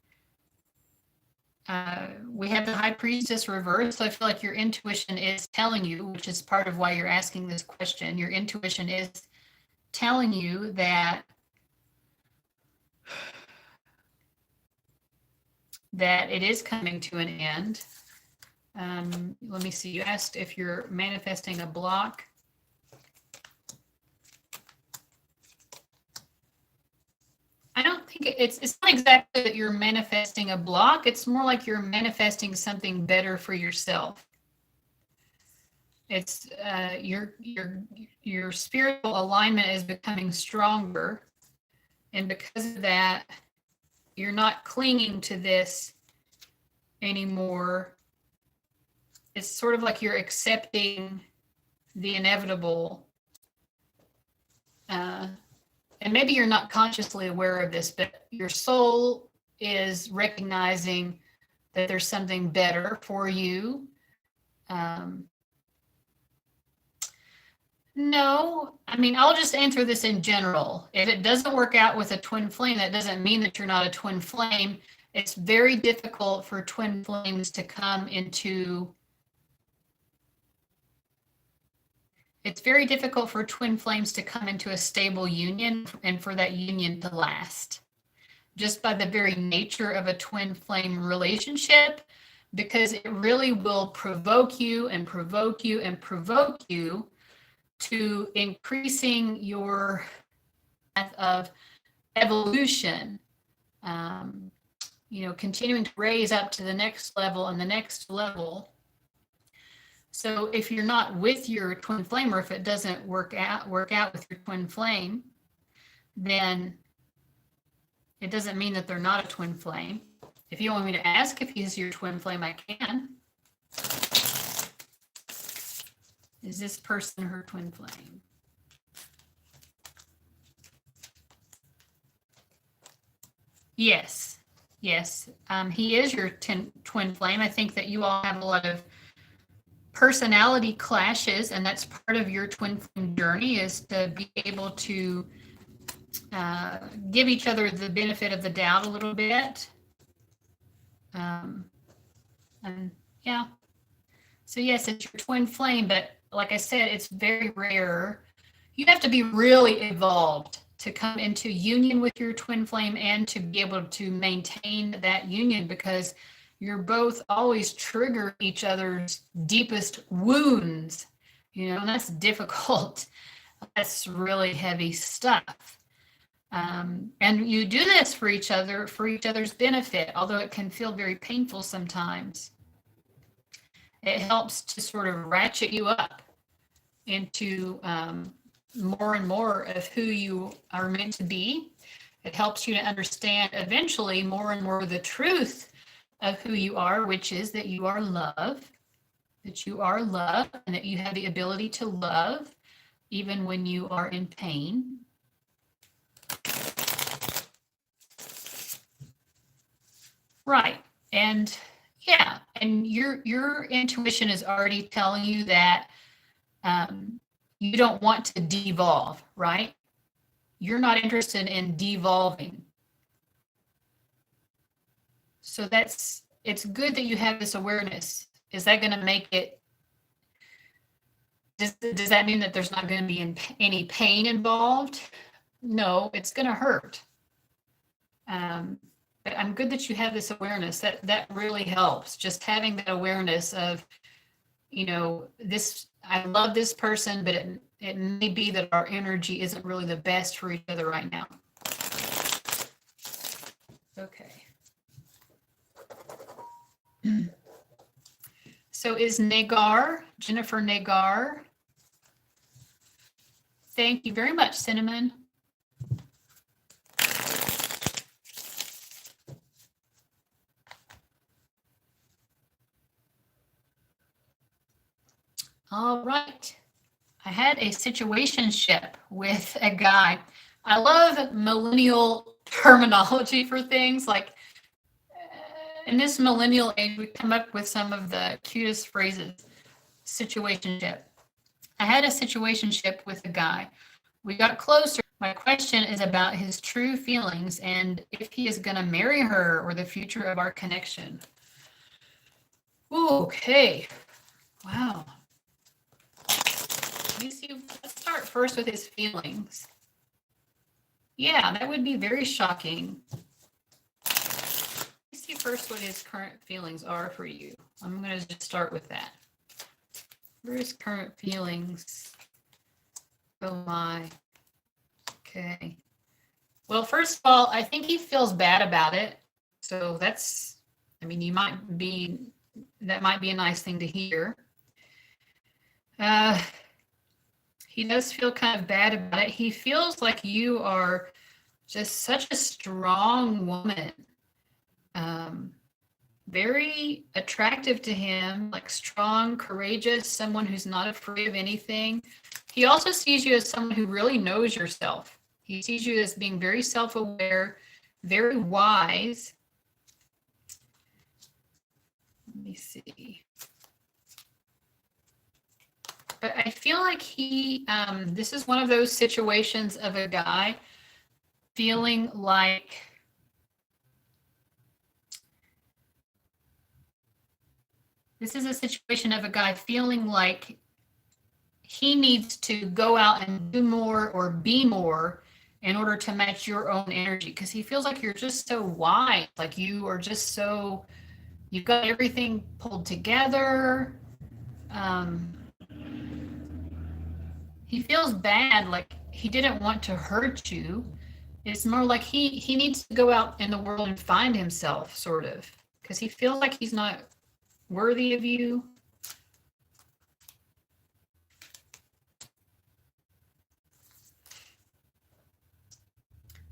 We have the High Priestess reversed, so I feel like your intuition is telling you, which is part of why you're asking this question, your intuition is telling you that it is coming to an end. Let me see. You asked if you're manifesting a block. I don't think it's not exactly that you're manifesting a block. It's more like you're manifesting something better for yourself. It's your spiritual alignment is becoming stronger, and because of that, you're not clinging to this anymore. It's sort of like you're accepting the inevitable. And maybe you're not consciously aware of this, but your soul is recognizing that there's something better for you. No, I mean, I'll just answer this in general. If it doesn't work out with a twin flame, that doesn't mean that you're not a twin flame. It's very difficult for twin flames to come into a stable union and for that union to last. Just by the very nature of a twin flame relationship, because it really will provoke you and provoke you and provoke you to increasing your path of evolution, continuing to raise up to the next level and the next level. So if you're not with your twin flame, or if it doesn't work out with your twin flame, then it doesn't mean that they're not a twin flame. If you want me to ask if he's your twin flame, I can. Is this person her twin flame? Yes. He is your twin flame. I think that you all have a lot of personality clashes, and that's part of your twin flame journey, is to be able to give each other the benefit of the doubt a little bit. And yeah. So yes, it's your twin flame, but like I said, it's very rare. You have to be really evolved to come into union with your twin flame and to be able to maintain that union, because you're both always trigger each other's deepest wounds, and that's difficult. That's really heavy stuff. And you do this for each other's benefit, although it can feel very painful sometimes. It helps to sort of ratchet you up into more and more of who you are meant to be. It helps you to understand eventually more and more the truth of who you are, which is that you are love, and that you have the ability to love even when you are in pain. Right. And yeah, and your intuition is already telling you that you don't want to devolve, right? You're not interested in devolving. So it's good that you have this awareness. Is that going to make it, does that mean that there's not going to be any pain involved? No, it's going to hurt. But I'm good that you have this awareness. That really helps. Just having that awareness of, I love this person, but it may be that our energy isn't really the best for each other right now. Okay. So is Nagar, Jennifer Nagar. Thank you very much, Cinnamon. All right. I had a situationship with a guy. I love millennial terminology for things. Like in this millennial age, we come up with some of the cutest phrases. Situationship. I had a situationship with a guy. We got closer. My question is about his true feelings and if he is going to marry her or the future of our connection. Ooh, okay. Wow. Let me see. Let's start first with his feelings. Yeah, that would be very shocking. Let's see first what his current feelings are for you. I'm going to just start with that. What are his current feelings? Oh my. Okay. Well, first of all, I think he feels bad about it. So that's, I mean, that might be a nice thing to hear. He does feel kind of bad about it. He feels like you are just such a strong woman. Very attractive to him, like strong, courageous, someone who's not afraid of anything. He also sees you as someone who really knows yourself. He sees you as being very self-aware, very wise. Let me see. But I feel like this is one of those situations of a guy feeling like this is a situation of a guy feeling like he needs to go out and do more or be more in order to match your own energy, because he feels like you're just so wise, like you are just so, you've got everything pulled together. He feels bad, like he didn't want to hurt you. It's more like he needs to go out in the world and find himself, sort of, because he feels like he's not worthy of you.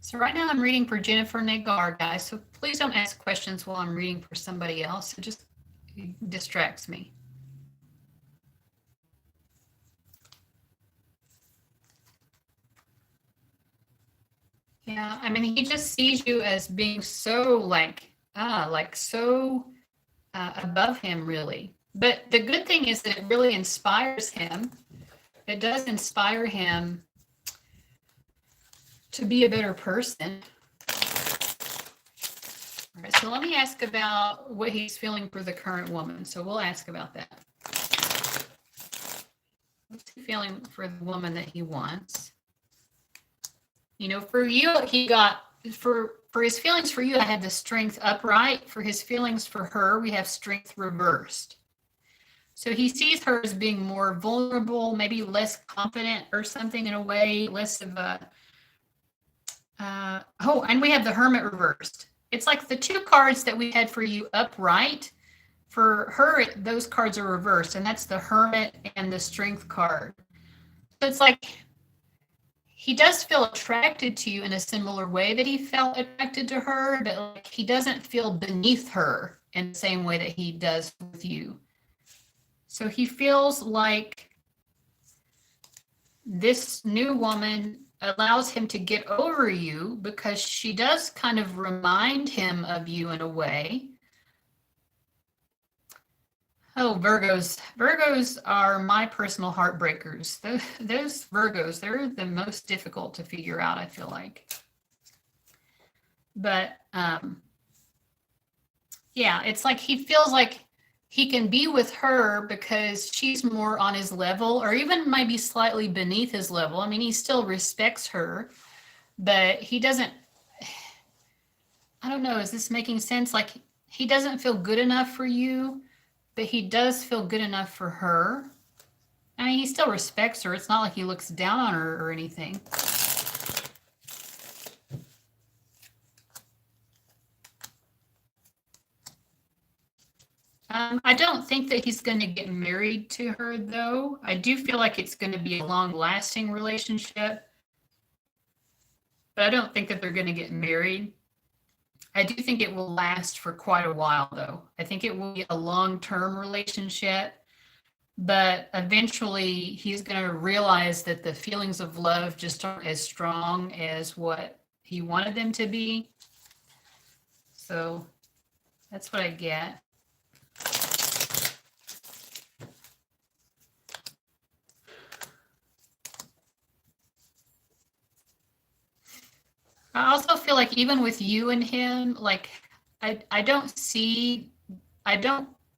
So right now I'm reading for Jennifer Nagar, guys, so please don't ask questions while I'm reading for somebody else. It just distracts me. Yeah, I mean, he just sees you as being so so above him, really. But the good thing is that it really inspires him. It does inspire him to be a better person. All right, so let me ask about what he's feeling for the current woman. So we'll ask about that. What's he feeling for the woman that he wants? You know, for you, he got, for his feelings for you, I had the strength upright. For his feelings for her, we have strength reversed. So he sees her as being more vulnerable, maybe less confident or something in a way, less of a, and we have the Hermit reversed. It's like the two cards that we had for you upright. For her, those cards are reversed, and that's the Hermit and the Strength card. So it's like he does feel attracted to you in a similar way that he felt attracted to her, but like he doesn't feel beneath her in the same way that he does with you. So he feels like this new woman allows him to get over you because she does kind of remind him of you in a way. Oh, Virgos. Virgos are my personal heartbreakers. Those Virgos, they're the most difficult to figure out, I feel like. But yeah, it's like he feels like he can be with her because she's more on his level, or even maybe slightly beneath his level. I mean, he still respects her, but he doesn't, I don't know, is this making sense? Like he doesn't feel good enough for you, but he does feel good enough for her. I mean, he still respects her. It's not like he looks down on her or anything. I don't think that he's going to get married to her, though. I do feel like it's going to be a long-lasting relationship, but I don't think that they're going to get married. I do think it will last for quite a while, though. I think it will be a long-term relationship, but eventually he's going to realize that the feelings of love just aren't as strong as what he wanted them to be. So that's what I get. I also feel like even with you and him, like I don't see, I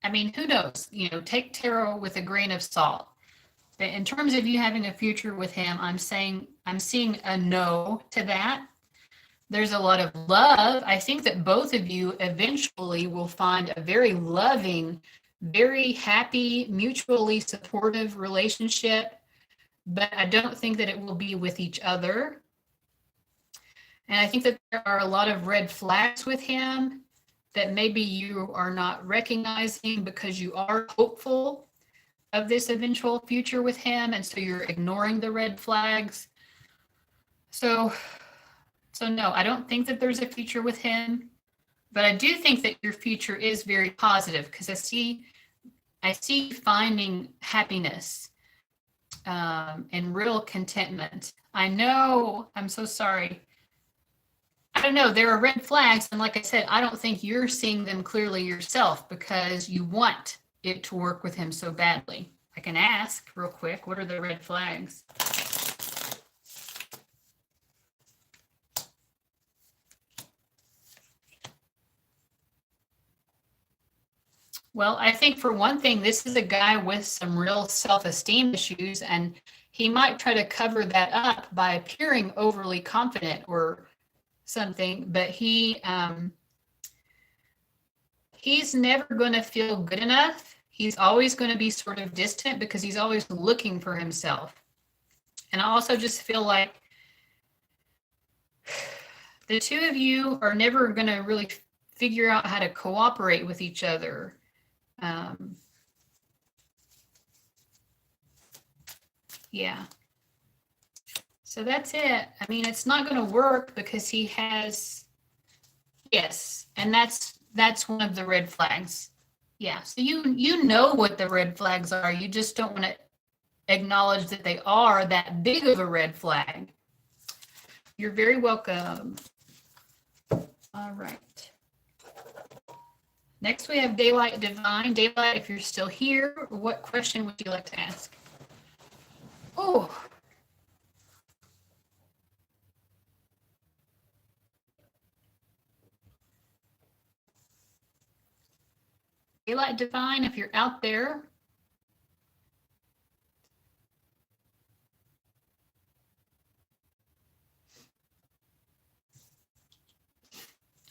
mean, who knows? You know, take tarot with a grain of salt. But in terms of you having a future with him, I'm seeing a no to that. There's a lot of love. I think that both of you eventually will find a very loving, very happy, mutually supportive relationship, but I don't think that it will be with each other. And I think that there are a lot of red flags with him that maybe you are not recognizing because you are hopeful of this eventual future with him. And so you're ignoring the red flags. So no, I don't think that there's a future with him, but I do think that your future is very positive because I see finding happiness and real contentment. I know, I'm so sorry. I don't know, there are red flags. And like I said, I don't think you're seeing them clearly yourself because you want it to work with him so badly. I can ask real quick, what are the red flags? Well, I think for one thing, this is a guy with some real self-esteem issues, and he might try to cover that up by appearing overly confident or something, but he's never going to feel good enough. He's always going to be sort of distant because he's always looking for himself. And I also just feel like the two of you are never going to really figure out how to cooperate with each other. Yeah. So that's it. I mean, it's not going to work because he has, yes, and that's one of the red flags. Yeah. So you know what the red flags are. You just don't want to acknowledge that they are that big of a red flag. You're very welcome. All right. Next, we have Daylight Divine. Daylight, if you're still here, what question would you like to ask? Oh. Daylight Divine, if you're out there.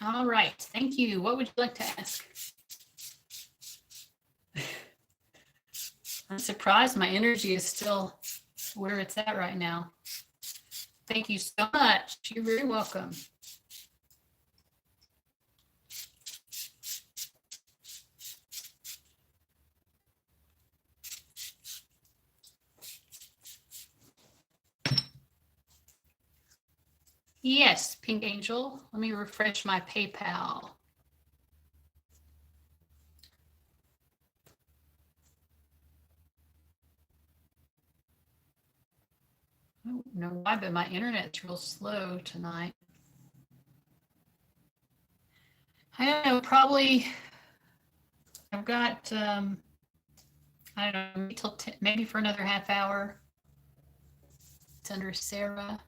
All right, thank you. What would you like to ask? I'm surprised my energy is still where it's at right now. Thank you so much. You're very welcome. Yes, Pink Angel. Let me refresh my PayPal. I don't know why, but my internet's real slow tonight. I don't know, probably I've got, I don't know, till maybe for another half hour. It's under Sarah.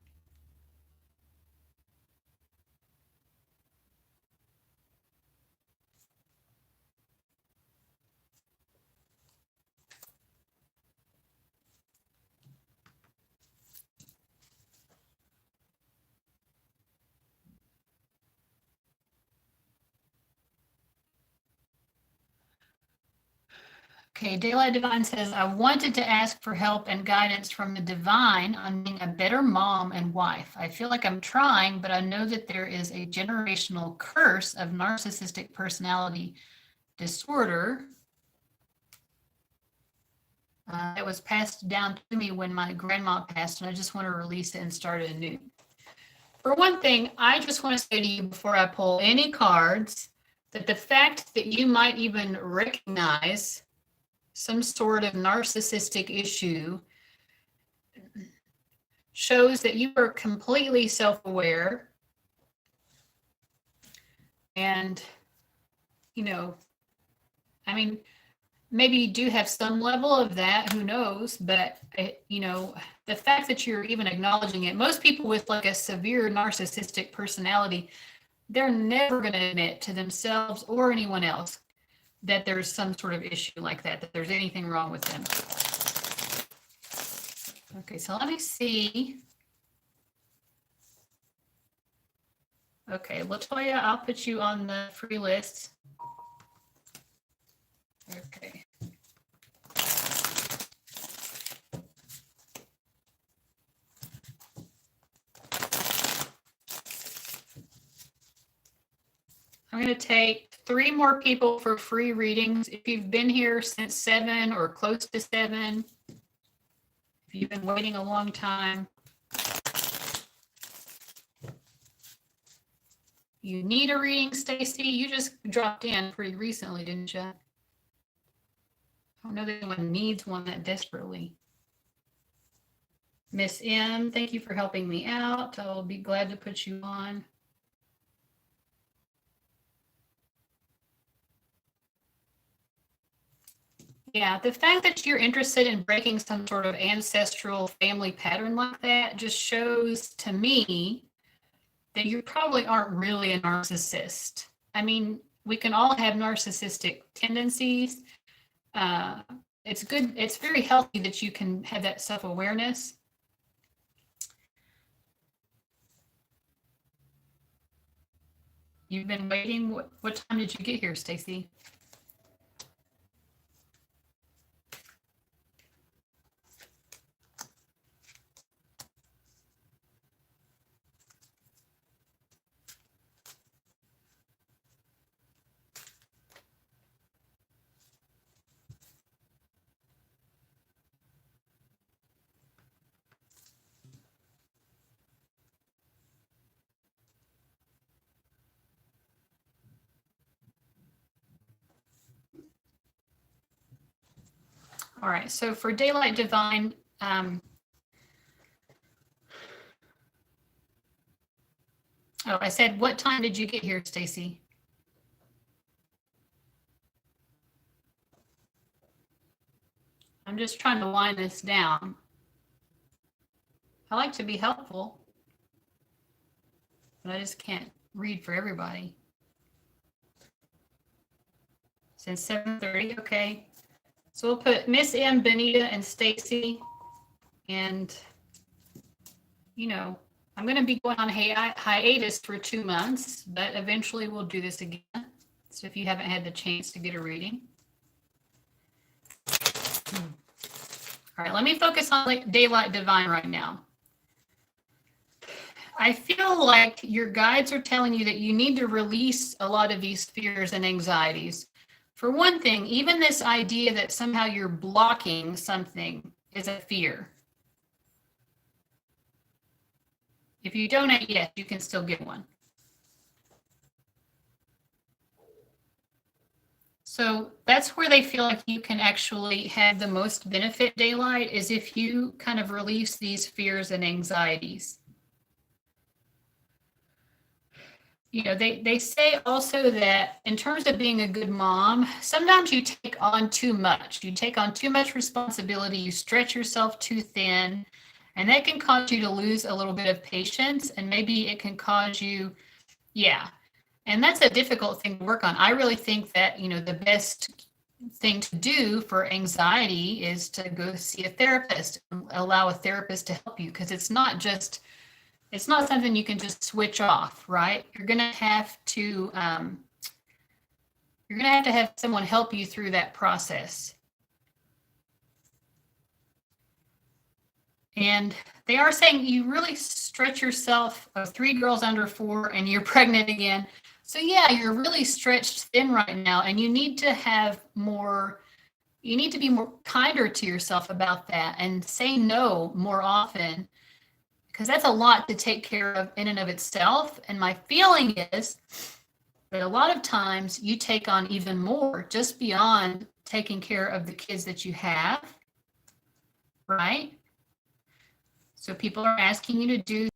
Okay, Daylight Divine says, I wanted to ask for help and guidance from the divine on being a better mom and wife. I feel like I'm trying, but I know that there is a generational curse of narcissistic personality disorder. It was passed down to me when my grandma passed, and I just want to release it and start it anew. For one thing, I just want to say to you before I pull any cards that the fact that you might even recognize some sort of narcissistic issue shows that you are completely self-aware and, you know, I mean, maybe you do have some level of that, who knows, but, you know, the fact that you're even acknowledging it, most people with like a severe narcissistic personality, they're never going to admit to themselves or anyone else that there's some sort of issue like that, that there's anything wrong with them. Okay, so let me see. Okay, Latoya, I'll put you on the free list. Okay. I'm going to take 3 more people for free readings. If you've been here since 7 or close to 7, if you've been waiting a long time, you need a reading, Stacey. You just dropped in pretty recently, didn't you? I don't know that anyone needs one that desperately. Miss M, thank you for helping me out. I'll be glad to put you on. Yeah, the fact that you're interested in breaking some sort of ancestral family pattern like that just shows to me that you probably aren't really a narcissist. I mean, we can all have narcissistic tendencies. It's good. It's very healthy that you can have that self-awareness. You've been waiting. What time did you get here, Stacey? All right, so for Daylight Divine, oh, I said, what time did you get here, Stacey? I'm just trying to wind this down. I like to be helpful, but I just can't read for everybody. Since 7:30, okay. So we'll put Miss M, Benita, and Stacey. And, you know, I'm going to be going on hiatus for 2 months, but eventually we'll do this again. So if you haven't had the chance to get a reading. All right, let me focus on Daylight Divine right now. I feel like your guides are telling you that you need to release a lot of these fears and anxieties. For one thing, even this idea that somehow you're blocking something is a fear. If you donate, yes, you can still get one. So that's where they feel like you can actually have the most benefit, Daylight, is if you kind of release these fears and anxieties. You know, they say also that in terms of being a good mom, sometimes you take on too much. You take on too much responsibility. You stretch yourself too thin, and that can cause you to lose a little bit of patience, and maybe it can cause you, yeah. And that's a difficult thing to work on. I really think that, you know, the best thing to do for anxiety is to go see a therapist, allow a therapist to help you, because it's not something you can just switch off, right? You're going to have to have someone help you through that process. And they are saying you really stretch yourself, 3 girls under 4, and you're pregnant again. So yeah, you're really stretched thin right now, and you need to have more, You need to be more kinder to yourself about that and say no more often, because that's a lot to take care of in and of itself. And my feeling is that a lot of times you take on even more just beyond taking care of the kids that you have, right? So people are asking you to do,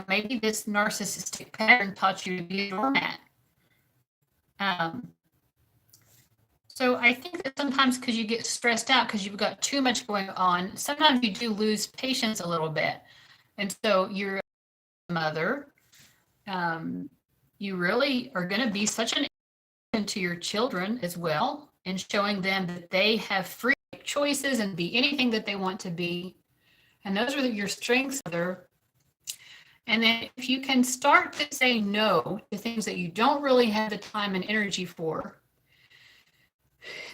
maybe this narcissistic pattern taught you to be a doormat. So I think that sometimes because you get stressed out because you've got too much going on, sometimes you do lose patience a little bit. And so you're a mother. You really are going to be such an influence to your children as well, and showing them that they have free choices and be anything that they want to be. And those are your strengths. And then if you can start to say no to things that you don't really have the time and energy for,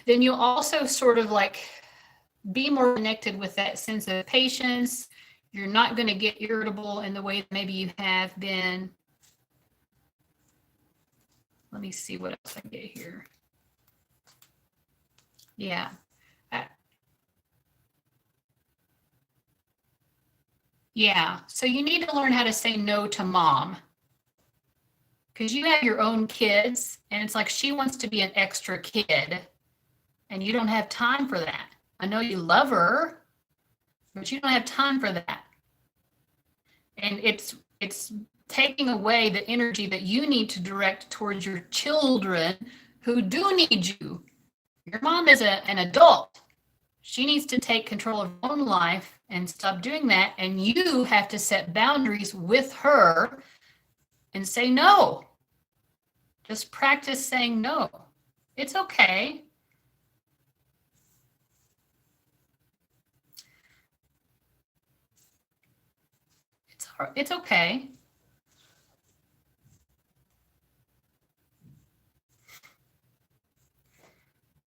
then you'll also sort of like be more connected with that sense of patience. You're not going to get irritable in the way that maybe you have been. Let me see what else I get here. Yeah. Yeah. So you need to learn how to say no to mom, because you have your own kids and it's like she wants to be an extra kid and you don't have time for that. I know you love her, but you don't have time for that. And it's taking away the energy that you need to direct towards your children who do need you. Your mom is an adult. She needs to take control of her own life and stop doing that. And you have to set boundaries with her and say no. Just practice saying no. It's okay. It's okay.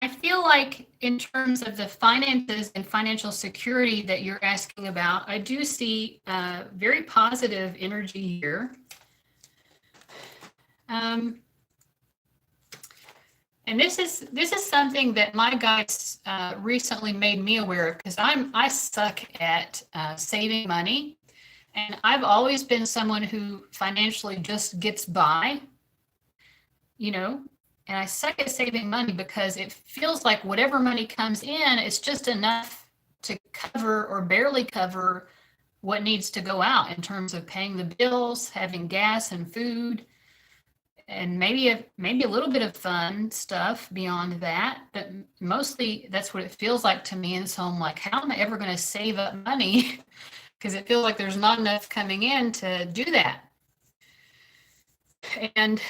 I feel like in terms of the finances and financial security that you're asking about, I do see very positive energy here. And this is something that my guides recently made me aware of, because I suck at saving money, and I've always been someone who financially just gets by, and I suck at saving money because it feels like whatever money comes in, it's just enough to cover or barely cover what needs to go out in terms of paying the bills, having gas and food, and maybe a little bit of fun stuff beyond that. But mostly that's what it feels like to me. And so I'm like, how am I ever going to save up money? Because it feels like there's not enough coming in to do that. And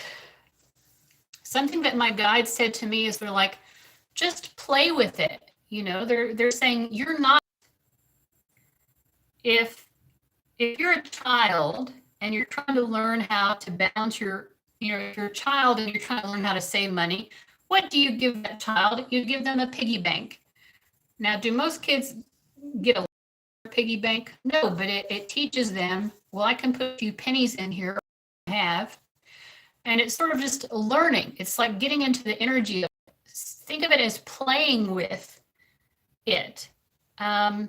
something that my guide said to me is, they're like, just play with it. They're saying you're not, if you're a child and you're trying to learn how to balance if you're a child and you're trying to learn how to save money, what do you give that child? You give them a piggy bank. Now, do most kids get a piggy bank? No, but it teaches them, well, I can put a few pennies in here, I have. And it's sort of just learning. It's like getting into the energy of it. Think of it as playing with it. I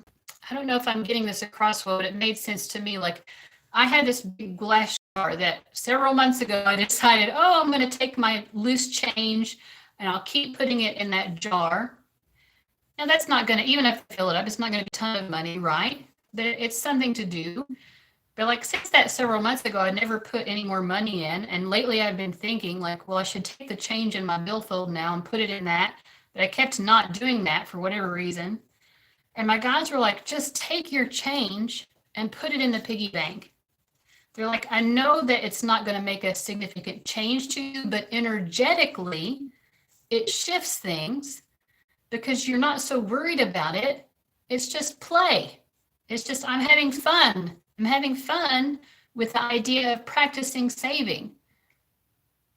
don't know if I'm getting this across well, but it made sense to me. Like, I had this big glass jar that several months ago I decided, I'm going to take my loose change and I'll keep putting it in that jar. Now, that's not going to, even if I fill it up, it's not going to be a ton of money, right? But it's something to do. But like, since that several months ago, I never put any more money in. And lately I've been thinking like, well, I should take the change in my billfold now and put it in that. But I kept not doing that for whatever reason. And my guides were like, just take your change and put it in the piggy bank. They're like, I know that it's not going to make a significant change to you, but energetically, it shifts things because you're not so worried about it. It's just play. It's just, I'm having fun. I'm having fun with the idea of practicing saving.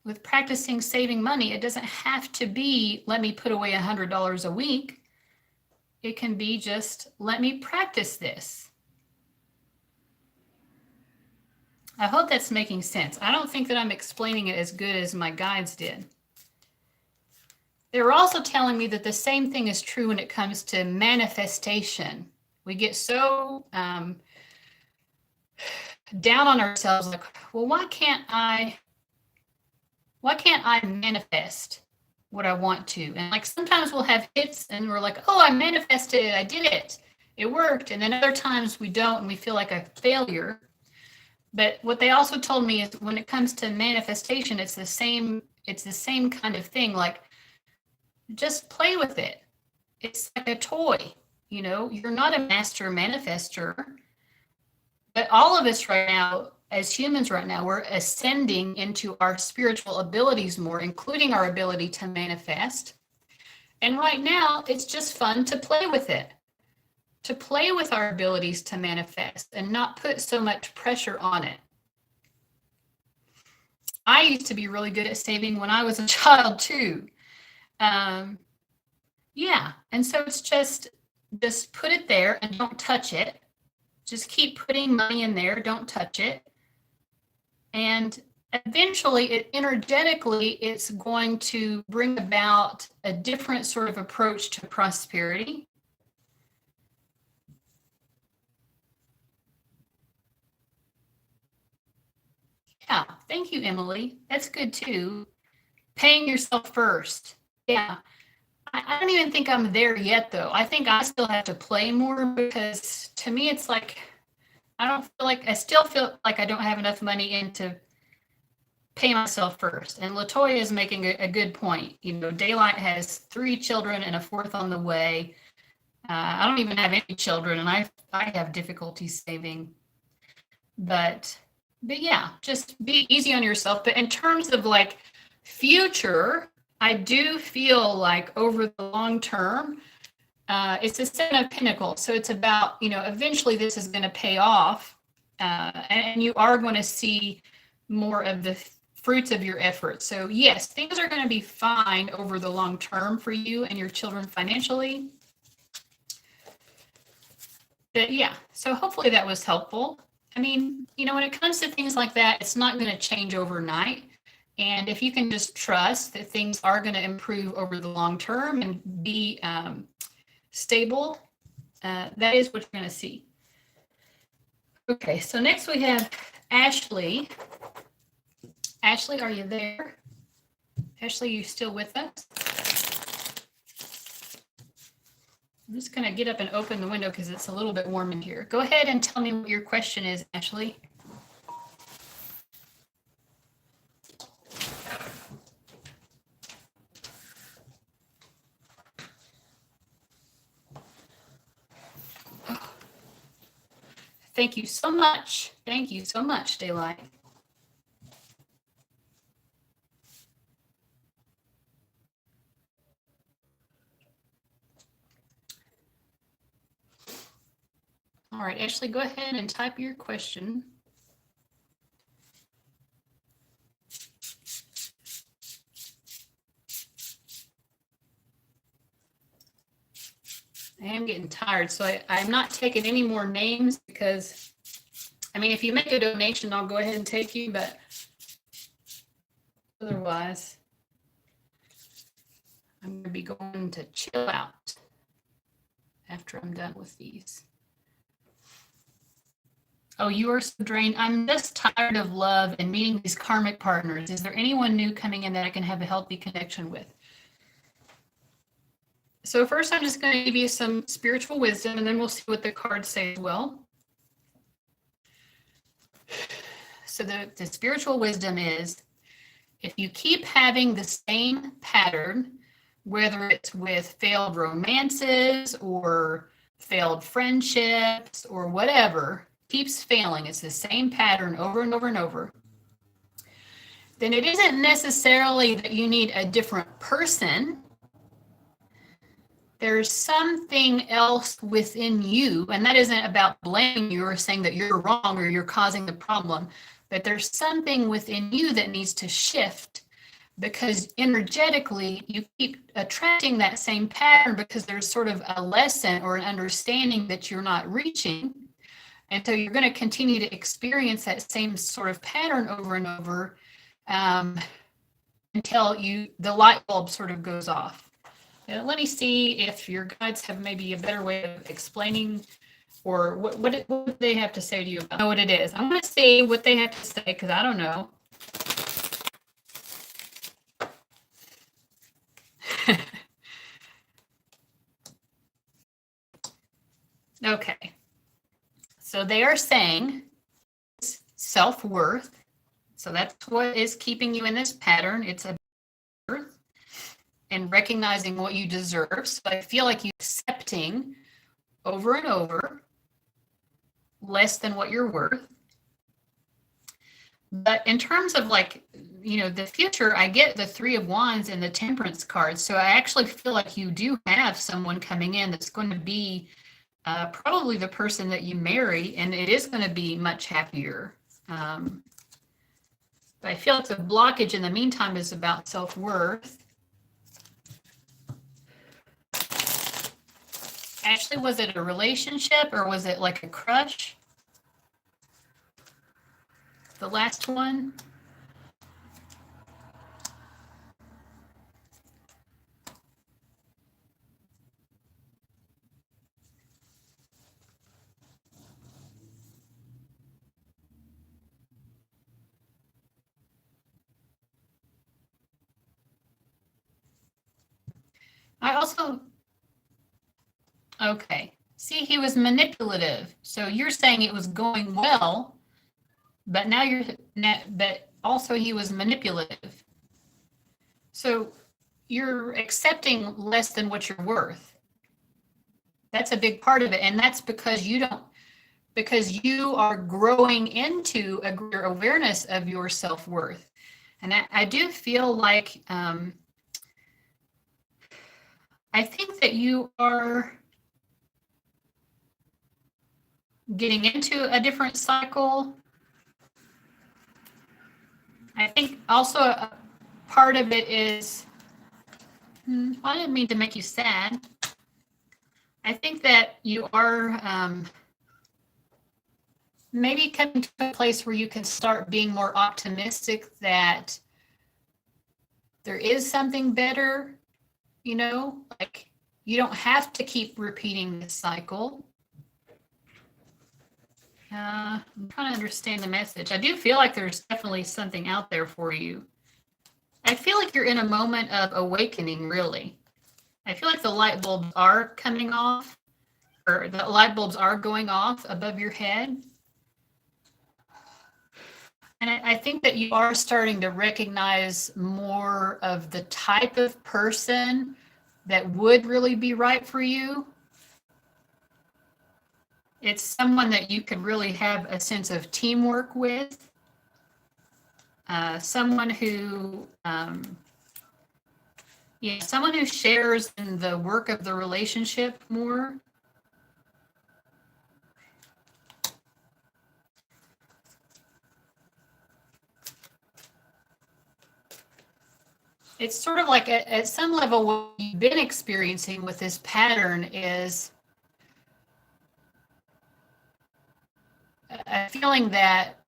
With practicing saving money, it doesn't have to be, let me put away $100 a week. It can be just, let me practice this. I hope that's making sense. I don't think that I'm explaining it as good as my guides did. They were also telling me that the same thing is true when it comes to manifestation. We get so down on ourselves, like, well, why can't I manifest what I want to? And like sometimes we'll have hits and we're like, oh, I manifested it, I did it, it worked. And then other times we don't and we feel like a failure. But what they also told me is when it comes to manifestation, it's the same kind of thing. Like, just play with it. It's like a toy. You know, you're not a master manifester. But all of us right now, as humans right now, we're ascending into our spiritual abilities more, including our ability to manifest. And right now, it's just fun to play with it, to play with our abilities to manifest and not put so much pressure on it. I used to be really good at saving when I was a child too. Yeah, and so it's just put it there and don't touch it. Just keep putting money in there, don't touch it. And eventually, energetically, it's going to bring about a different sort of approach to prosperity. Yeah, thank you, Emily. That's good too. Paying yourself first. Yeah. I don't even think I'm there yet, though. I think I still have to play more because to me, it's like, I still feel like I don't have enough money in to pay myself first. And Latoya is making a good point. You know, Daylight has 3 children and a 4th on the way. I don't even have any children and I have difficulty saving. But yeah, just be easy on yourself. But in terms of like future, I do feel like over the long term, it's a 7 of Pentacles. So it's about, you know, eventually this is going to pay off and you are going to see more of the fruits of your efforts. So yes, things are going to be fine over the long term for you and your children financially. But yeah, so hopefully that was helpful. I mean, you know, when it comes to things like that, it's not going to change overnight. And if you can just trust that things are going to improve over the long term and be stable, that is what you're going to see. Okay, so next we have Ashley. Ashley, are you there? Ashley, you still with us? I'm just going to get up and open the window because it's a little bit warm in here. Go ahead and tell me what your question is, Ashley. Thank you so much. Thank you so much, Daylight. All right, Ashley, go ahead and type your question. I am getting tired, so I'm not taking any more names because, I mean, if you make a donation, I'll go ahead and take you, but otherwise, I'm going to be going to chill out after I'm done with these. Oh, you are so drained. I'm just tired of love and meeting these karmic partners. Is there anyone new coming in that I can have a healthy connection with? So first, I'm just going to give you some spiritual wisdom, and then we'll see what the cards say as well. So the spiritual wisdom is, if you keep having the same pattern, whether it's with failed romances or failed friendships or whatever, keeps failing, it's the same pattern over and over and over, then it isn't necessarily that you need a different person. There's something else within you, and that isn't about blaming you or saying that you're wrong or you're causing the problem, but there's something within you that needs to shift, because energetically you keep attracting that same pattern because there's sort of a lesson or an understanding that you're not reaching. And so you're going to continue to experience that same sort of pattern over and over until the light bulb sort of goes off. Let me see if your guides have maybe a better way of explaining, or what do they have to say to you about what it is. I'm going to see what they have to say because I don't know. Okay. So they are saying self-worth. So that's what is keeping you in this pattern. It's a worth and recognizing what you deserve. So I feel like you're accepting over and over less than what you're worth. But in terms of like, the future, I get the Three of Wands and the Temperance cards. So I actually feel like you do have someone coming in that's going to be probably the person that you marry, and it is going to be much happier. But I feel like the blockage in the meantime is about self-worth. Actually, was it a relationship or was it like a crush? The last one? I also, okay. See, he was manipulative. So you're saying it was going well, but now but also he was manipulative. So you're accepting less than what you're worth. That's a big part of it. And that's because you are growing into a greater awareness of your self-worth. And I do feel like, I think that you are getting into a different cycle. I think also a part of it is, I didn't mean to make you sad. I think that you are maybe coming to a place where you can start being more optimistic that there is something better, like you don't have to keep repeating this cycle. I'm trying to understand the message. I do feel like there's definitely something out there for you. I feel like you're in a moment of awakening, really. I feel like the light bulbs are coming off, or the light bulbs are going off above your head. And I think that you are starting to recognize more of the type of person that would really be right for you. It's someone that you could really have a sense of teamwork with. Someone who, someone who shares in the work of the relationship more. It's sort of like at some level what you've been experiencing with this pattern is a feeling that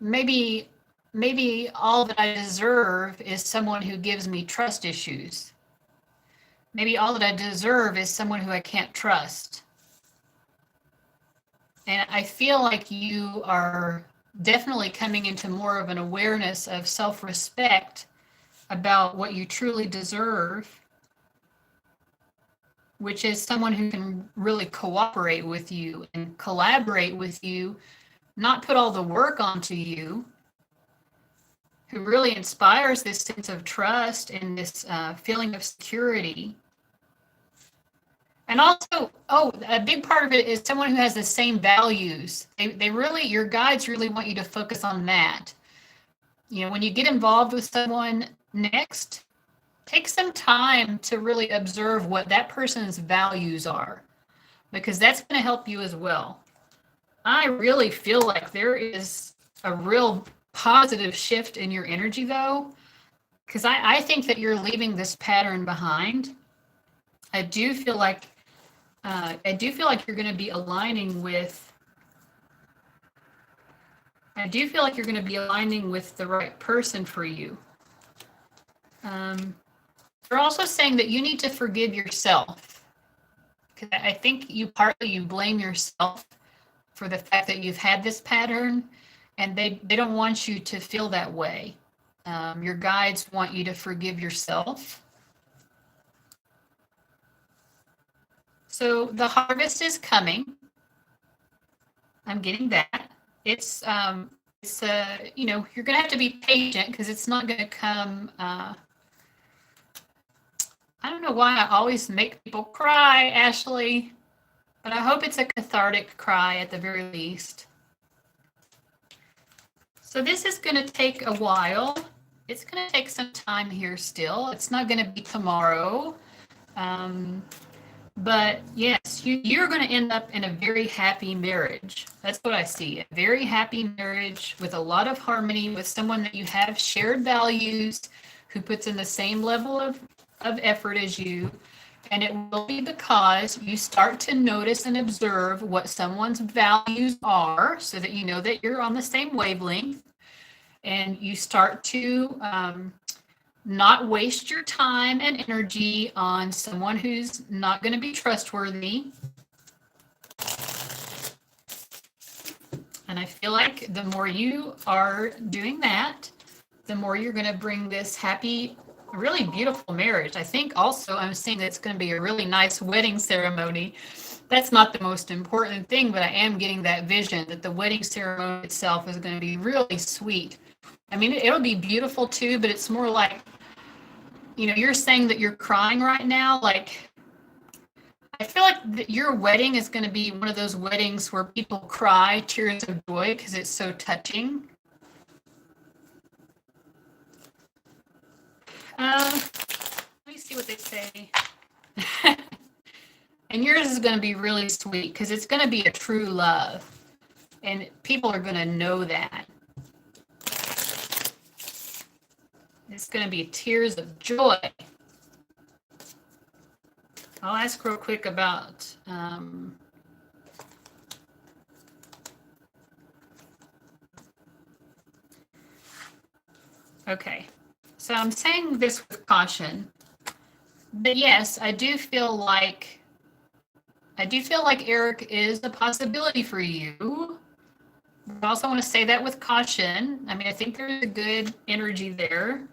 maybe all that I deserve is someone who gives me trust issues. Maybe all that I deserve is someone who I can't trust. And I feel like you are definitely coming into more of an awareness of self-respect about what you truly deserve, which is someone who can really cooperate with you and collaborate with you, not put all the work onto you, who really inspires this sense of trust and this feeling of security. And also, a big part of it is someone who has the same values. They really, your guides really want you to focus on that. When you get involved with someone next, take some time to really observe what that person's values are, because that's going to help you as well. I really feel like there is a real positive shift in your energy, though, because I think that you're leaving this pattern behind. I do feel like you're going to be aligning with. I do feel like you're going to be aligning with the right person for you. They're also saying that you need to forgive yourself. Because I think you blame yourself for the fact that you've had this pattern, and they don't want you to feel that way. Your guides want you to forgive yourself. So the harvest is coming. I'm getting that. It's you know, you're gonna have to be patient because it's not gonna come. I don't know why I always make people cry, Ashley, but I hope it's a cathartic cry at the very least. So this is going to take a while. It's going to take some time here still. It's not going to be tomorrow. But yes, you're going to end up in a very happy marriage. That's what I see. A very happy marriage with a lot of harmony, with someone that you have shared values, who puts in the same level of effort as you. And it will be because you start to notice and observe what someone's values are, so that you know that you're on the same wavelength. And you start to not waste your time and energy on someone who's not going to be trustworthy. And I feel like the more you are doing that, the more you're going to bring this happy, really beautiful marriage. I think also I'm seeing that it's going to be a really nice wedding ceremony. That's not the most important thing, but I am getting that vision that the wedding ceremony itself is going to be really sweet. I mean, it'll be beautiful too, but it's more like, you know, you're saying that you're crying right now. Like, I feel like your wedding is going to be one of those weddings where people cry tears of joy because it's so touching. Let me see what they say. And yours is going to be really sweet because it's going to be a true love. And people are going to know that. It's going to be tears of joy. I'll ask real quick about okay. So I'm saying this with caution. But yes, I do feel like Eric is a possibility for you. I also want to say that with caution. I mean, I think there's a good energy there.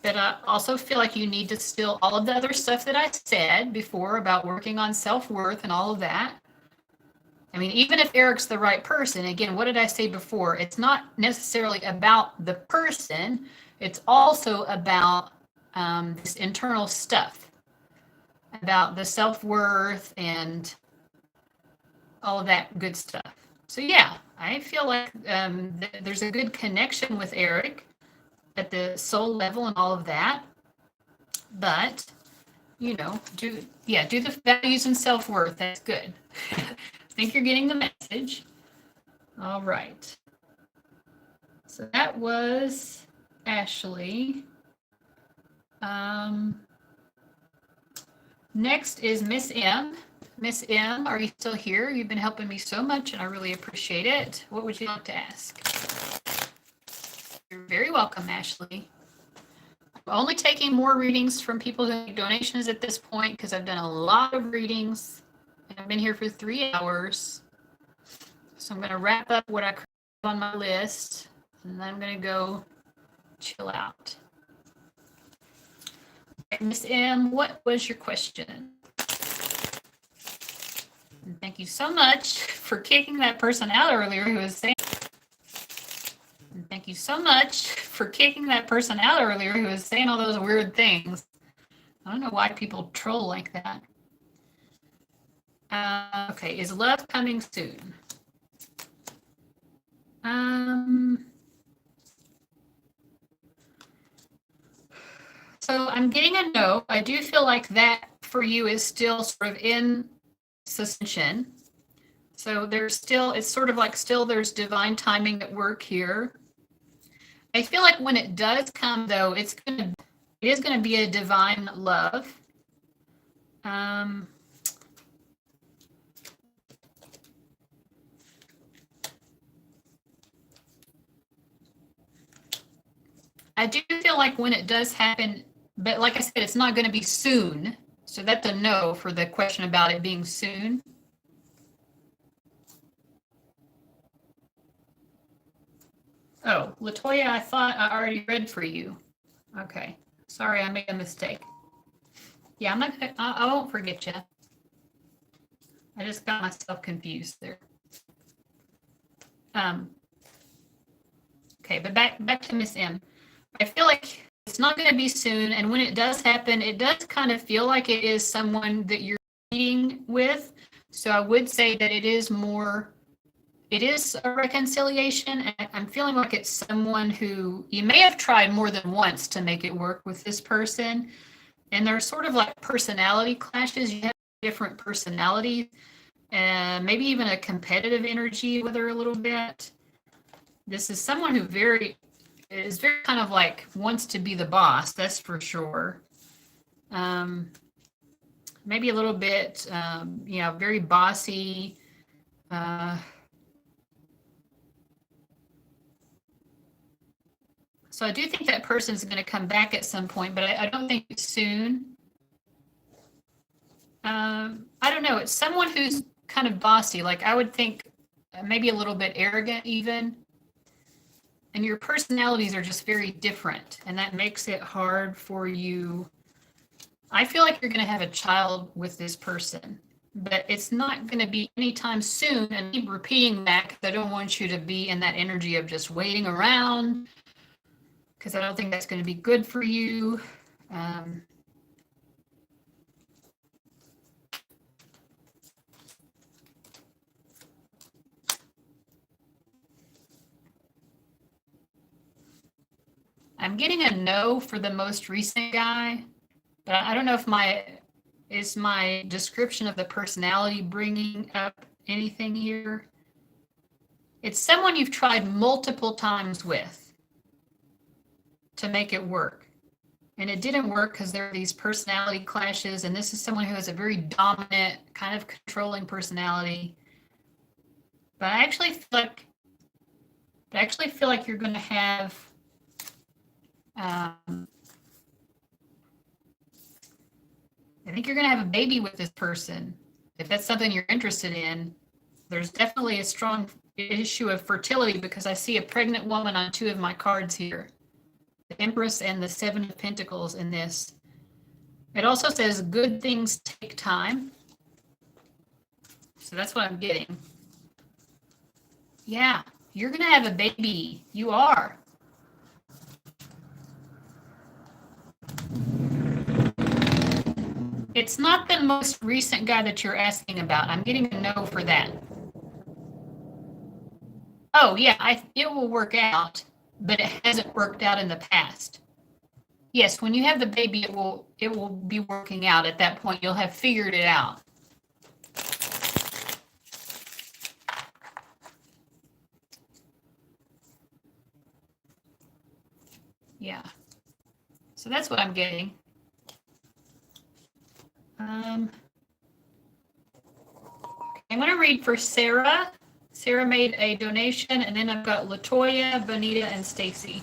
But I also feel like you need to still, all of the other stuff that I said before about working on self-worth and all of that. I mean, even if Eric's the right person, again, what did I say before? It's not necessarily about the person. It's also about this internal stuff, about the self-worth and all of that good stuff. So yeah, I feel like there's a good connection with Eric at the soul level and all of that. But, you know, do the values and self-worth. That's good. I think you're getting the message. All right. So that was Ashley. Next is Miss M. Miss M, are you still here? You've been helping me so much and I really appreciate it. What would you like to ask? You're very welcome, Ashley. I'm only taking more readings from people who make donations at this point because I've done a lot of readings. And I've been here for 3 hours. So I'm going to wrap up what I created on my list, and then I'm going to go chill out. Miss M, what was your question? And thank you so much for kicking that person out earlier who was saying. And thank you so much for kicking that person out earlier who was saying all those weird things. I don't know why people troll like that. Okay, is love coming soon? So I'm getting a no. I do feel like that for you is still sort of in suspension. So there's still, it's sort of like still there's divine timing at work here. I feel like when it does come though, it is going to be a divine love. I do feel like when it does happen, But like I said, it's not going to be soon. So that's a no for the question about it being soon. Oh, Latoya, I thought I already read for you. Okay. Sorry, I made a mistake. Yeah, I'm not gonna, I won't forget you. I just got myself confused there. Okay, but back to Miss M. I feel like it's not going to be soon, and when it does happen, it does kind of feel like it is someone that you're meeting with. So I would say that it is a reconciliation, and I'm feeling like it's someone who you may have tried more than once to make it work with this person, and there's sort of like personality clashes. You have different personalities, and maybe even a competitive energy with her a little bit. This is someone who is very kind of like wants to be the boss, that's for sure. Maybe a little bit, very bossy. So I do think that person's going to come back at some point, but I don't think it's soon. I don't know. It's someone who's kind of bossy. Like I would think maybe a little bit arrogant even. And your personalities are just very different. And that makes it hard for you. I feel like you're going to have a child with this person, but it's not going to be anytime soon. And I keep repeating that because I don't want you to be in that energy of just waiting around, because I don't think that's going to be good for you. I'm getting a no for the most recent guy, but I don't know if my description of the personality bringing up anything here. It's someone you've tried multiple times with to make it work. And it didn't work because there are these personality clashes, and this is someone who has a very dominant, kind of controlling personality. But I actually feel like you're going to have I think you're going to have a baby with this person. If that's something you're interested in, there's definitely a strong issue of fertility because I see a pregnant woman on two of my cards here. The Empress and the Seven of Pentacles in this. It also says good things take time. So that's what I'm getting. Yeah, you're going to have a baby. You are. It's not the most recent guy that you're asking about. I'm getting a no for that. Oh, yeah, it will work out, but it hasn't worked out in the past. Yes, when you have the baby, it will be working out at that point. You'll have figured it out. Yeah. So that's what I'm getting. I'm going to read for Sarah. Sarah made a donation, and then I've got Latoya, Benita, and Stacey.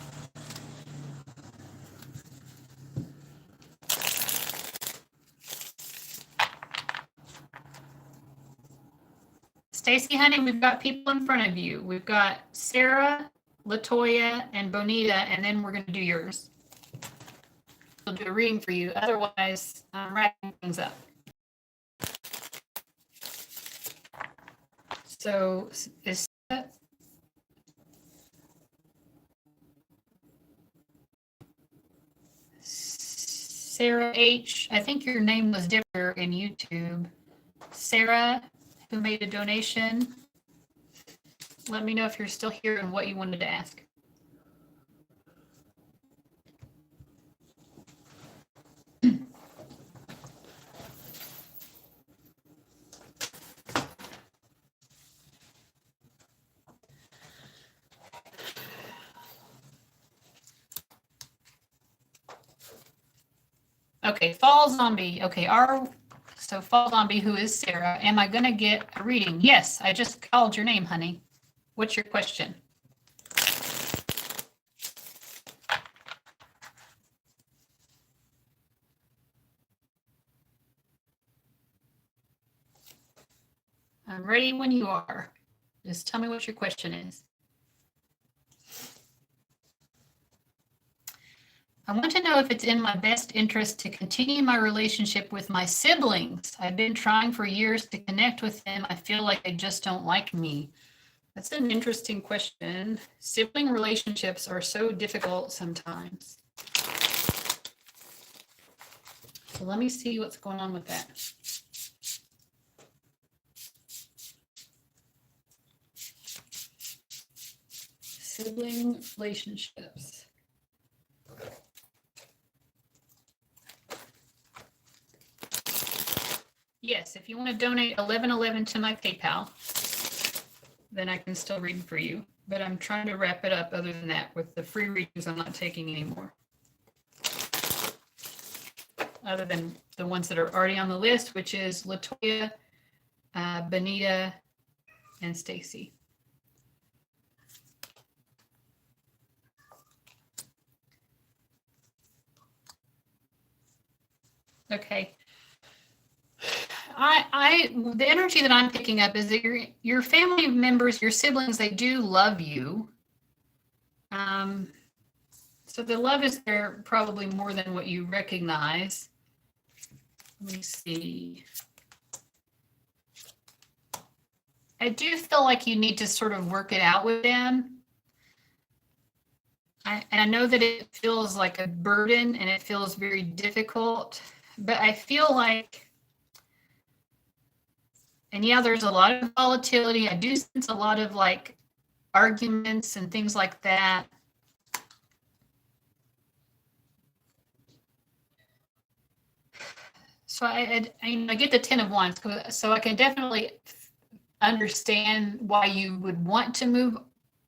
Stacey, honey, we've got people in front of you. We've got Sarah, Latoya, and Bonita, and then we're going to do yours. We'll do a reading for you. Otherwise, I'm wrapping things up. So, is Sarah H. I think your name was different in YouTube. Sarah, who made a donation. Let me know if you're still here and what you wanted to ask. Okay, Fall Zombie. Okay, so Fall Zombie, who is Sarah, am I going to get a reading? Yes, I just called your name, honey. What's your question? I'm ready when you are. Just tell me what your question is. I want to know if it's in my best interest to continue my relationship with my siblings. I've been trying for years to connect with them. I feel like they just don't like me. That's an interesting question. Sibling relationships are so difficult sometimes. So let me see what's going on with that. Sibling relationships. Yes, if you want to donate $11.11 to my PayPal, then I can still read for you. But I'm trying to wrap it up other than that with the free readings I'm not taking anymore. Other than the ones that are already on the list, which is Latoya, Benita, and Stacey. Okay. The energy that I'm picking up is that your family members, your siblings, they do love you. So the love is there probably more than what you recognize. Let me see. I do feel like you need to sort of work it out with them. And I know that it feels like a burden and it feels very difficult, but I feel like, and yeah, there's a lot of volatility. I do sense a lot of like arguments and things like that. So I get the 10 of Wands, so I can definitely understand why you would want to move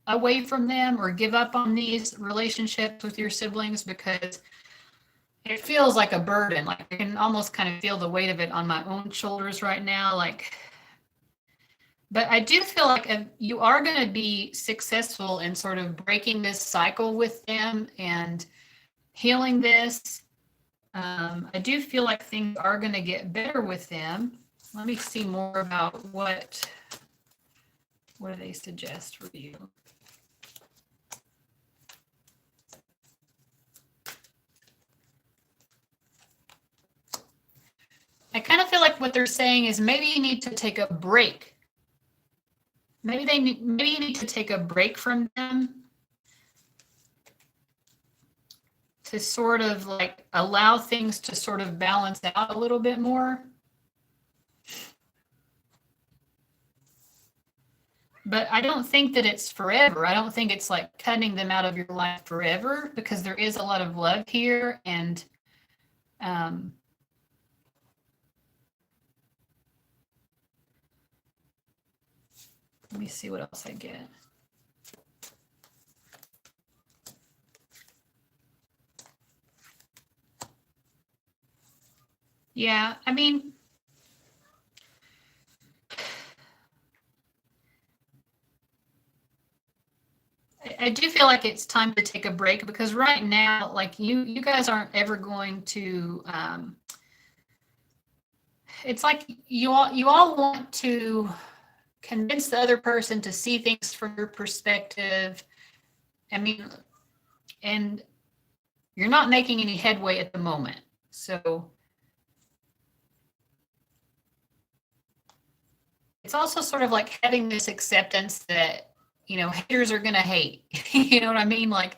away from them or give up on these relationships with your siblings, because it feels like a burden. Like I can almost kind of feel the weight of it on my own shoulders right now. But I do feel like you are going to be successful in sort of breaking this cycle with them and healing this. I do feel like things are going to get better with them. Let me see more about what do they suggest for you. I kind of feel like what they're saying is maybe you need to take a break. Maybe you need to take a break from them to sort of like allow things to sort of balance out a little bit more. But I don't think that it's forever. I don't think it's like cutting them out of your life forever, because there is a lot of love here. And let me see what else I get. Yeah, I mean, I do feel like it's time to take a break, because right now, like you guys aren't ever going to, it's like you all want to convince the other person to see things from your perspective. I mean, and you're not making any headway at the moment. So it's also sort of like having this acceptance that, haters are going to hate. You know what I mean? Like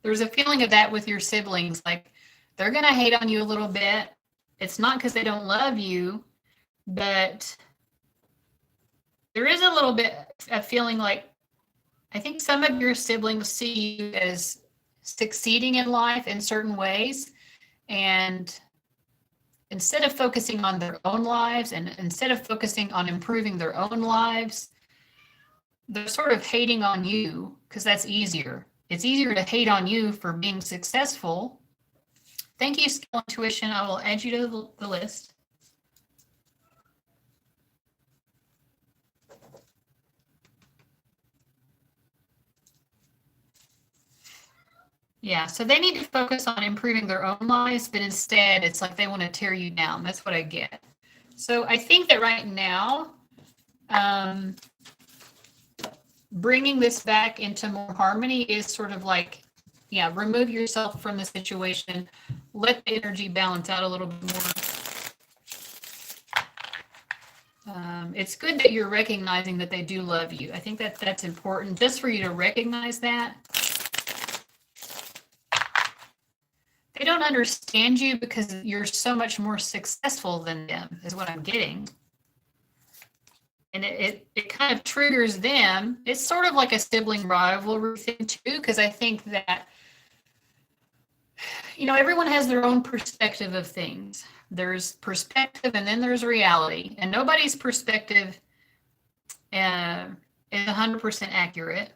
there's a feeling of that with your siblings. Like they're going to hate on you a little bit. It's not because they don't love you, but there is a little bit of feeling like, I think some of your siblings see you as succeeding in life in certain ways. And instead of focusing on their own lives and instead of focusing on improving their own lives, they're sort of hating on you because that's easier. It's easier to hate on you for being successful. Thank you, Skill Intuition. I will add you to the list. Yeah, so they need to focus on improving their own lives, but instead it's like they want to tear you down. That's what I get. So I think that right now, bringing this back into more harmony is sort of like, yeah, remove yourself from the situation, let the energy balance out a little bit more. It's good that you're recognizing that they do love you. I think that that's important just for you to recognize that. They don't understand you because you're so much more successful than them, is what I'm getting. And it kind of triggers them. It's sort of like a sibling rivalry thing too, because I think that, you know, everyone has their own perspective of things. There's perspective and then there's reality. And nobody's perspective is 100% accurate.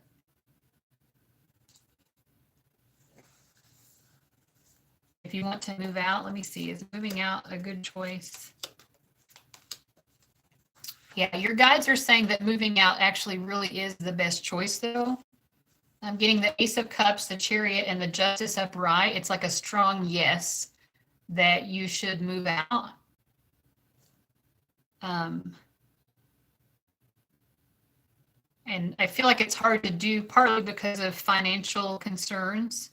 If you want to move out, let me see, is moving out a good choice? Yeah, your guides are saying that moving out actually really is the best choice though. I'm getting the Ace of Cups, the Chariot, and the Justice upright. It's like a strong yes that you should move out. And I feel like it's hard to do partly because of financial concerns.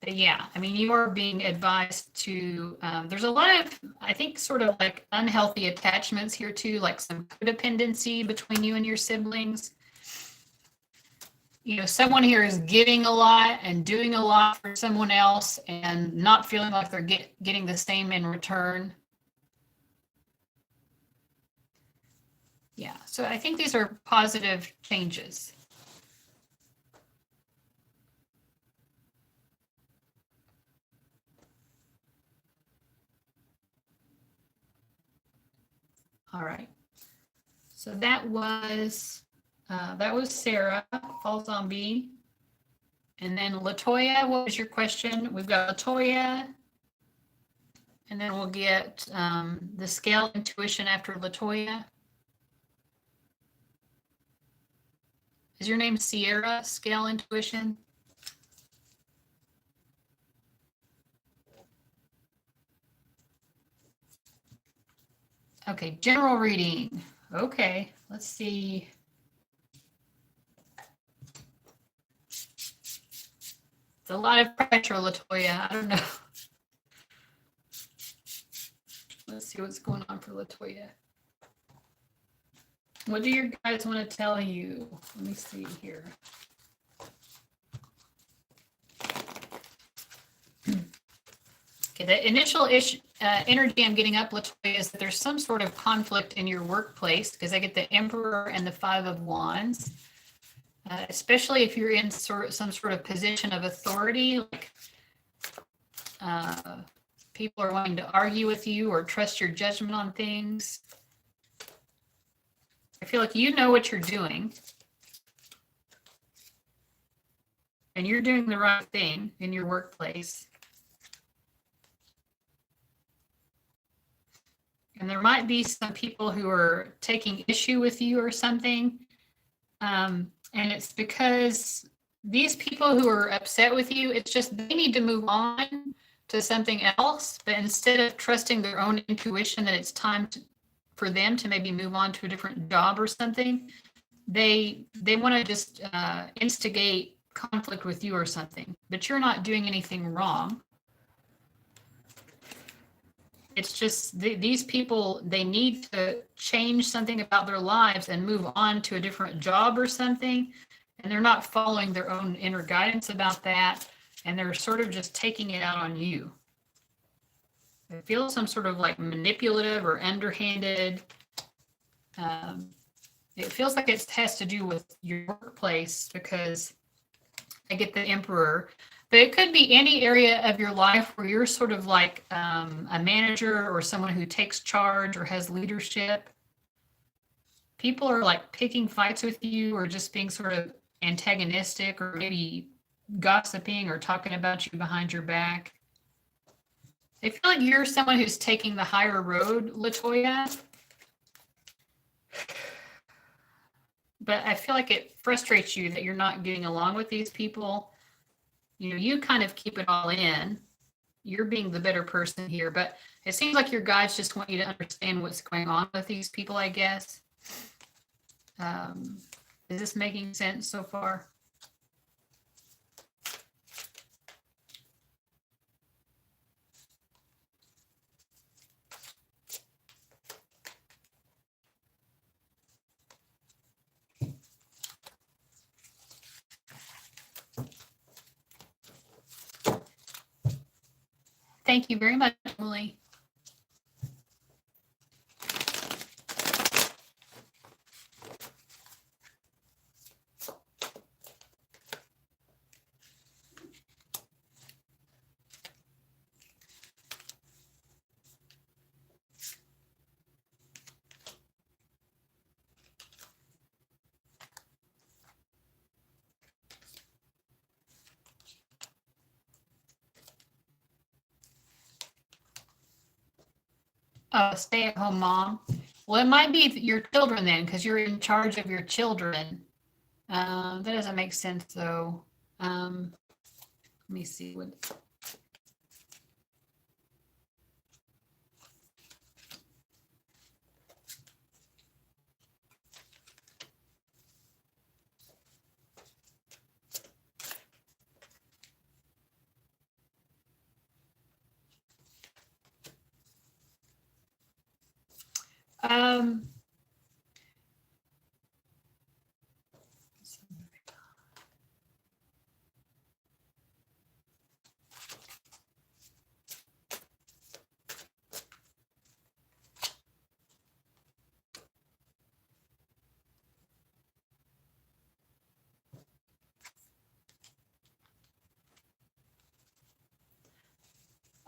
But yeah, I mean, you are being advised to, there's a lot of, I think, sort of like unhealthy attachments here too, like some codependency between you and your siblings. You know, someone here is giving a lot and doing a lot for someone else and not feeling like they're getting the same in return. Yeah, so I think these are positive changes. All right, so that was Sarah, Fall Zombie. And then Latoya, what was your question? We've got Latoya. And then we'll get the scale intuition after Latoya. Is your name Sierra, scale intuition? Okay, general reading. Okay, let's see. It's a lot of pressure, Latoya. I don't know. Let's see what's going on for Latoya. What do your guys want to tell you? Let me see here. Okay, the initial energy I'm getting up, Latoya, is that there's some sort of conflict in your workplace because I get the Emperor and the Five of Wands. Especially if you're in some sort of position of authority, like people are wanting to argue with you or trust your judgment on things. I feel like you know what you're doing and you're doing the right thing in your workplace. And there might be some people who are taking issue with you or something. And it's because these people who are upset with you, it's just they need to move on to something else. But instead of trusting their own intuition that it's time for them to maybe move on to a different job or something, they want to just instigate conflict with you or something. But you're not doing anything wrong. It's just these people, they need to change something about their lives and move on to a different job or something. And they're not following their own inner guidance about that. And they're sort of just taking it out on you. I feel some sort of like manipulative or underhanded. It feels like it has to do with your workplace because I get the Emperor. But it could be any area of your life where you're sort of like a manager or someone who takes charge or has leadership. People are like picking fights with you or just being sort of antagonistic or maybe gossiping or talking about you behind your back. I feel like you're someone who's taking the higher road, Latoya. But I feel like it frustrates you that you're not getting along with these people. You know, you kind of keep it all in. You're being the better person here, but it seems like your guides just want you to understand what's going on with these people, I guess. Is this making sense so far? Thank you very much, Emily. Stay-at-home mom. Well, it might be your children then, because you're in charge of your children. That doesn't make sense, though. Let me see what.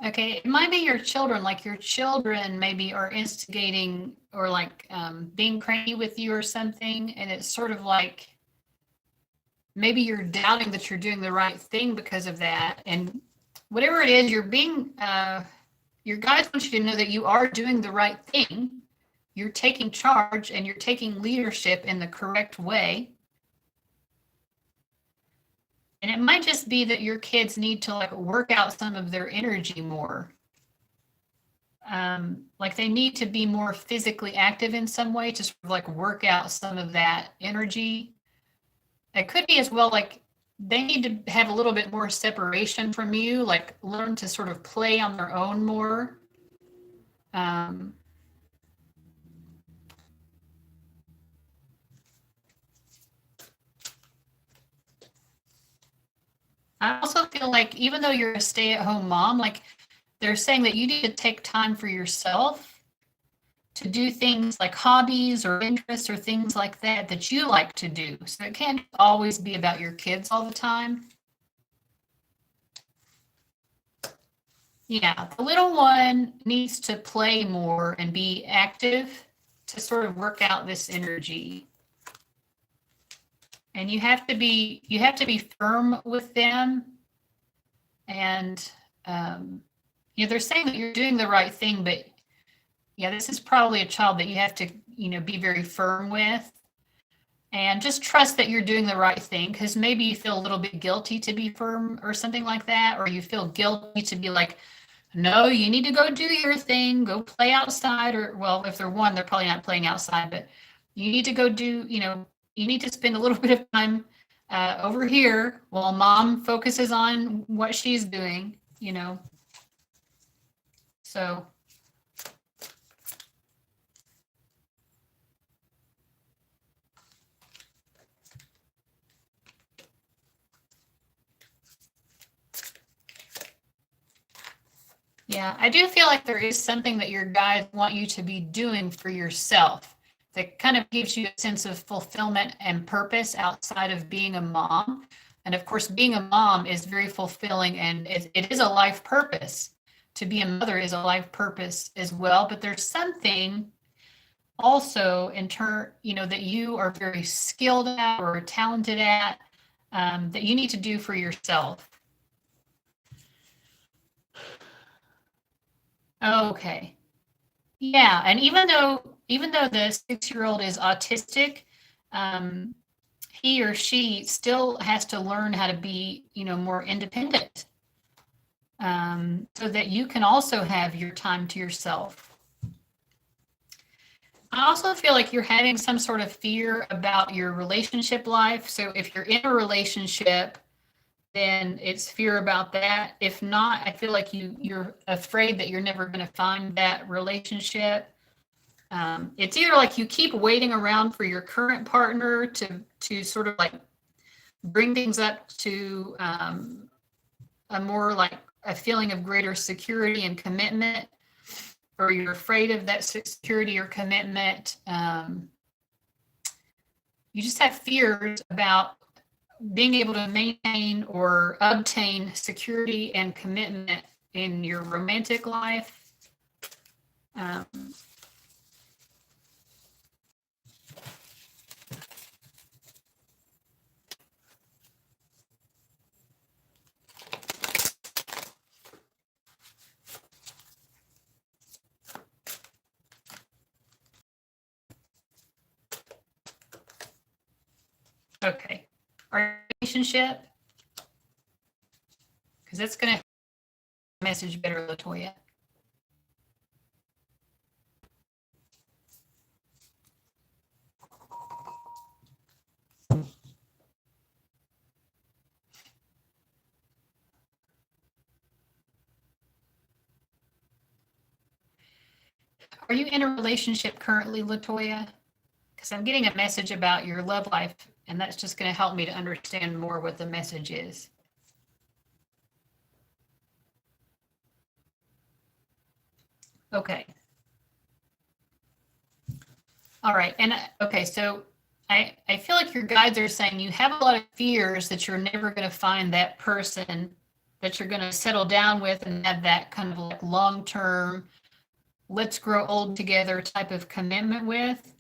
Okay, it might be your children, like your children maybe are instigating or like being cranky with you or something. And it's sort of like maybe you're doubting that you're doing the right thing because of that. And whatever it is, you're being, your guides want you to know that you are doing the right thing. You're taking charge and you're taking leadership in the correct way. And it might just be that your kids need to like work out some of their energy more. Like they need to be more physically active in some way to sort of like work out some of that energy. It could be as well like they need to have a little bit more separation from you, like learn to sort of play on their own more. I also feel like even though you're a stay-at-home mom, like they're saying that you need to take time for yourself to do things like hobbies or interests or things like that that you like to do. So it can't always be about your kids all the time. Yeah, the little one needs to play more and be active to sort of work out this energy. And you have to be firm with them. And they're saying that you're doing the right thing, but yeah, this is probably a child that you have to, be very firm with and just trust that you're doing the right thing. Because maybe you feel a little bit guilty to be firm or something like that, or you feel guilty to be like, no, you need to go do your thing, go play outside, or well, if they're one, they're probably not playing outside, but you need to go do, you need to spend a little bit of time over here while mom focuses on what she's doing, So yeah, I do feel like there is something that your guides want you to be doing for yourself that kind of gives you a sense of fulfillment and purpose outside of being a mom. And of course, being a mom is very fulfilling and it is a life purpose. To be a mother is a life purpose as well. But there's something also that you are very skilled at or talented at that you need to do for yourself. Okay. Yeah, and even though the 6-year-old is autistic, um, he or she still has to learn how to be, more independent, so that you can also have your time to yourself. I also feel like you're having some sort of fear about your relationship life. So if you're in a relationship, then it's fear about that. If not, I feel like you're afraid that you're never going to find that relationship. It's either like you keep waiting around for your current partner to sort of like bring things up to a more like a feeling of greater security and commitment, or you're afraid of that security or commitment. You just have fears about being able to maintain or obtain security and commitment in your romantic life. Okay. Our relationship, because that's going to message better, Latoya. Are you in a relationship currently, Latoya? Because I'm getting a message about your love life, and that's just going to help me to understand more what the message is. Okay. All right. And okay, so I feel like your guides are saying you have a lot of fears that you're never going to find that person that you're going to settle down with and have that kind of like long-term, let's grow old together type of commitment with.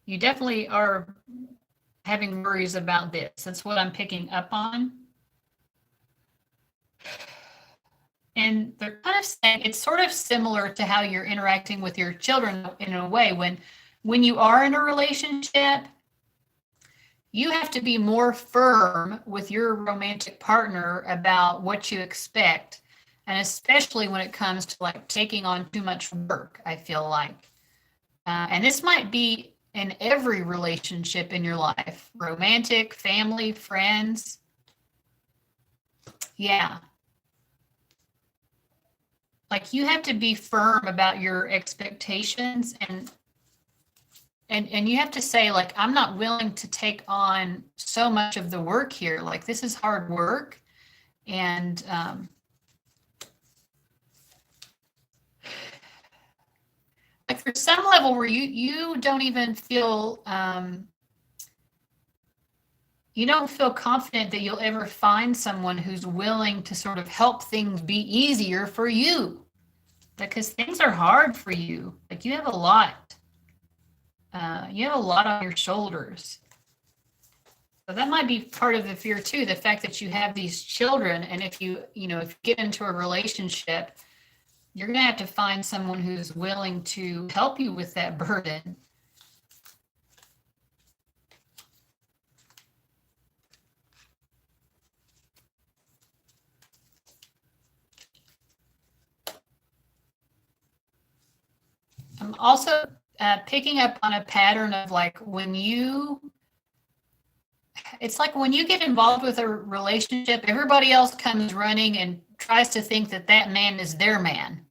You definitely are having worries about this. That's what I'm picking up on. And they're kind of saying it's sort of similar to how you're interacting with your children in a way. When you are in a relationship, you have to be more firm with your romantic partner about what you expect. And especially when it comes to like taking on too much work, I feel like. And this might be in every relationship in your life, romantic, family, friends. Yeah. Like you have to be firm about your expectations and you have to say like, I'm not willing to take on so much of the work here. Like this is hard work. And like for some level where you don't even feel you don't feel confident that you'll ever find someone who's willing to sort of help things be easier for you, because things are hard for you. Like you have a lot on your shoulders. So that might be part of the fear too, the fact that you have these children, and if you get into a relationship, you're going to have to find someone who's willing to help you with that burden. I'm also picking up on a pattern of like it's like when you get involved with a relationship, everybody else comes running and tries to think that that man is their man.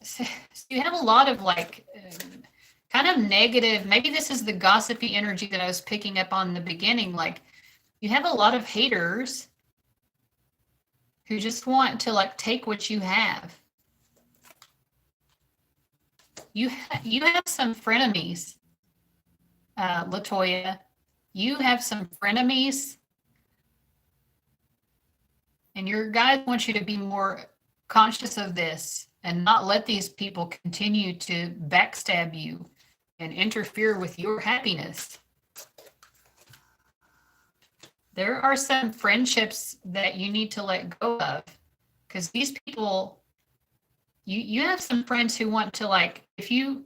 So you have a lot of like kind of negative, maybe this is the gossipy energy that I was picking up on in the beginning. Like you have a lot of haters who just want to like take what you have. You have some frenemies, Latoya. You have some frenemies, and your guides want you to be more conscious of this and not let these people continue to backstab you and interfere with your happiness. There are some friendships that you need to let go of, because these people, you have some friends who want to like, if you,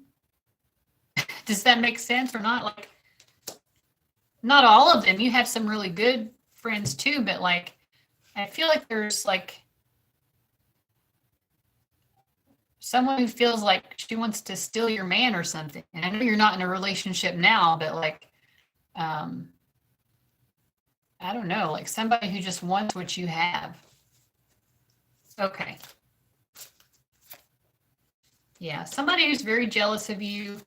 does that make sense or not? Like, not all of them. You have some really good friends too, but like, I feel like there's like someone who feels like she wants to steal your man or something. And I know you're not in a relationship now, but like, I don't know, like somebody who just wants what you have. Okay. Yeah, somebody who's very jealous of you.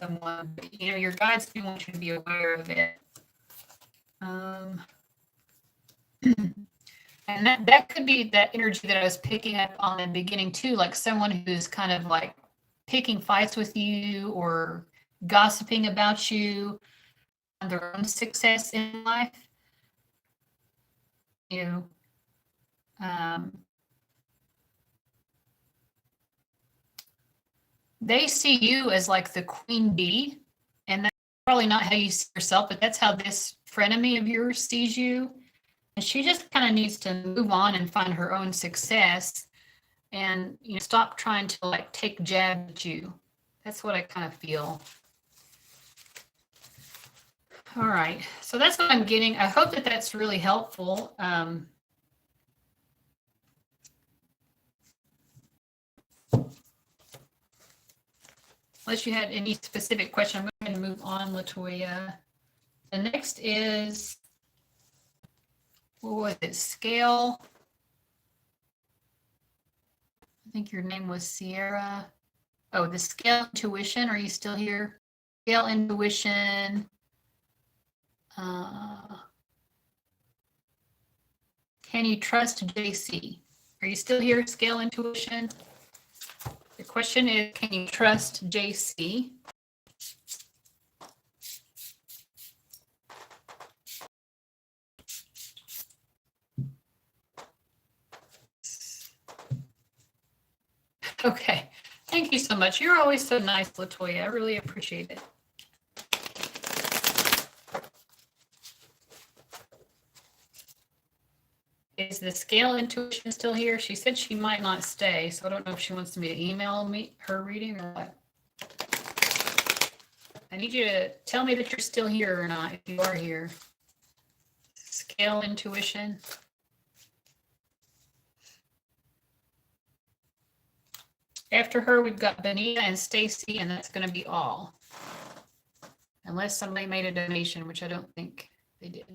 Someone, you know, your guides do want you to be aware of it. And that could be that energy that I was picking up on in the beginning too, like someone who's kind of like picking fights with you or gossiping about you on their own success in life. You know, they see you as like the queen bee, and that's probably not how you see yourself, but that's how this frenemy of yours sees you. And she just kind of needs to move on and find her own success and, you know, stop trying to like take jabs at you. That's what I kind of feel. All right, so that's what I'm getting. I hope that that's really helpful. Unless you had any specific question, I'm going to move on, Latoya. The next is, what was it, Scale? I think your name was Sierra. Oh, the Scale Intuition, are you still here? Scale Intuition. Can you trust JC? Are you still here, Scale Intuition? The question is, can you trust JC? Okay, thank you so much. You're always so nice, Latoya. I really appreciate it. Is the Scale Intuition still here? She said she might not stay, so I don't know if she wants me to email me her reading or what. I need you to tell me that you're still here or not, if you are here. Scale Intuition. After her, we've got Benita and Stacey, and that's going to be all. Unless somebody made a donation, which I don't think they did.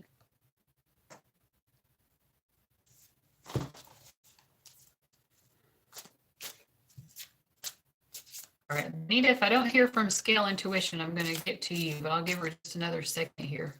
All right, Benita, if I don't hear from Scale Intuition, I'm going to get to you, but I'll give her just another second here.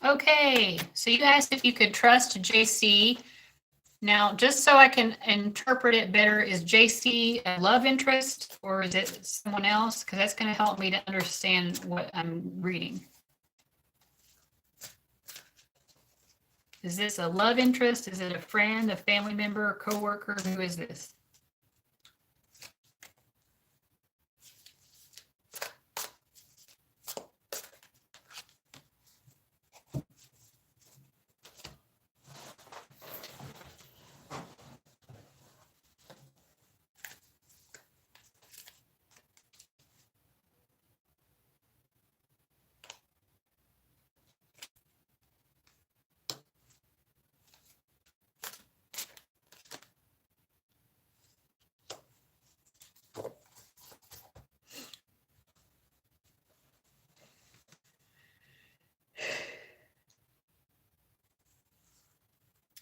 Okay, so you asked if you could trust JC. Now, just so I can interpret it better, is JC a love interest or is it someone else? Because that's going to help me to understand what I'm reading. Is this a love interest? Is it a friend, a family member, a coworker? Who is this?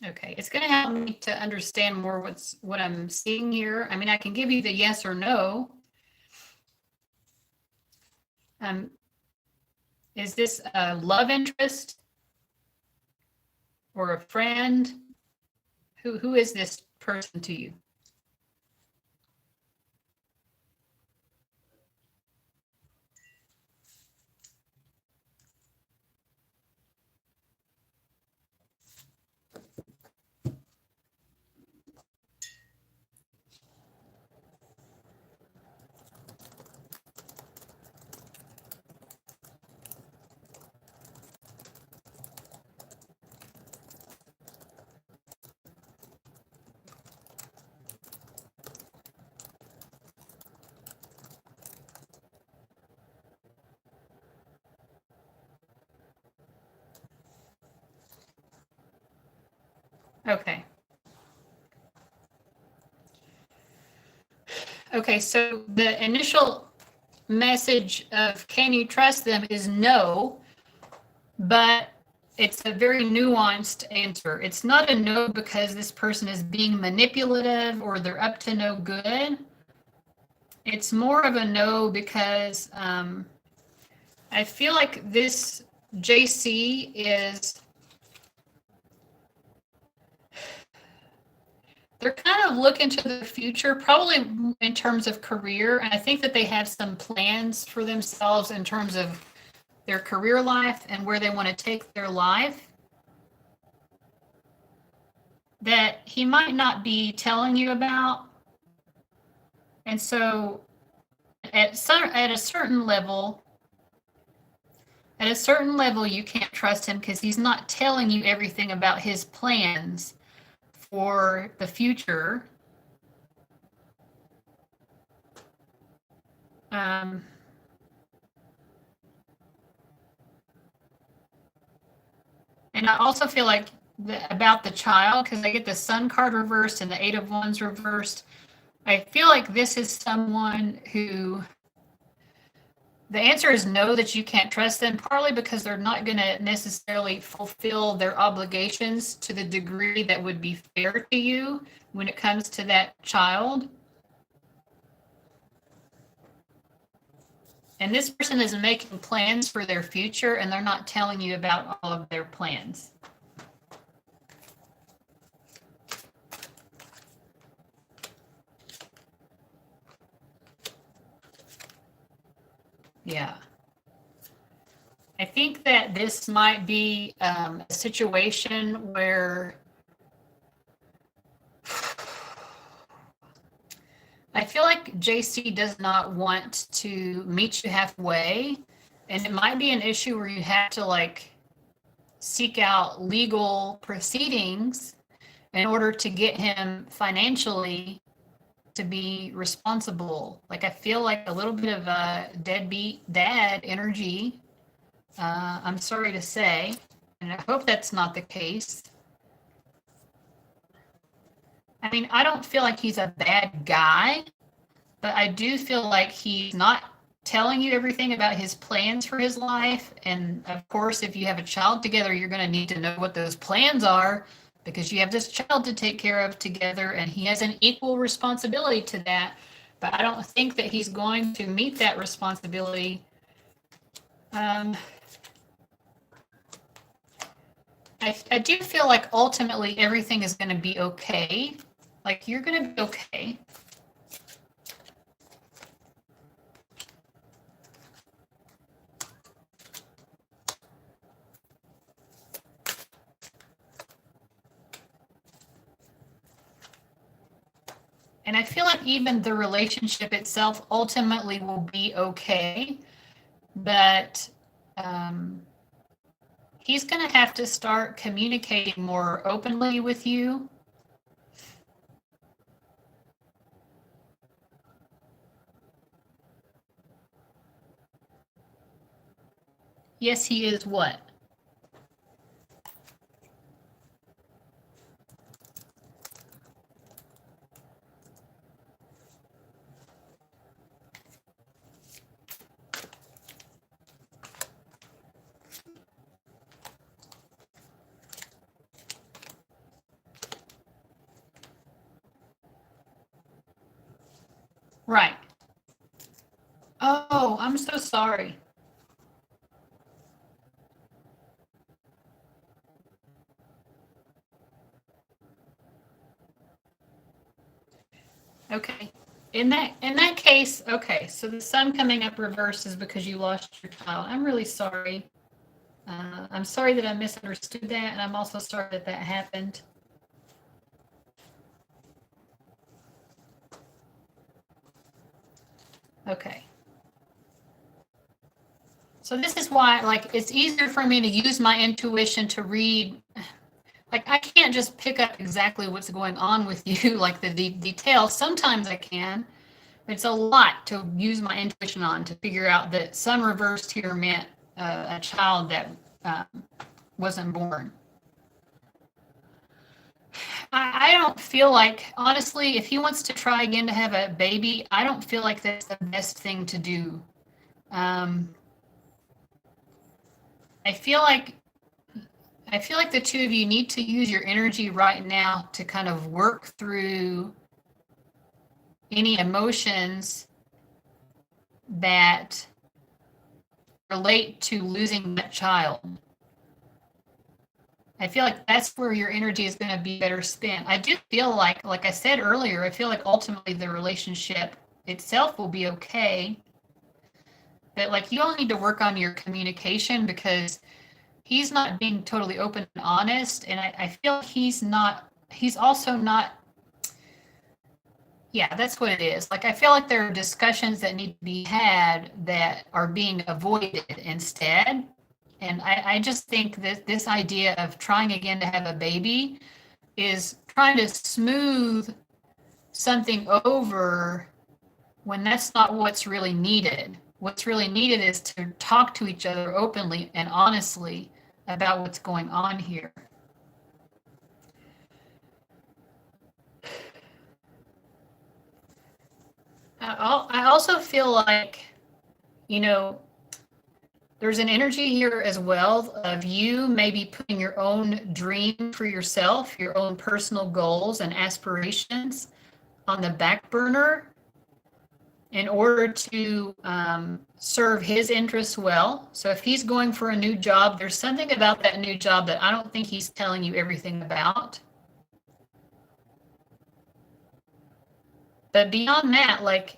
Okay, it's going to help me to understand more what I'm seeing here. I mean, I can give you the yes or no. Is this a love interest or a friend? Who is this person to you? Okay. Okay, so the initial message of can you trust them is no, but it's a very nuanced answer. It's not a no because this person is being manipulative or they're up to no good. It's more of a no because I feel like this JC is, they're kind of looking to the future, probably in terms of career. And I think that they have some plans for themselves in terms of their career life and where they want to take their life that he might not be telling you about. And so at a certain level, you can't trust him because he's not telling you everything about his plans for the future. And I also feel like about the child, because I get the Sun card reversed and the Eight of Wands reversed. I feel like this is someone who, the answer is no, that you can't trust them, partly because they're not going to necessarily fulfill their obligations to the degree that would be fair to you when it comes to that child. And this person is making plans for their future, and they're not telling you about all of their plans. Yeah. I think that this might be a situation where I feel like JC does not want to meet you halfway, and it might be an issue where you have to like seek out legal proceedings in order to get him financially to be responsible. Like I feel like a little bit of a deadbeat dad energy. I'm sorry to say, and I hope that's not the case. I mean, I don't feel like he's a bad guy, but I do feel like he's not telling you everything about his plans for his life. And of course, if you have a child together, you're going to need to know what those plans are because you have this child to take care of together, and he has an equal responsibility to that. But I don't think that he's going to meet that responsibility. I do feel like ultimately everything is going to be okay. Like you're going to be okay. And I feel like even the relationship itself ultimately will be okay. But he's going to have to start communicating more openly with you. Yes, he is what? Right. Oh, I'm so sorry. Okay. In that case, okay, so the sun coming up reversed is because you lost your child. I'm really sorry. I'm sorry that I misunderstood that, and I'm also sorry that that happened. Okay. So this is why, like, it's easier for me to use my intuition to read. Like, I can't just pick up exactly what's going on with you, like the details. Sometimes I can. But it's a lot to use my intuition on to figure out that sun reversed here meant a child that wasn't born. I don't feel like, honestly, if he wants to try again to have a baby, I don't feel like that's the best thing to do. Um, I feel like I feel like the two of you need to use your energy right now to kind of work through any emotions that relate to losing that child. I feel like that's where your energy is going to be better spent. I do feel like I said earlier, I feel like ultimately the relationship itself will be okay. But like you all need to work on your communication because he's not being totally open and honest. And I feel he's also not, yeah, that's what it is. Like I feel like there are discussions that need to be had that are being avoided instead. And I just think that this idea of trying again to have a baby is trying to smooth something over when that's not what's really needed. What's really needed is to talk to each other openly and honestly about what's going on here. I also feel like, you know, there's an energy here as well of you maybe putting your own dream for yourself, your own personal goals and aspirations on the back burner in order to serve his interests well. So if he's going for a new job, there's something about that new job that I don't think he's telling you everything about. But beyond that, like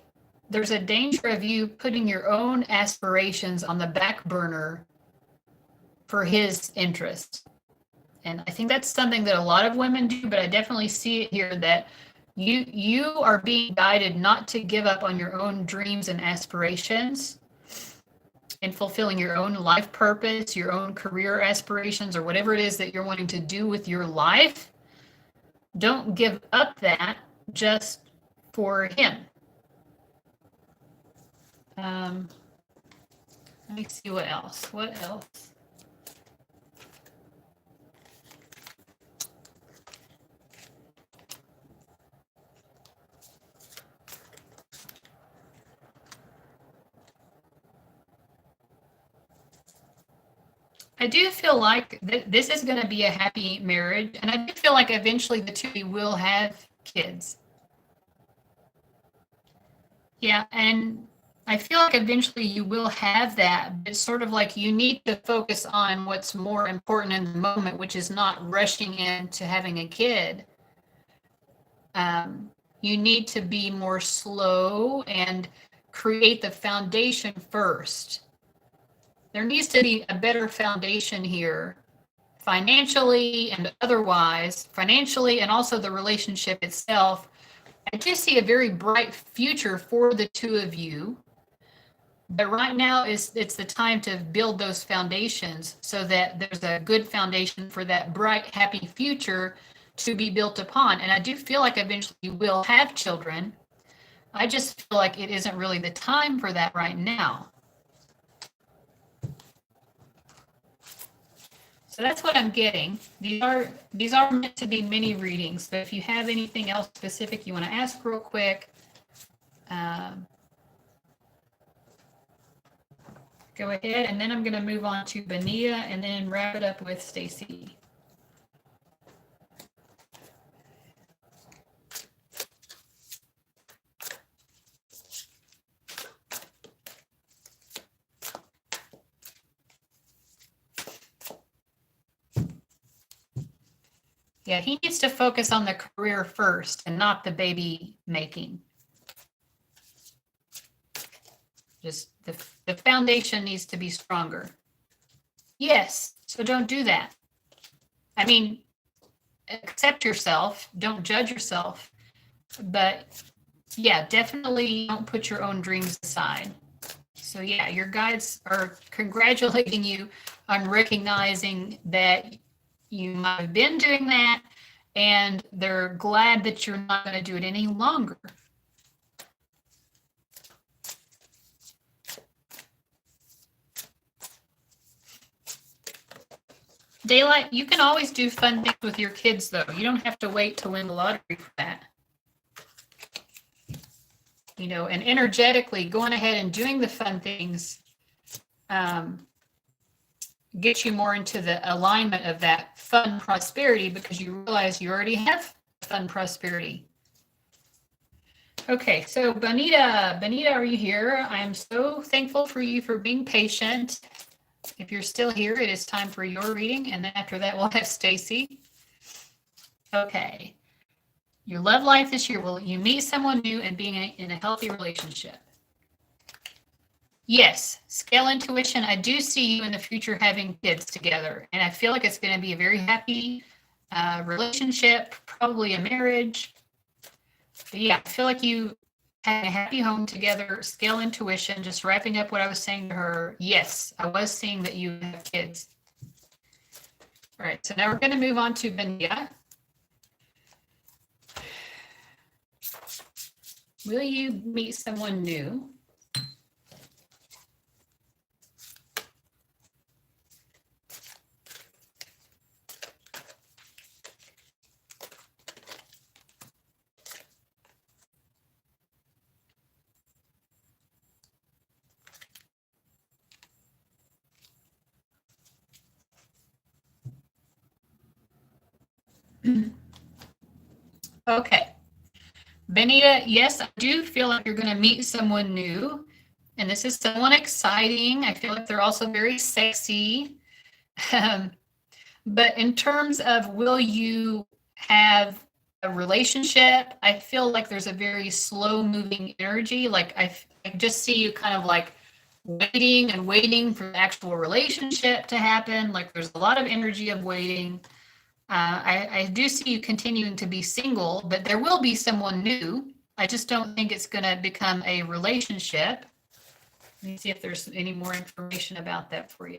there's a danger of you putting your own aspirations on the back burner for his interests. And I think that's something that a lot of women do, but I definitely see it here that you are being guided not to give up on your own dreams and aspirations and fulfilling your own life purpose, your own career aspirations, or whatever it is that you're wanting to do with your life. Don't give up that just for him. Let me see what else. What else? I do feel like this is going to be a happy marriage, and I do feel like eventually the two of you will have kids. Yeah, and I feel like eventually you will have that, but it's sort of like you need to focus on what's more important in the moment, which is not rushing into having a kid. You need to be more slow and create the foundation first. There needs to be a better foundation here, financially and otherwise, financially and also the relationship itself. I do see a very bright future for the two of you. But right now it's the time to build those foundations so that there's a good foundation for that bright, happy future to be built upon. And I do feel like eventually you will have children. I just feel like it isn't really the time for that right now. So that's what I'm getting. These are meant to be mini readings. So if you have anything else specific you want to ask real quick, go ahead. And then I'm going to move on to Benita and then wrap it up with Stacey. Yeah, he needs to focus on the career first and not the baby making. Just the foundation needs to be stronger. Yes, so don't do that. I mean, accept yourself, don't judge yourself, but yeah, definitely don't put your own dreams aside. So yeah, your guides are congratulating you on recognizing that you might have been doing that, and they're glad that you're not going to do it any longer. Daylight, you can always do fun things with your kids, though. You don't have to wait to win the lottery for that. You know, and energetically going ahead and doing the fun things get you more into the alignment of that fun prosperity because you realize you already have fun prosperity. Okay, so Benita, are you here? I am so thankful for you for being patient. If you're still here, it is time for your reading, and then after that, we'll have Stacey. Okay. Your love life this year, will you meet someone new and being in a healthy relationship? Yes, scale intuition. I do see you in the future having kids together, and I feel like it's going to be a very happy relationship, probably a marriage. But yeah, I feel like you having a happy home together, scale intuition, just wrapping up what I was saying to her. Yes, I was seeing that you have kids. All right, so now we're going to move on to Benita. Will you meet someone new? Okay. Benita, yes, I do feel like you're going to meet someone new, and this is someone exciting. I feel like they're also very sexy. But in terms of will you have a relationship, I feel like there's a very slow moving energy. Like I just see you kind of like waiting and waiting for the actual relationship to happen. Like there's a lot of energy of waiting. I do see you continuing to be single, but there will be someone new. I just don't think it's going to become a relationship. Let me see if there's any more information about that for you.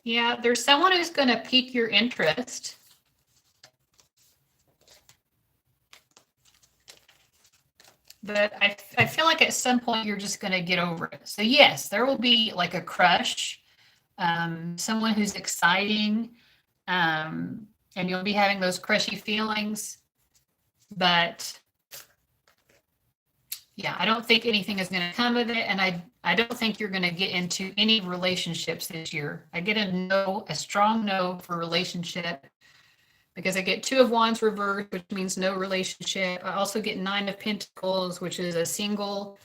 Yeah, there's someone who's going to pique your interest. But I feel like at some point you're just going to get over it. So yes, there will be like a crush, someone who's exciting, and you'll be having those crushy feelings. But yeah, I don't think anything is going to come of it. And I don't think you're going to get into any relationships this year. I get a no, a strong no for relationship because I get 2 of Wands reversed, which means no relationship. I also get 9 of Pentacles, which is a single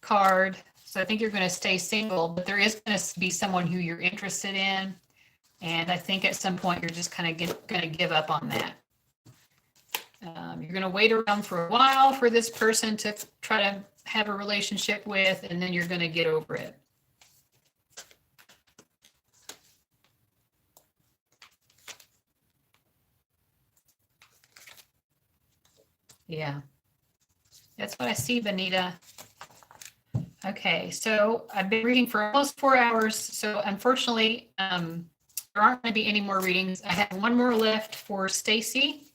card. So I think you're going to stay single, but there is going to be someone who you're interested in. And I think at some point you're just kind of going to give up on that. You're going to wait around for a while for this person to try to have a relationship with, and then you're going to get over it. Yeah, that's what I see, Benita. Okay, so I've been reading for almost 4 hours. So unfortunately, there aren't going to be any more readings. I have one more left for Stacey.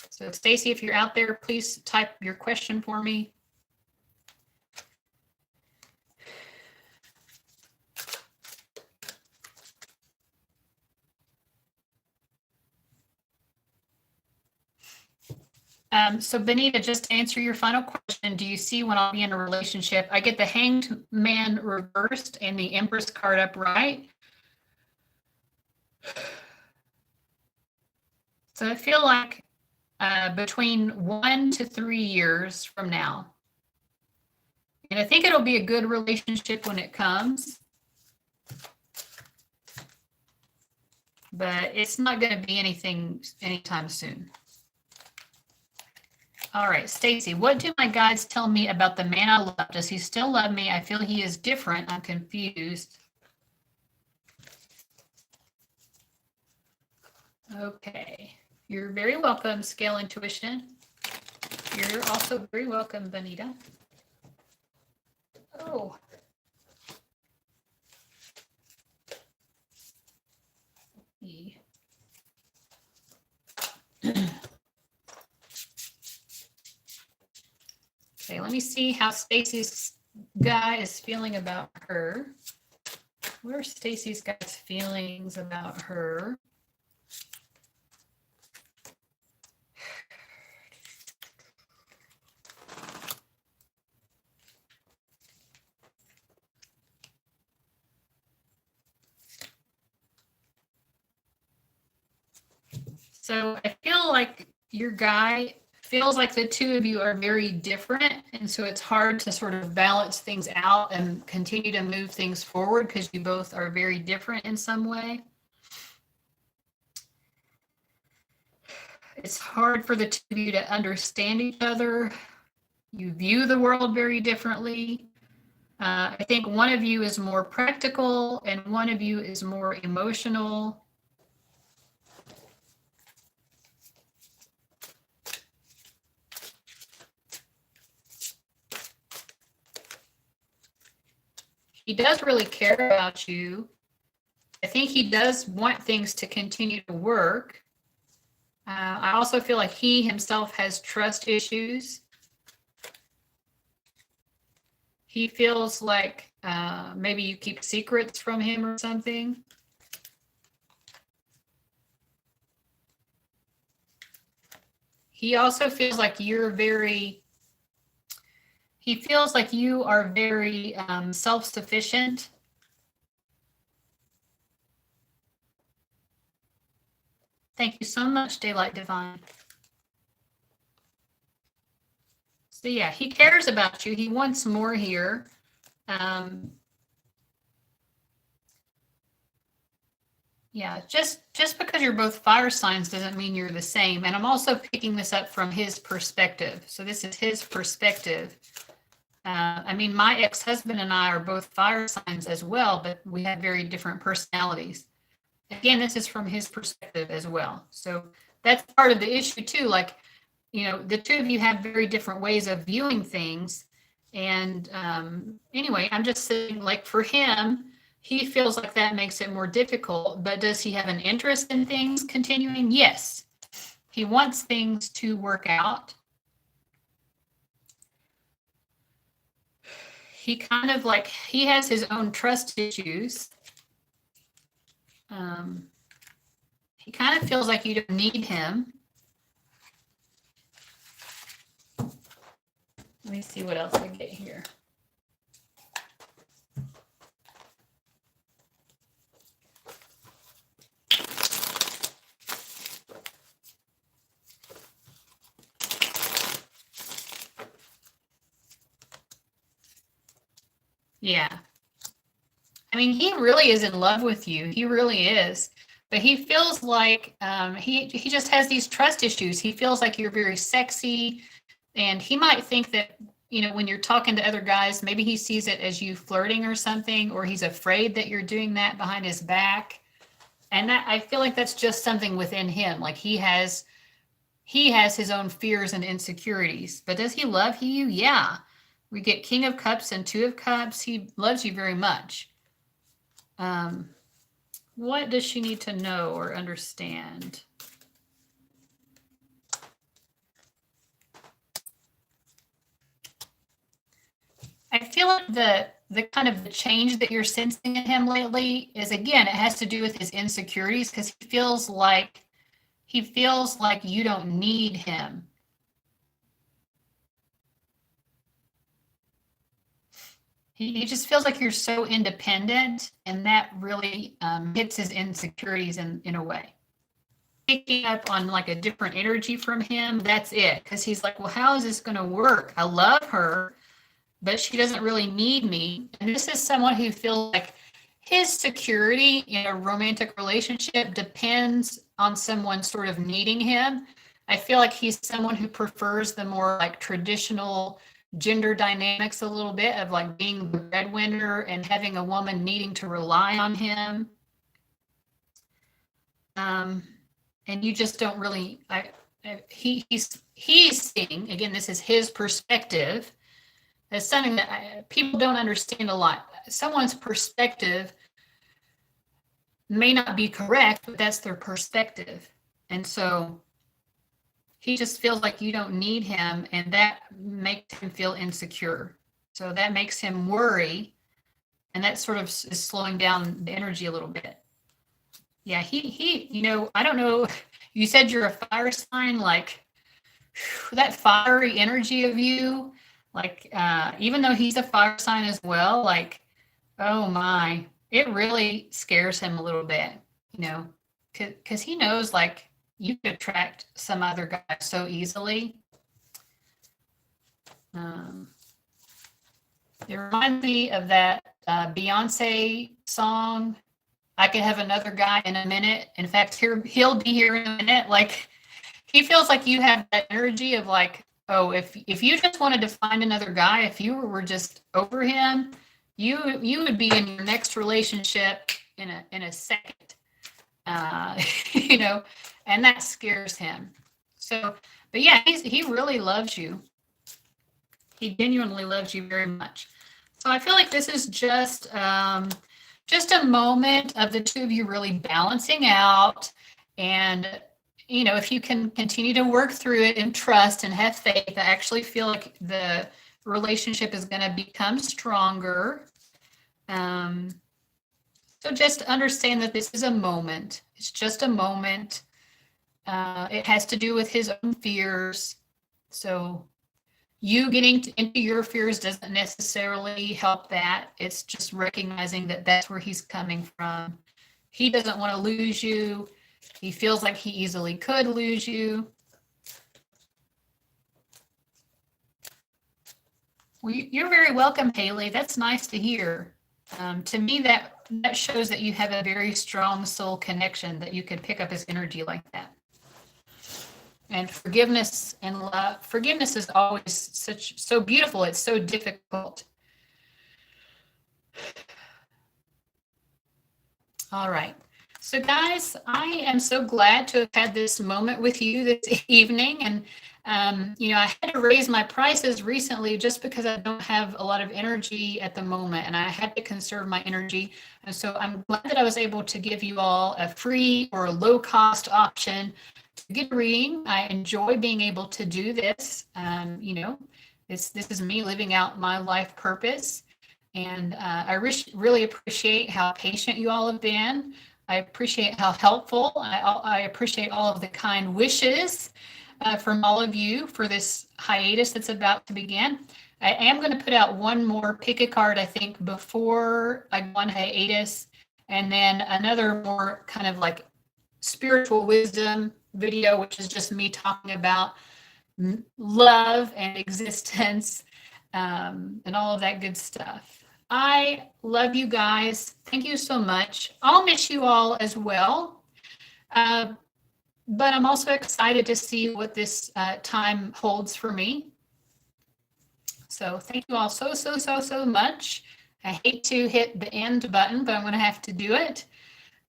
So Stacey, if you're out there, please type your question for me. So Benita, just to answer your final question, do you see when I'll be in a relationship? I get the Hanged Man reversed and the Empress card upright. So I feel like between 1 to 3 years from now. And I think it'll be a good relationship when it comes. But it's not going to be anything anytime soon. All right, Stacey, what do my guides tell me about the man I love? Does he still love me? I feel he is different. I'm confused. Okay. You're very welcome, Scale Intuition. You're also very welcome, Benita. Oh. Okay, let me see how Stacey's guy is feeling about her. What are Stacey's guys' feelings about her? So I feel like your guy feels like the two of you are very different. And so it's hard to sort of balance things out and continue to move things forward because you both are very different in some way. It's hard for the two of you to understand each other. You view the world very differently. I think one of you is more practical and one of you is more emotional. He does really care about you. I think he does want things to continue to work. I also feel like he himself has trust issues. He feels like maybe you keep secrets from him or something. He also feels like you're very, he feels like you are very self-sufficient. Thank you so much, Daylight Divine. So yeah, he cares about you. He wants more here. Yeah, just because you're both fire signs doesn't mean you're the same. And I'm also picking this up from his perspective. So this is his perspective. I mean, my ex-husband and I are both fire signs as well, but we have very different personalities. Again, this is from his perspective as well. So that's part of the issue too. Like, you know, the two of you have very different ways of viewing things. And anyway, I'm just saying, like, for him, he feels like that makes it more difficult. But does he have an interest in things continuing? Yes. He wants things to work out. He kind of like, he has his own trust issues. He kind of feels like you don't need him. Let me see what else I get here. Yeah. I mean, he really is in love with you. He really is. But he feels like he just has these trust issues. He feels like you're very sexy. And he might think that, you know, when you're talking to other guys, maybe he sees it as you flirting or something, or he's afraid that you're doing that behind his back. And that, I feel like that's just something within him. Like he has his own fears and insecurities. But does he love you? Yeah. We get King of Cups and Two of Cups. He loves you very much. What does she need to know or understand? I feel like the kind of the change that you're sensing in him lately is, again, it has to do with his insecurities, because he feels like you don't need him. He just feels like you're so independent, and that really hits his insecurities in a way. Picking up on like a different energy from him, that's it. Because he's like, well, how is this going to work? I love her, but she doesn't really need me. And this is someone who feels like his security in a romantic relationship depends on someone sort of needing him. I feel like he's someone who prefers the more like traditional gender dynamics a little bit of like being the breadwinner and having a woman needing to rely on him. And you just don't really, he's seeing, again, this is his perspective, as something that people don't understand a lot. Someone's perspective may not be correct, but that's their perspective. And so he just feels like you don't need him, and that makes him feel insecure. So that makes him worry And that sort of is slowing down the energy a little bit. Yeah, he, I don't know. You said you're a fire sign, like that fiery energy of you, like, even though he's a fire sign as well, like, oh my, it really scares him a little bit, because he knows, like, you could attract some other guy so easily. It reminds me of that Beyonce song, I Could Have Another Guy in a Minute. In fact, he'll be here in a minute. Like, he feels like you have that energy of like, oh, if you just wanted to find another guy, if you were just over him, you would be in your next relationship in a second. And that scares him. So, but yeah, he really loves you. He genuinely loves you very much. So I feel like this is just a moment of the two of you really balancing out. And, if you can continue to work through it and trust and have faith, I actually feel like the relationship is going to become stronger. So just understand that this is a moment. It's just a moment. It has to do with his own fears. So you getting into your fears doesn't necessarily help that. It's just recognizing that that's where he's coming from. He doesn't want to lose you. He feels like he easily could lose you. Well, you're very welcome, Hayley. That's nice to hear. To me, that shows that you have a very strong soul connection, that you could pick up his energy like that. And forgiveness and love. Forgiveness is always so beautiful. It's so difficult. All right. So guys, I am so glad to have had this moment with you this evening. And, I had to raise my prices recently just because I don't have a lot of energy at the moment, and I had to conserve my energy. And so I'm glad that I was able to give you all a free or a low cost option to get a reading. I enjoy being able to do this. This is me living out my life purpose. And I really appreciate how patient you all have been. I appreciate how helpful. I appreciate all of the kind wishes from all of you for this hiatus that's about to begin. I am going to put out one more pick a card, I think, before I go on hiatus, and then another more kind of like spiritual wisdom video, which is just me talking about love and existence, and all of that good stuff. I love you guys. Thank you so much. I'll miss you all as well. But I'm also excited to see what this time holds for me. So thank you all so much. I hate to hit the end button, but I'm going to have to do it.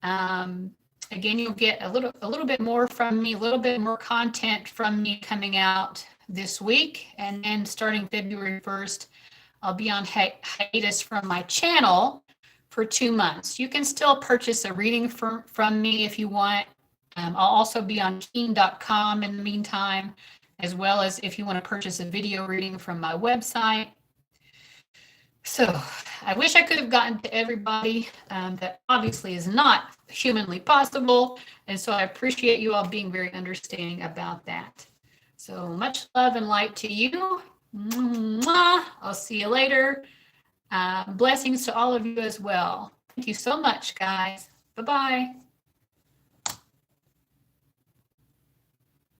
Again, you'll get a little bit more from me, a little bit more content from me coming out this week. And then starting February 1st, I'll be on hiatus from my channel for 2 months. You can still purchase a reading from me if you want. I'll also be on keen.com in the meantime, as well as if you want to purchase a video reading from my website. So I wish I could have gotten to everybody. That obviously is not humanly possible. And so I appreciate you all being very understanding about that. So much love and light to you. Mwah. I'll see you later. Blessings to all of you as well. Thank you so much, guys. Bye-bye.